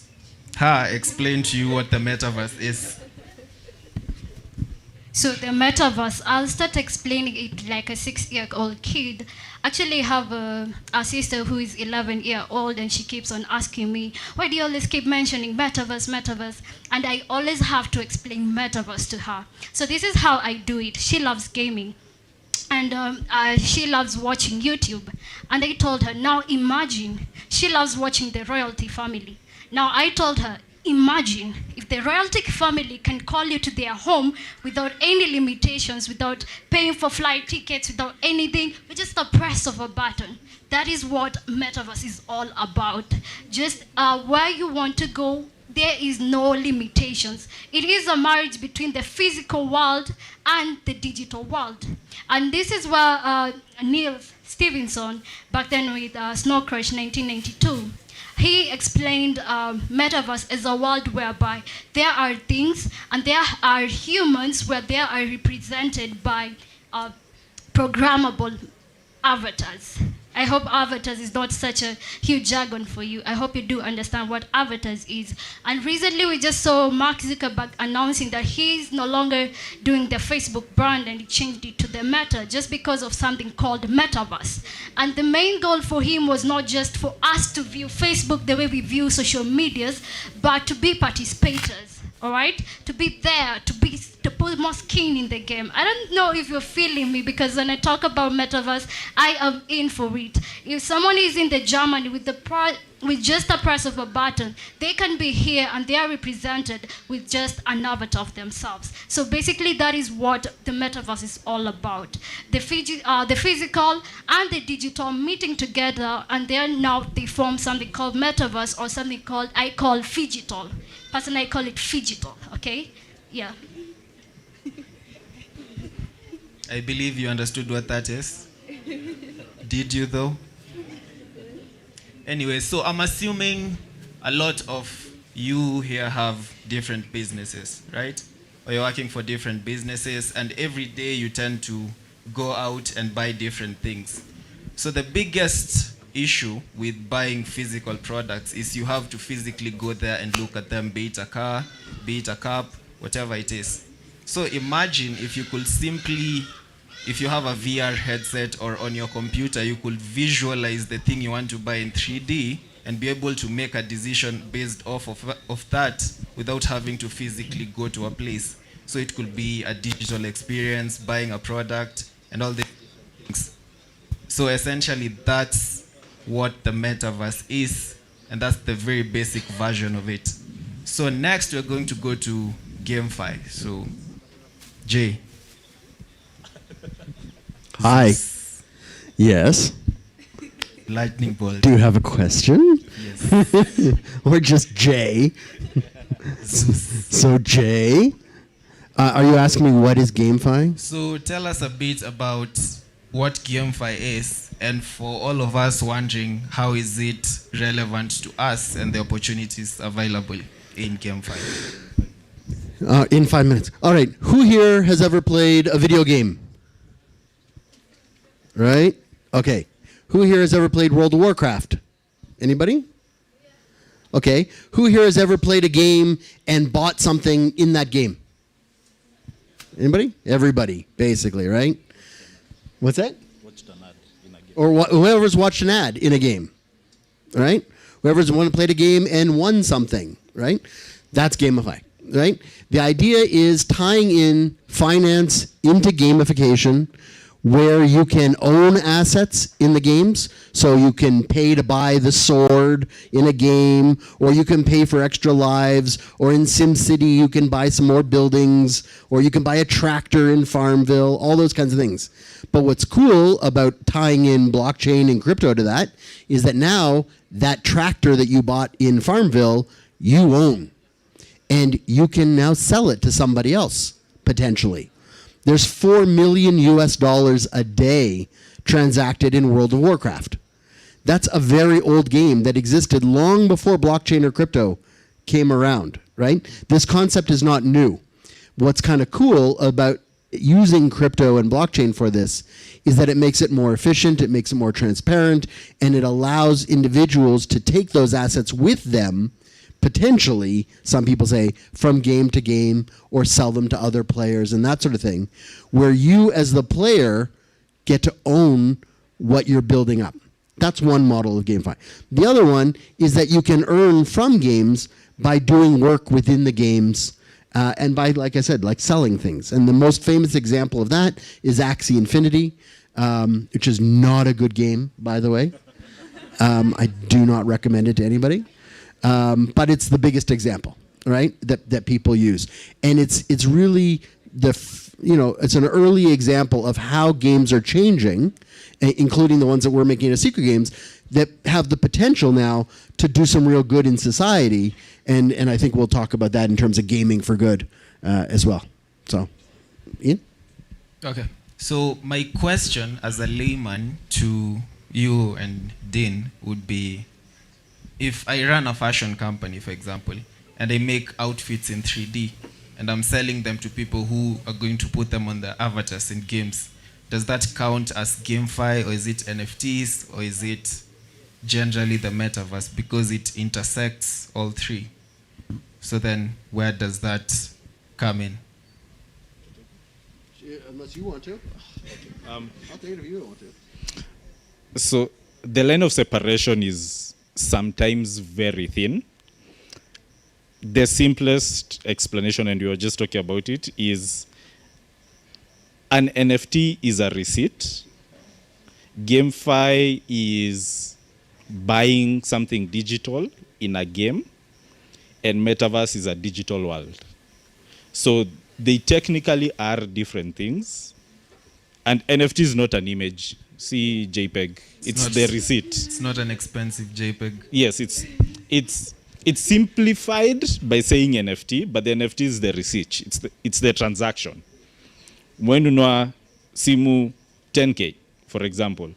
S1: her explain to you what the Metaverse is.
S12: So the metaverse, I'll start explaining it like a 6-year-old kid. Actually, I have a sister who is 11-year-old, and she keeps on asking me, why do you always keep mentioning metaverse, metaverse? And I always have to explain metaverse to her. So this is how I do it. She loves gaming, and she loves watching YouTube. And I told her, now imagine, she loves watching the royalty family. Now I told her, imagine if the royalty family can call you to their home without any limitations, without paying for flight tickets, without anything, with just the press of a button. That is what Metaverse is all about. Just where you want to go, there is no limitations. It is a marriage between the physical world and the digital world. And this is where Neil Stevenson, back then with Snow Crash 1992, he explained Metaverse as a world whereby there are things and there are humans where they are represented by programmable avatars. I hope avatars is not such a huge jargon for you. I hope you do understand what avatars is. And recently we just saw Mark Zuckerberg announcing that he's no longer doing the Facebook brand, and he changed it to the Meta just because of something called Metaverse. And the main goal for him was not just for us to view Facebook the way we view social medias, but to be participators. All right, to be there, to put more skin in the game. I don't know if you're feeling me, because when I talk about Metaverse, I am in for it. If someone is in the Germany with just a press of a button, they can be here and they are represented with just an avatar of themselves. So basically, that is what the Metaverse is all about. The physical and the digital meeting together, and then now they form something called Metaverse, or something called, I call Phygital. Personally, I call it Phygital, okay? Yeah.
S1: I believe you understood what that is. Did you though? Anyway, so I'm assuming a lot of you here have different businesses, right? Or you're working for different businesses, and every day you tend to go out and buy different things. So the biggest issue with buying physical products is you have to physically go there and look at them, be it a car, be it a cup, whatever it is. So imagine if you could simply, if you have a VR headset or on your computer, you could visualize the thing you want to buy in 3D and be able to make a decision based off of that without having to physically go to a place. So it could be a digital experience, buying a product, and all these things. So essentially, that's what the Metaverse is, and that's the very basic version of it. So next, we're going to go to GameFi. So, Jay.
S26: Hi. Yes.
S1: Lightning bolt.
S26: Do you have a question?
S1: Yes.
S26: Or just Jay? So Jay, are you asking me what is GameFi?
S1: So tell us a bit about what GameFi is, and for all of us wondering, how is it relevant to us and the opportunities available in GameFi?
S26: In 5 minutes. All right. Who here has ever played a video game? Right? Okay. Who here has ever played World of Warcraft? Anybody? Okay. Who here has ever played a game and bought something in that game? Anybody? Everybody, basically, right? What's that?
S25: Watched an ad in a game.
S26: Or whoever's watched an ad in a game, right? Whoever's played a game and won something, right? That's GameFi, right? The idea is tying in finance into gamification, where you can own assets in the games. So you can pay to buy the sword in a game, or you can pay for extra lives, or in SimCity you can buy some more buildings, or you can buy a tractor in Farmville, all those kinds of things. But what's cool about tying in blockchain and crypto to that is that now that tractor that you bought in Farmville, you own. And you can now sell it to somebody else, potentially. There's $4 million a day transacted in World of Warcraft. That's a very old game that existed long before blockchain or crypto came around, right? This concept is not new. What's kind of cool about using crypto and blockchain for this is that it makes it more efficient, it makes it more transparent, and it allows individuals to take those assets with them, potentially, some people say, from game to game, or sell them to other players and that sort of thing, where you as the player get to own what you're building up. That's one model of GameFi. The other one is that you can earn from games by doing work within the games, and by, like I said, like selling things. And the most famous example of that is Axie Infinity, which is not a good game, by the way. I do not recommend it to anybody. But it's the biggest example, right? That people use, and it's really it's an early example of how games are changing, including the ones that we're making as secret games that have the potential now to do some real good in society, and I think we'll talk about that in terms of gaming for good as well. So, Ian?
S1: Okay. So my question as a layman to you and Dean would be, if I run a fashion company, for example, and I make outfits in 3D, and I'm selling them to people who are going to put them on their avatars in games, does that count as GameFi, or is it NFTs, or is it generally the Metaverse, because it intersects all three? So then where does that come in?
S26: Unless you want to. I'll take it if you don't want to.
S25: So the line of separation is sometimes very thin. The simplest explanation, and we were just talking about it, is an NFT is a receipt. GameFi is buying something digital in a game, and Metaverse is a digital world. So they technically are different things. And NFT is not an image. See JPEG. It's the receipt.
S1: It's not an expensive JPEG.
S25: Yes, it's simplified by saying NFT, but the NFT is the receipt. It's the transaction. When you know simu 10K, for example,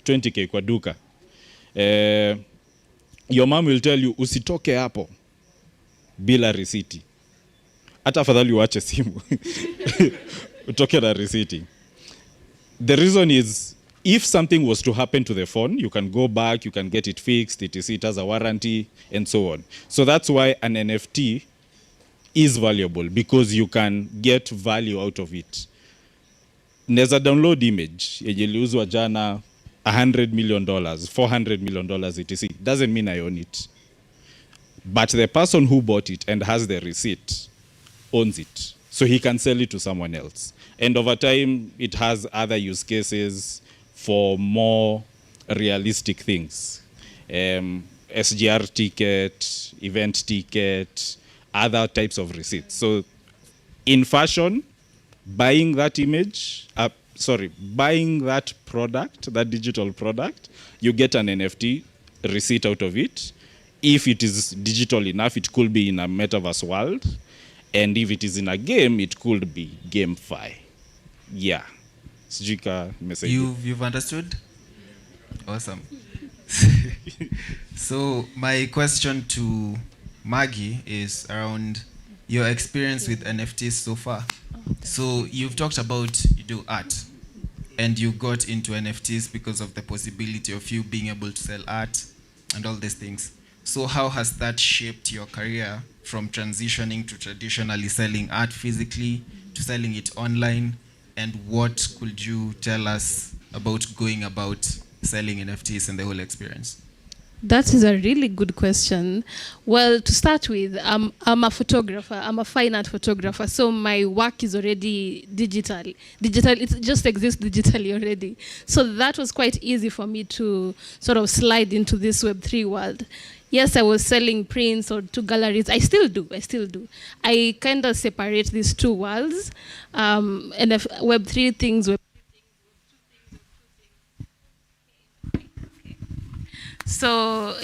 S25: 20K kwa duka, your mom will tell you usitoke hapo bila risiti. Hata afadhali uache simu utoke na risiti. The reason is, if something was to happen to the phone, you can go back, you can get it fixed, it has a warranty, and so on. So that's why an NFT is valuable, because you can get value out of it. Neza download image, yenye iliuzwa jana $100 million, $400 million, etc. Doesn't mean I own it. But the person who bought it and has the receipt owns it. So he can sell it to someone else. And over time, it has other use cases for more realistic things. SGR ticket, event ticket, other types of receipts. So in fashion, buying that buying that product, that digital product, you get an NFT receipt out of it. If it is digital enough, it could be in a metaverse world. And if it is in a game, it could be GameFi. Yeah.
S1: You've understood? Awesome. So my question to Maggie is around your experience with NFTs so far. So you've talked about you do art, and you got into NFTs because of the possibility of you being able to sell art and all these things. So how has that shaped your career from transitioning to traditionally selling art physically to selling it online? And what could you tell us about going about selling NFTs and the whole experience?
S2: That is a really good question. Well, to start with, I'm a photographer. I'm a fine art photographer. So my work is already digital. It just exists digitally already. So that was quite easy for me to sort of slide into this Web3 world. Yes, I was selling prints or to galleries. I still do. I kind of separate these two worlds. And if Web3 things, So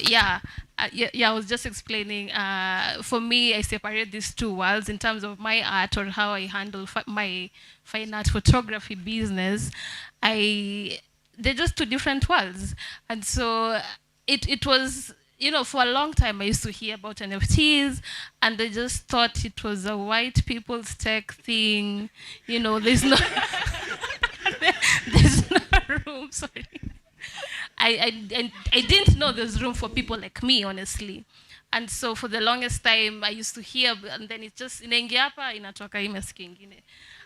S2: I was just explaining. For me, I separate these two worlds in terms of my art or how I handle my fine art photography business. They're just two different worlds, and so it was. For a long time, I used to hear about NFTs, and I just thought it was a white people's tech thing. There's no room. Sorry. I didn't know there's room for people like me, honestly. And so for the longest time, I used to hear, and then it just, inaingia hapa, inatoka hii masikio ingine.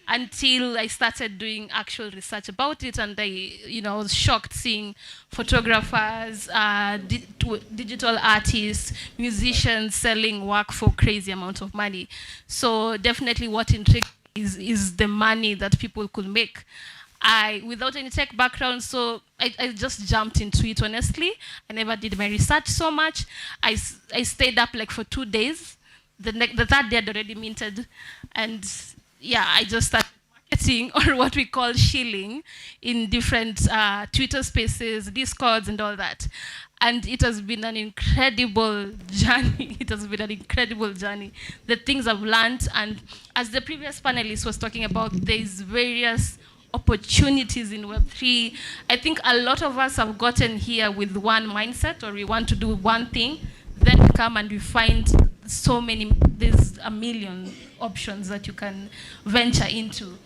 S2: Until I started doing actual research about it, and I was shocked seeing photographers, digital artists, musicians selling work for crazy amount of money. So definitely what intrigued is the money that people could make. Without any tech background, so I just jumped into it, honestly. I never did my research so much. I stayed up like for 2 days. The third day I'd already minted. And I just started marketing, or what we call shilling, in different Twitter spaces, Discords, and all that. And it has been an incredible journey. The things I've learned, and as the previous panelist was talking about, there's various opportunities in Web3. I think a lot of us have gotten here with one mindset, or we want to do one thing, then we come and we find there's a million options that you can venture into.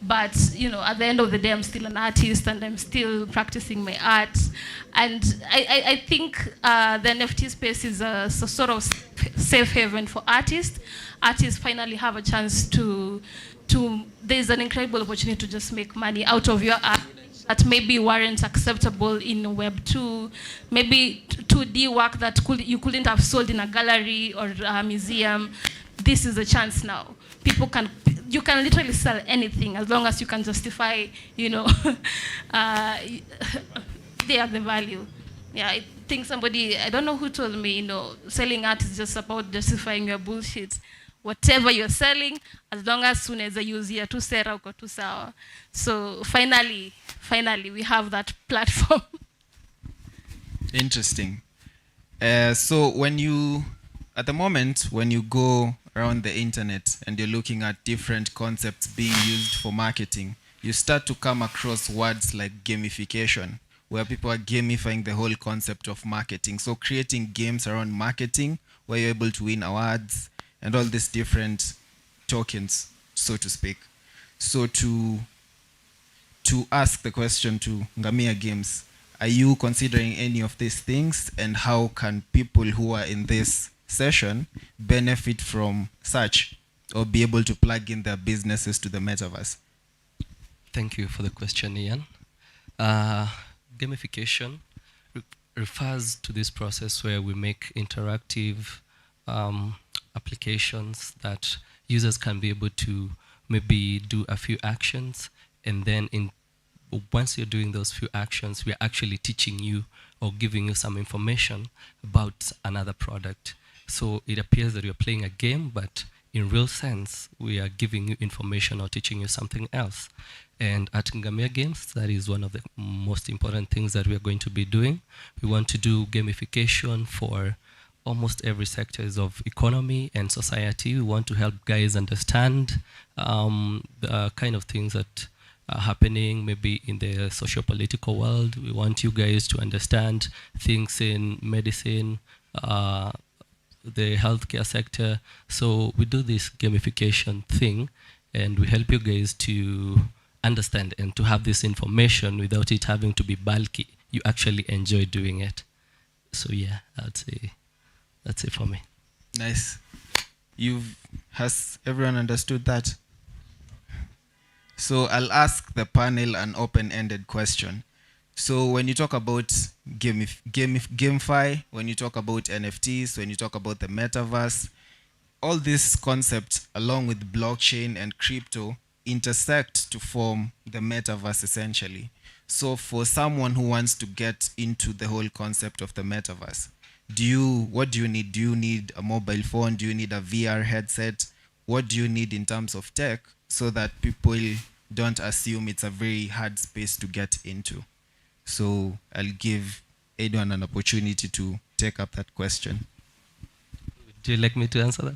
S2: But at the end of the day, I'm still an artist, and I'm still practicing my art. And I think the NFT space is a sort of safe haven for artists. Artists finally have a chance to there's an incredible opportunity to just make money out of your art that maybe weren't acceptable in Web 2, maybe 2D work that you couldn't have sold in a gallery or a museum. This is a chance now. You can literally sell anything as long as you can justify, they have the value. Yeah, I think I don't know who told me, selling art is just about justifying your bullshit. Whatever you're selling, as long as unaweza use tu sera uko tu sawa. So finally, we have that platform.
S1: Interesting. So at the moment, when you go around the internet and you're looking at different concepts being used for marketing, you start to come across words like gamification, where people are gamifying the whole concept of marketing. So creating games around marketing, where you're able to win awards, and all these different tokens, so to speak. So to ask the question to Ngamia Games, are you considering any of these things, and how can people who are in this session benefit from such, or be able to plug in their businesses to the metaverse?
S23: Thank you for the question, Ian. Gamification refers to this process where we make interactive applications that users can be able to maybe do a few actions, and then once you're doing those few actions, we're actually teaching you or giving you some information about another product. So it appears that you're playing a game, but in real sense, we are giving you information or teaching you something else. And at Ngamia Games, that is one of the most important things that we are going to be doing. We want to do gamification for almost every sectors of economy and society. We want to help guys understand the kind of things that are happening maybe in the socio-political world. We want you guys to understand things in medicine, the healthcare sector. So we do this gamification thing, and we help you guys to understand and to have this information without it having to be bulky. You actually enjoy doing it. So yeah, that's it for me.
S1: Nice. Has everyone understood that? So I'll ask the panel an open-ended question. So when you talk about GameFi, when you talk about NFTs, when you talk about the metaverse, all these concepts, along with blockchain and crypto, intersect to form the metaverse essentially. So for someone who wants to get into the whole concept of the metaverse, what do you need? Do you need a mobile phone? Do you need a VR headset? What do you need in terms of tech so that people don't assume it's a very hard space to get into? So I'll give anyone an opportunity to take up that question.
S23: Do you like me to answer that?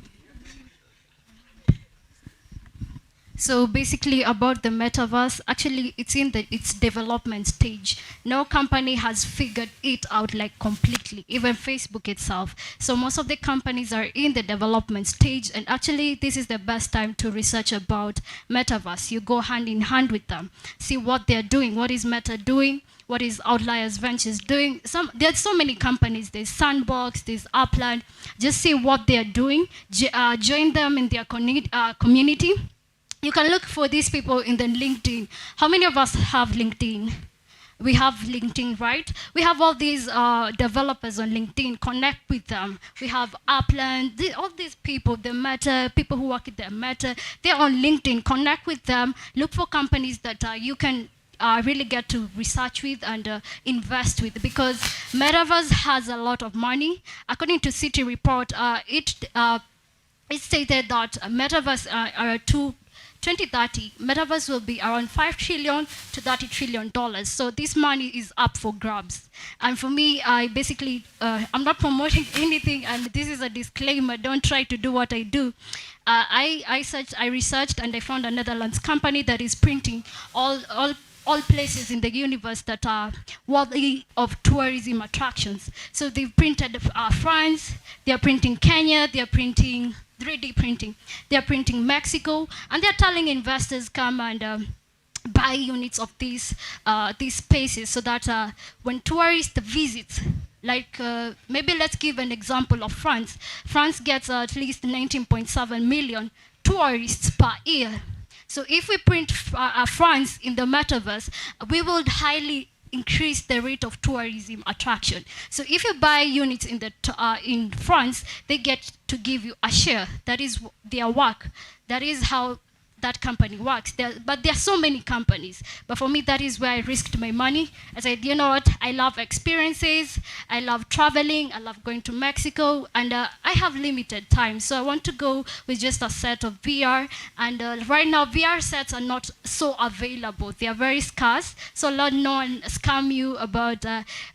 S12: So basically about the metaverse, actually it's in its development stage. No company has figured it out like completely, even Facebook itself. So most of the companies are in the development stage, and actually this is the best time to research about metaverse. You go hand in hand with them, see what they're doing, what is Meta doing, what is Outliers Ventures doing. There's so many companies, there's Sandbox, there's Upland. Just see what they're doing, join them in their community. You can look for these people in the LinkedIn. How many of us have LinkedIn? We have LinkedIn, right? We have all these developers on LinkedIn. Connect with them. We have Upland, all these people, the Meta, people who work at the Meta, they're on LinkedIn. Connect with them. Look for companies that you can really get to research with and invest with, because Metaverse has a lot of money. According to City Report, it stated that Metaverse 2030, Metaverse will be around $5 trillion to $30 trillion. So this money is up for grabs. And for me, I basically, I'm not promoting anything, and this is a disclaimer. Don't try to do what I do. I researched, and I found a Netherlands company that is printing all places in the universe that are worthy of tourism attractions. So they've printed France, they're printing Kenya, they're printing 3D printing. They're printing Mexico, and they're telling investors come and buy units of these spaces, so that when tourists visit, like maybe let's give an example of France. France gets at least 19.7 million tourists per year. So if we print France in the metaverse, we will highly increase the rate of tourism attraction. So if you buy units in France, they get to give you a share. That is their work. That is how that company works. But there are so many companies. But for me, that is where I risked my money. I said, you know what? I love experiences. I love traveling. I love going to Mexico. And I have limited time. So I want to go with just a set of VR. And right now, VR sets are not so available. They are very scarce. So let no one scam you about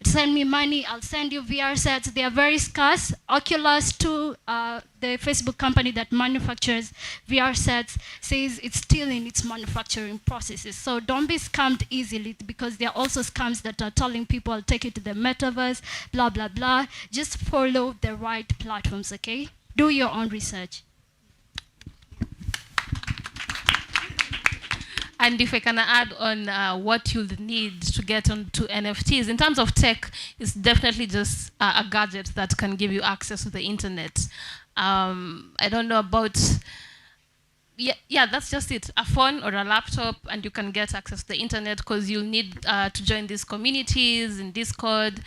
S12: send me money, I'll send you VR sets. They are very scarce. Oculus too, the Facebook company that manufactures VR sets, says it's still in its manufacturing processes. So don't be scammed easily, because there are also scams that are telling people, take it to the metaverse, blah, blah, blah. Just follow the right platforms, okay? Do your own research.
S2: And if I can add on what you'll need to get onto NFTs, in terms of tech, it's definitely just a gadget that can give you access to the internet. I don't know about, yeah, that's just it. A phone or a laptop, and you can get access to the internet, because you'll need to join these communities in Discord,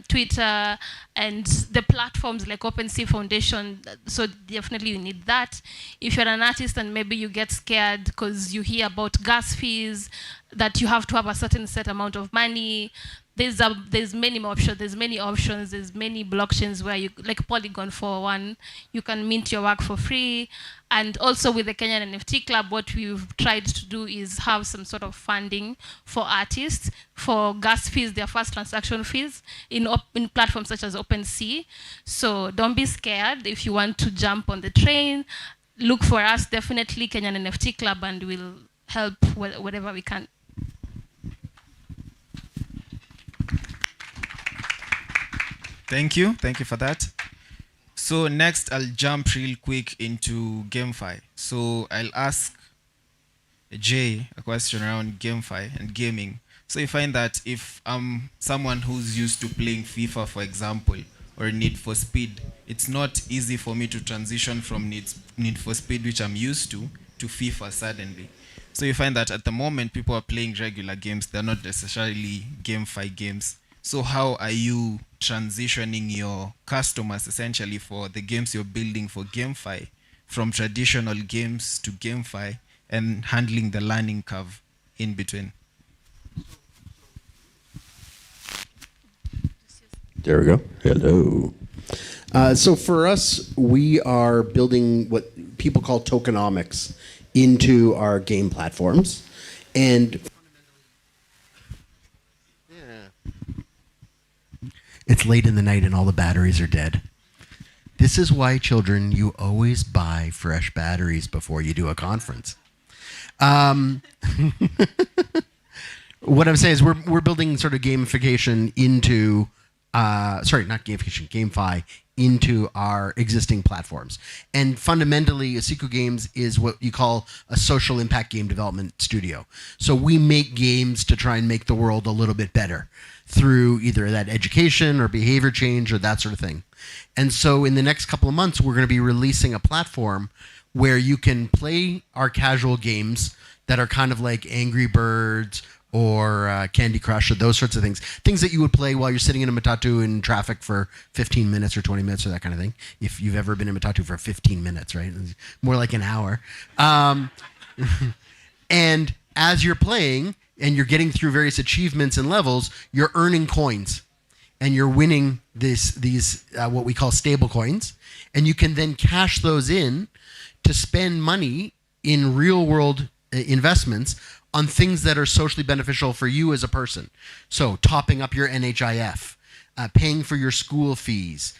S2: Twitter, and the platforms like OpenSea Foundation. So definitely you need that. If you're an artist and maybe you get scared because you hear about gas fees, that you have to have a certain set amount of money, there's many options. There's many options. There's many blockchains where you, like Polygon for one, you can mint your work for free. And also with the Kenyan NFT Club, what we've tried to do is have some sort of funding for artists for gas fees, their first transaction fees, in platforms such as OpenSea. So don't be scared. If you want to jump on the train, look for us, definitely Kenyan NFT Club, and we'll help whatever we can.
S1: Thank you for that. So next, I'll jump real quick into GameFi. So I'll ask Jay a question around GameFi and gaming. So you find that if I'm someone who's used to playing FIFA, for example, or Need for Speed, it's not easy for me to transition from Need for Speed, which I'm used to FIFA suddenly. So you find that at the moment, people are playing regular games. They're not necessarily GameFi games. So how are you transitioning your customers essentially for the games you're building for GameFi from traditional games to GameFi and handling the learning curve in between?
S26: There we go. Hello. So for us, we are building what people call tokenomics into our game platforms. And it's late in the night and all the batteries are dead. This is why, children, you always buy fresh batteries before you do a conference. What I'm saying is we're building sort of gamification into, sorry, not gamification, GameFi into our existing platforms. And fundamentally, Asiku Games is what you call a social impact game development studio. So we make games to try and make the world a little bit better through either that education or behavior change or that sort of thing. And so in the next couple of months, we're going to be releasing a platform where you can play our casual games that are kind of like Angry Birds or Candy Crush or those sorts of things. Things that you would play while you're sitting in a matatu in traffic for 15 minutes or 20 minutes or that kind of thing. If you've ever been in a matatu for 15 minutes, right? More like an hour. And as you're playing and you're getting through various achievements and levels, you're earning coins. And you're winning these what we call stable coins. And you can then cash those in to spend money in real world investments on things that are socially beneficial for you as a person. So topping up your NHIF, paying for your school fees,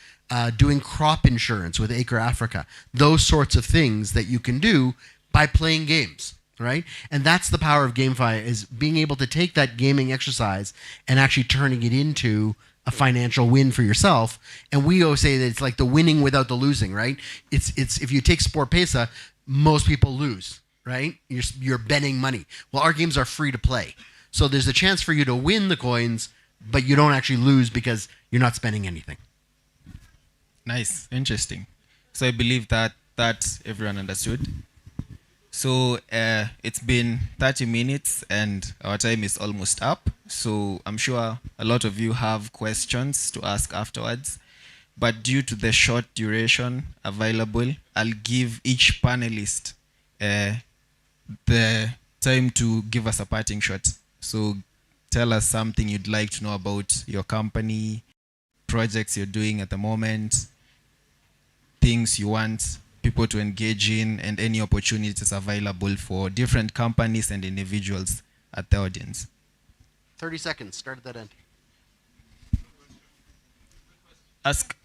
S26: doing crop insurance with Acre Africa, those sorts of things that you can do by playing games, right? And that's the power of GameFi, is being able to take that gaming exercise and actually turning it into a financial win for yourself. And we always say that it's like the winning without the losing, right? It's if you take Sport Pesa, most people lose, right? You're betting money. Well, our games are free to play. So there's a chance for you to win the coins, but you don't actually lose because you're not spending anything.
S1: Nice, interesting. So I believe that everyone understood. So it's been 30 minutes and our time is almost up. So I'm sure a lot of you have questions to ask afterwards. But due to the short duration available, I'll give each panelist the time to give us a parting shot. So tell us something you'd like to know about your company, projects you're doing at the moment, things you want people to engage in, and any opportunities available for different companies and individuals at the audience.
S26: 30 seconds, start at that end.
S1: Ask.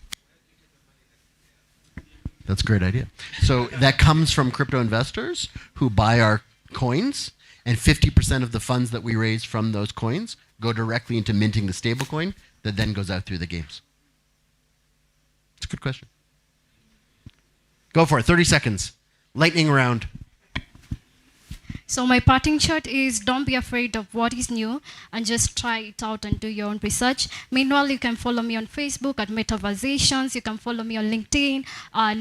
S26: That's a great idea. So that comes from crypto investors who buy our coins, and 50% of the funds that we raise from those coins go directly into minting the stable coin that then goes out through the games. It's a good question. Go for it, 30 seconds. Lightning round.
S12: So my parting shot is, don't be afraid of what is new and just try it out and do your own research. Meanwhile, you can follow me on Facebook at Metaversations. You can follow me on LinkedIn,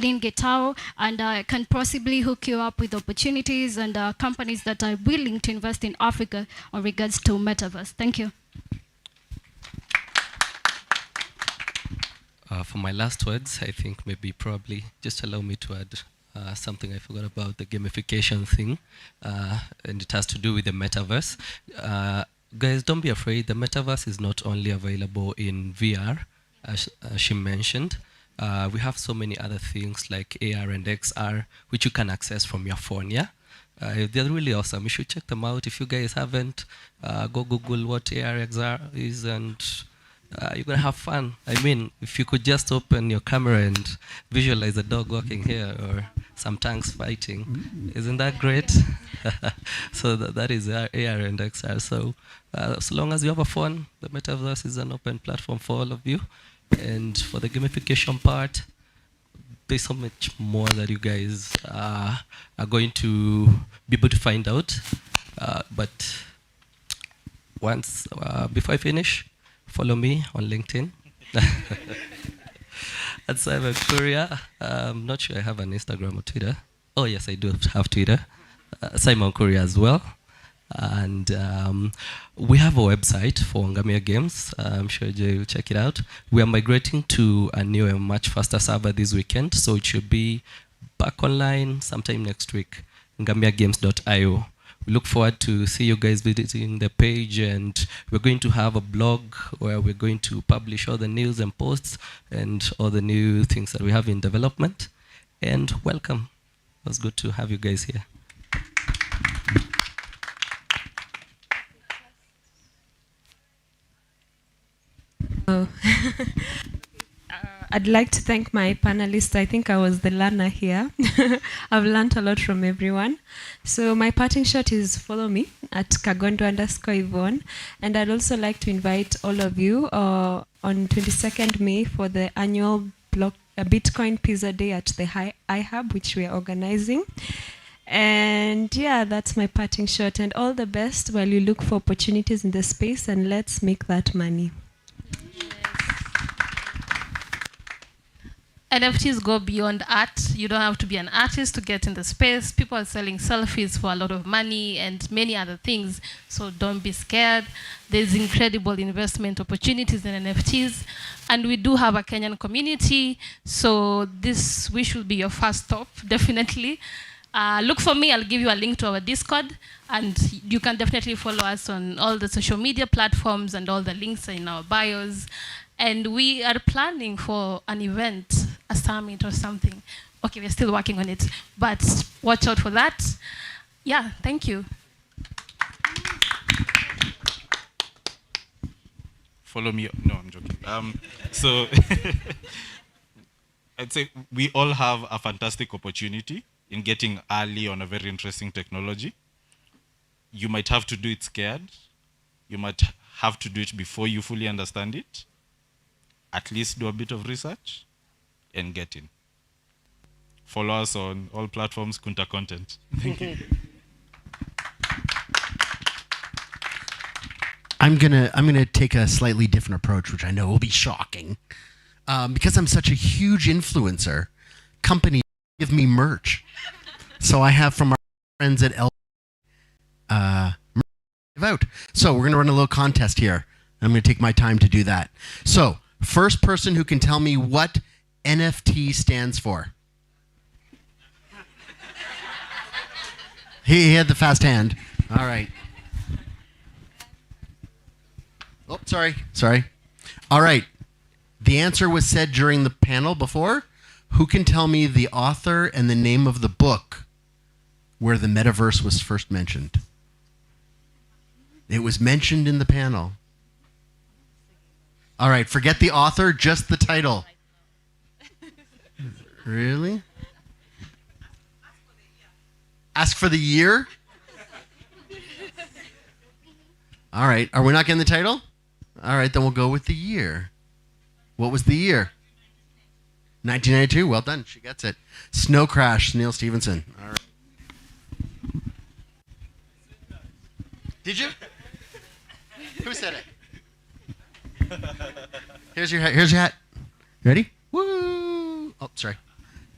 S12: Lin Getao, and I can possibly hook you up with opportunities and companies that are willing to invest in Africa on regards to Metaverse. Thank you.
S23: For my last words, I think probably just allow me to add something I forgot about, the gamification thing, and it has to do with the Metaverse. Guys, don't be afraid. The Metaverse is not only available in VR, as she mentioned. We have so many other things like AR and XR, which you can access from your phone, yeah? They're really awesome. You should check them out. If you guys haven't, go Google what AR, XR is, and you're going to have fun. I mean, if you could just open your camera and visualize a dog walking here or some tanks fighting, isn't that great? So that is AR and XR. So as long as you have a phone, the Metaverse is an open platform for all of you. And for the gamification part, there's so much more that you guys are going to be able to find out. But once, before I finish, follow me on LinkedIn. At Simon Korea. I'm not sure I have an Instagram or Twitter. Oh yes, I do have Twitter. Simon Korea as well. And we have a website for Ngamia Games. I'm sure Jay will check it out. We are migrating to a new and much faster server this weekend, so it should be back online sometime next week. ngamiagames.io. We look forward to see you guys visiting the page, and we're going to have a blog where we're going to publish all the news and posts and all the new things that we have in development. And welcome. It was good to have you guys here.
S24: I'd like to thank my panelists. I think I was the learner here. I've learned a lot from everyone. So my parting shot is follow me at Kagondo_Yvonne. And I'd also like to invite all of you on 22nd May for the annual Bitcoin Pizza Day at the iHub, which we are organizing. And yeah, that's my parting shot. And all the best while you look for opportunities in the space, and let's make that money.
S2: NFTs go beyond art. You don't have to be an artist to get in the space. People are selling selfies for a lot of money and many other things. So don't be scared. There's incredible investment opportunities in NFTs. And we do have a Kenyan community. So we should be your first stop, definitely. Look for me. I'll give you a link to our Discord. And you can definitely follow us on all the social media platforms, and all the links are in our bios. And we are planning for an event, a summit or something. Okay, we're still working on it, but watch out for that. Yeah, thank you.
S25: Follow me. No, I'm joking. So I'd say we all have a fantastic opportunity in getting early on a very interesting technology. You might have to do it scared. You might have to do it before you fully understand it. At least do a bit of research and get in. Follow us on all platforms, Kunta Content. Thank you.
S26: I'm gonna take a slightly different approach, which I know will be shocking. Because I'm such a huge influencer, companies give me merch. So I have from our friends at LBank, out. So we're gonna run a little contest here. I'm gonna take my time to do that. So first person who can tell me what NFT stands for. He had the fast hand. All right. Oh, sorry. All right. The answer was said during the panel before. Who can tell me the author and the name of the book where the metaverse was first mentioned? It was mentioned in the panel. All right, forget the author, just the title. Really? Ask for the year? All right, are we not getting the title? All right, then we'll go with the year. What was the year? 1992, well done, she gets it. Snow Crash, Neil Stevenson. All right. Did you? Who said it? Here's your hat. Ready? Woo! Oh, sorry.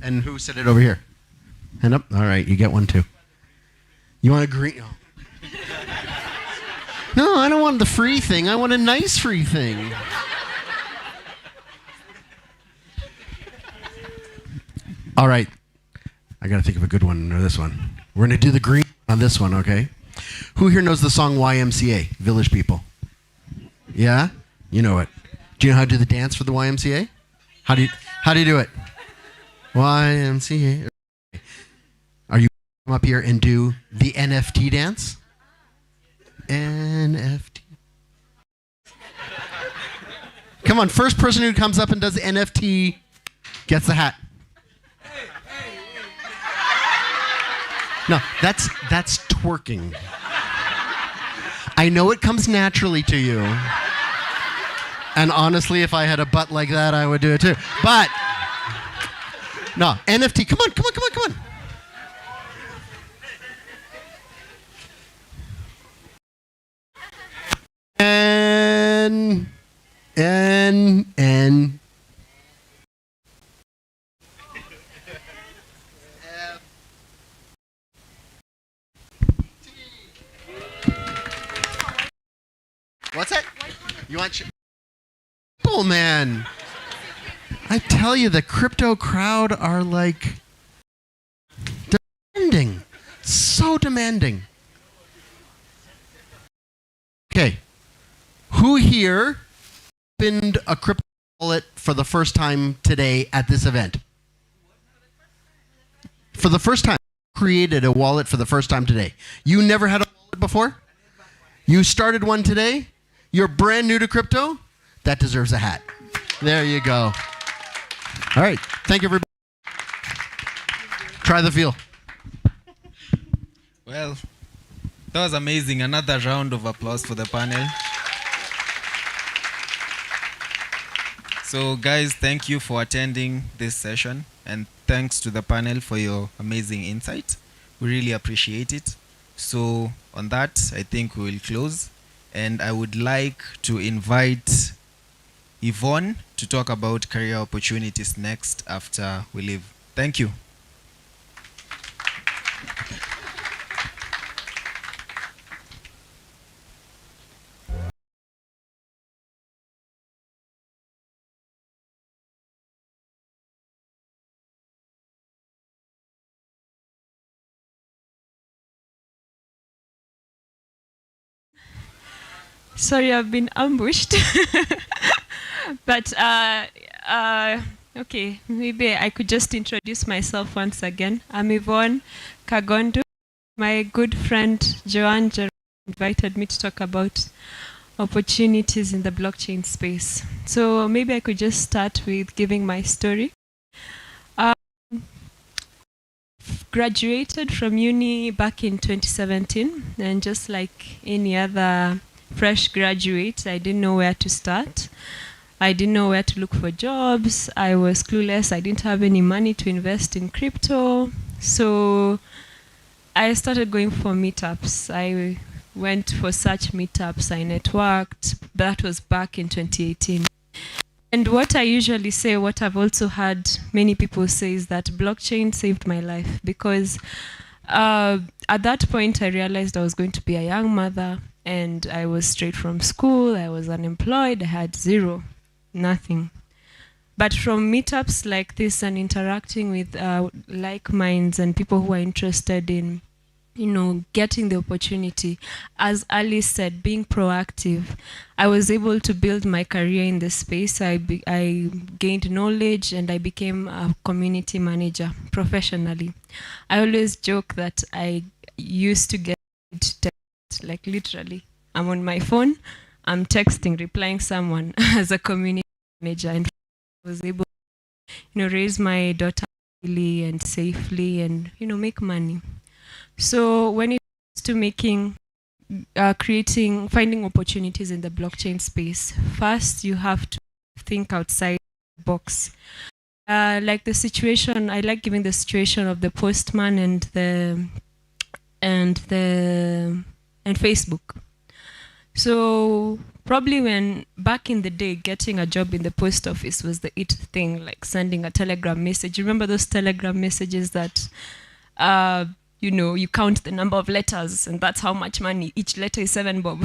S26: And who said it over here? Hand up. All right, you get one too. You want a green? Oh. No, I don't want the free thing. I want a nice free thing. All right. I got to think of a good one or this one. We're going to do the green on this one, okay? Who here knows the song YMCA, Village People? Yeah? You know it. Do you know how to do the dance for the YMCA? How do you do it? YMCA. Are you come up here and do the NFT dance? NFT. Come on, first person who comes up and does NFT gets the hat. No, that's twerking. I know it comes naturally to you. And honestly, if I had a butt like that, I would do it too. But No, NFT. Come on, come on, come on, come on. N. What's that? You want? Oh man, I tell you, the crypto crowd are like demanding, so demanding. Okay, who here opened a crypto wallet for the first time today at this event? For the first time, created a wallet for the first time today. You never had a wallet before? You started one today? You're brand new to crypto? That deserves a hat. There you go. All right. Thank you, everybody. Try the feel.
S1: Well, that was amazing. Another round of applause for the panel. So guys, thank you for attending this session, and thanks to the panel for your amazing insight. We really appreciate it. So on that, I think we will close, and I would like to invite Yvonne to talk about career opportunities next after we leave. Thank you.
S24: Sorry, I've been ambushed. But okay, maybe I could just introduce myself once again. I'm Yvonne Kagondu. My good friend Joanne invited me to talk about opportunities in the blockchain space. So maybe I could just start with giving my story. Graduated from uni back in 2017, and just like any other fresh graduate, I didn't know where to start. I didn't know where to look for jobs. I was clueless. I didn't have any money to invest in crypto. So I started going for meetups. I went for such meetups. I networked. That was back in 2018. And what I usually say, what I've also had many people say, is that blockchain saved my life, because at that point I realized I was going to be a young mother, and I was straight from school. I was unemployed. I had zero, nothing. But from meetups like this and interacting with like minds and people who are interested in, you know, getting the opportunity, as Alice said, being proactive, I was able to build my career in this space. I gained knowledge, and I became a community manager professionally. I always joke that I used to get text, like literally, I'm on my phone, I'm texting, replying someone as a community manager, and I was able to, you know, raise my daughter easily and safely, and, you know, make money. So when it comes to making, finding opportunities in the blockchain space, first you have to think outside the box. Like the situation, I like giving the situation of the postman and Facebook. So probably when back in the day, getting a job in the post office was the it thing, like sending a telegram message. Remember those telegram messages that you know, you count the number of letters, and that's how much money. Each letter is 7 bob.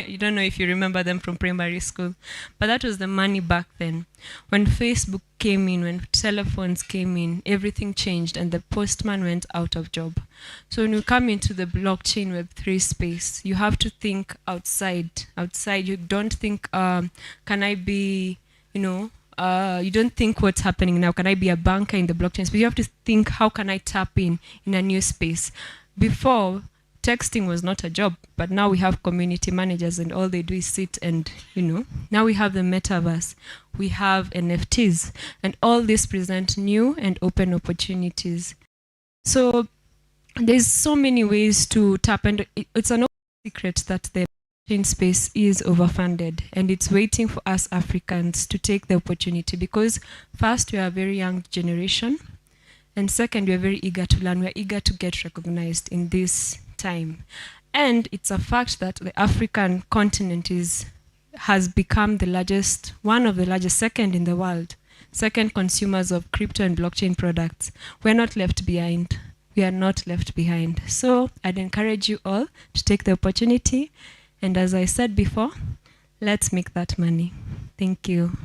S24: You don't know if you remember them from primary school. But that was the money back then. When Facebook came in, when telephones came in, everything changed, and the postman went out of job. So when you come into the blockchain Web3 space, you have to think outside. You don't think, can I be, you know, you don't think what's happening now. Can I be a banker in the blockchain space? You have to think, how can I tap in a new space? Before, texting was not a job, but now we have community managers, and all they do is sit and, you know, now we have the Metaverse, we have NFTs, and all this present new and open opportunities. So there's so many ways to tap, and it's an open secret that the space is overfunded, and it's waiting for us Africans to take the opportunity, because first, we are a very young generation. And second, we are very eager to learn. We are eager to get recognized in this time. And it's a fact that the African continent has become the largest, one of the largest, second in the world, second consumers of crypto and blockchain products. We're not left behind. We are not left behind. So I'd encourage you all to take the opportunity. And as I said before, let's make that money. Thank you.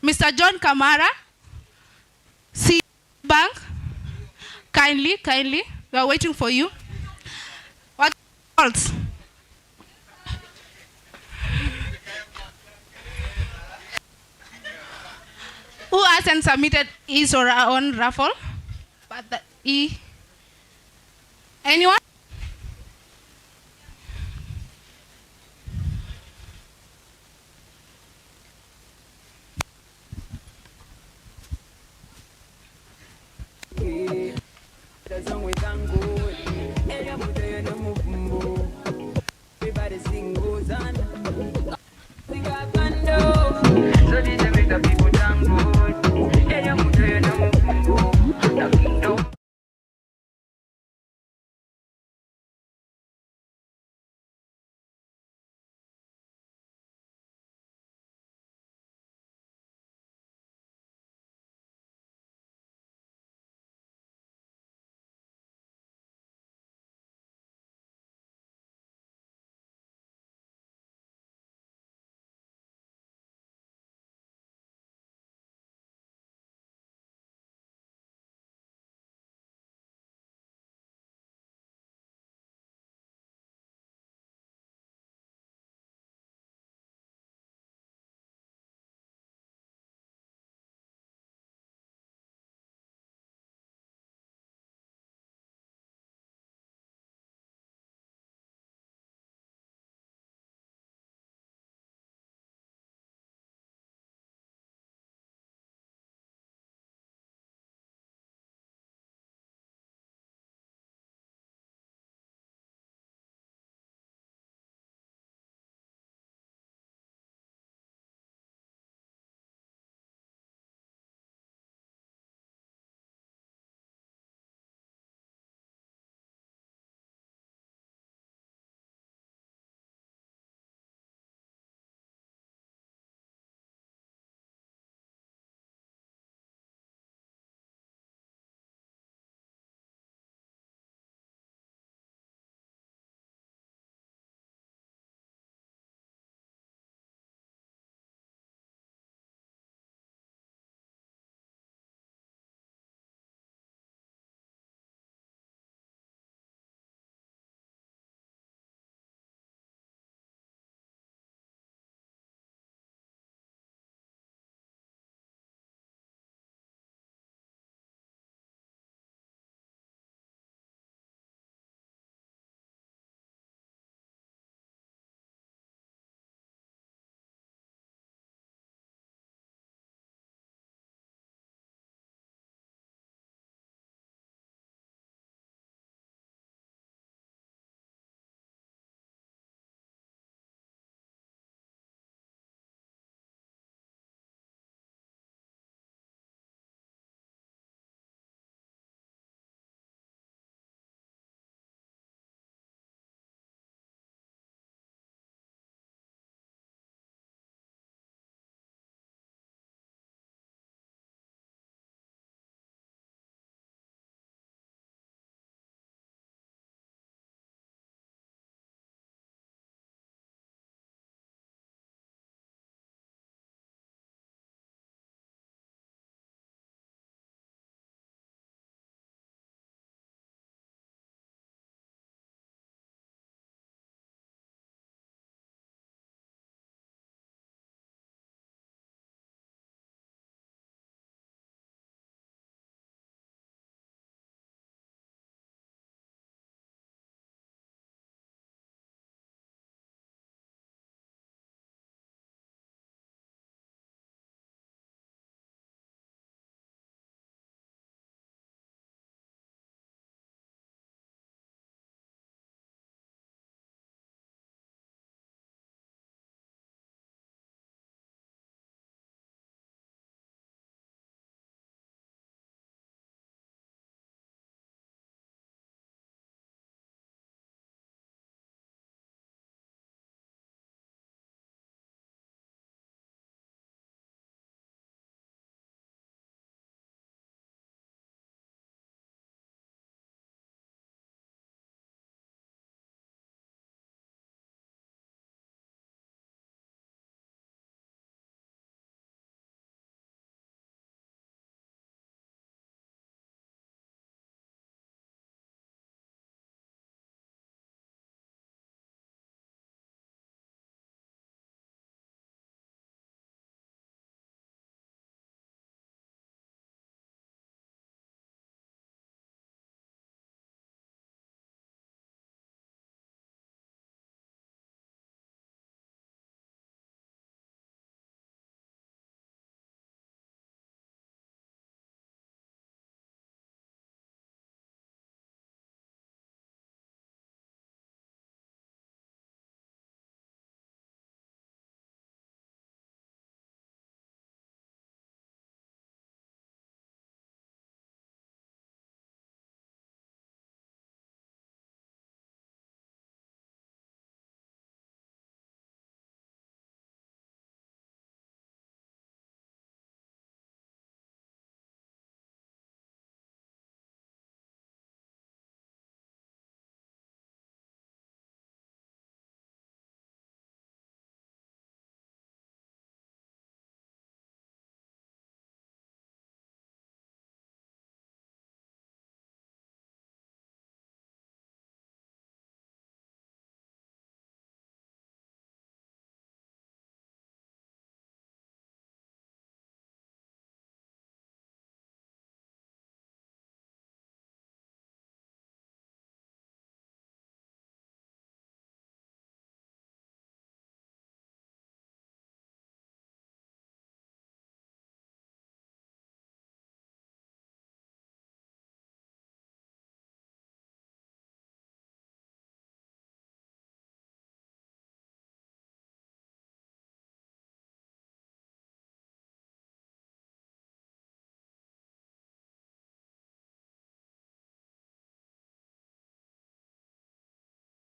S6: Mr. John Kamara, C Bank, kindly, we are waiting for you. What else? Who hasn't submitted his or her own raffle? Anyone?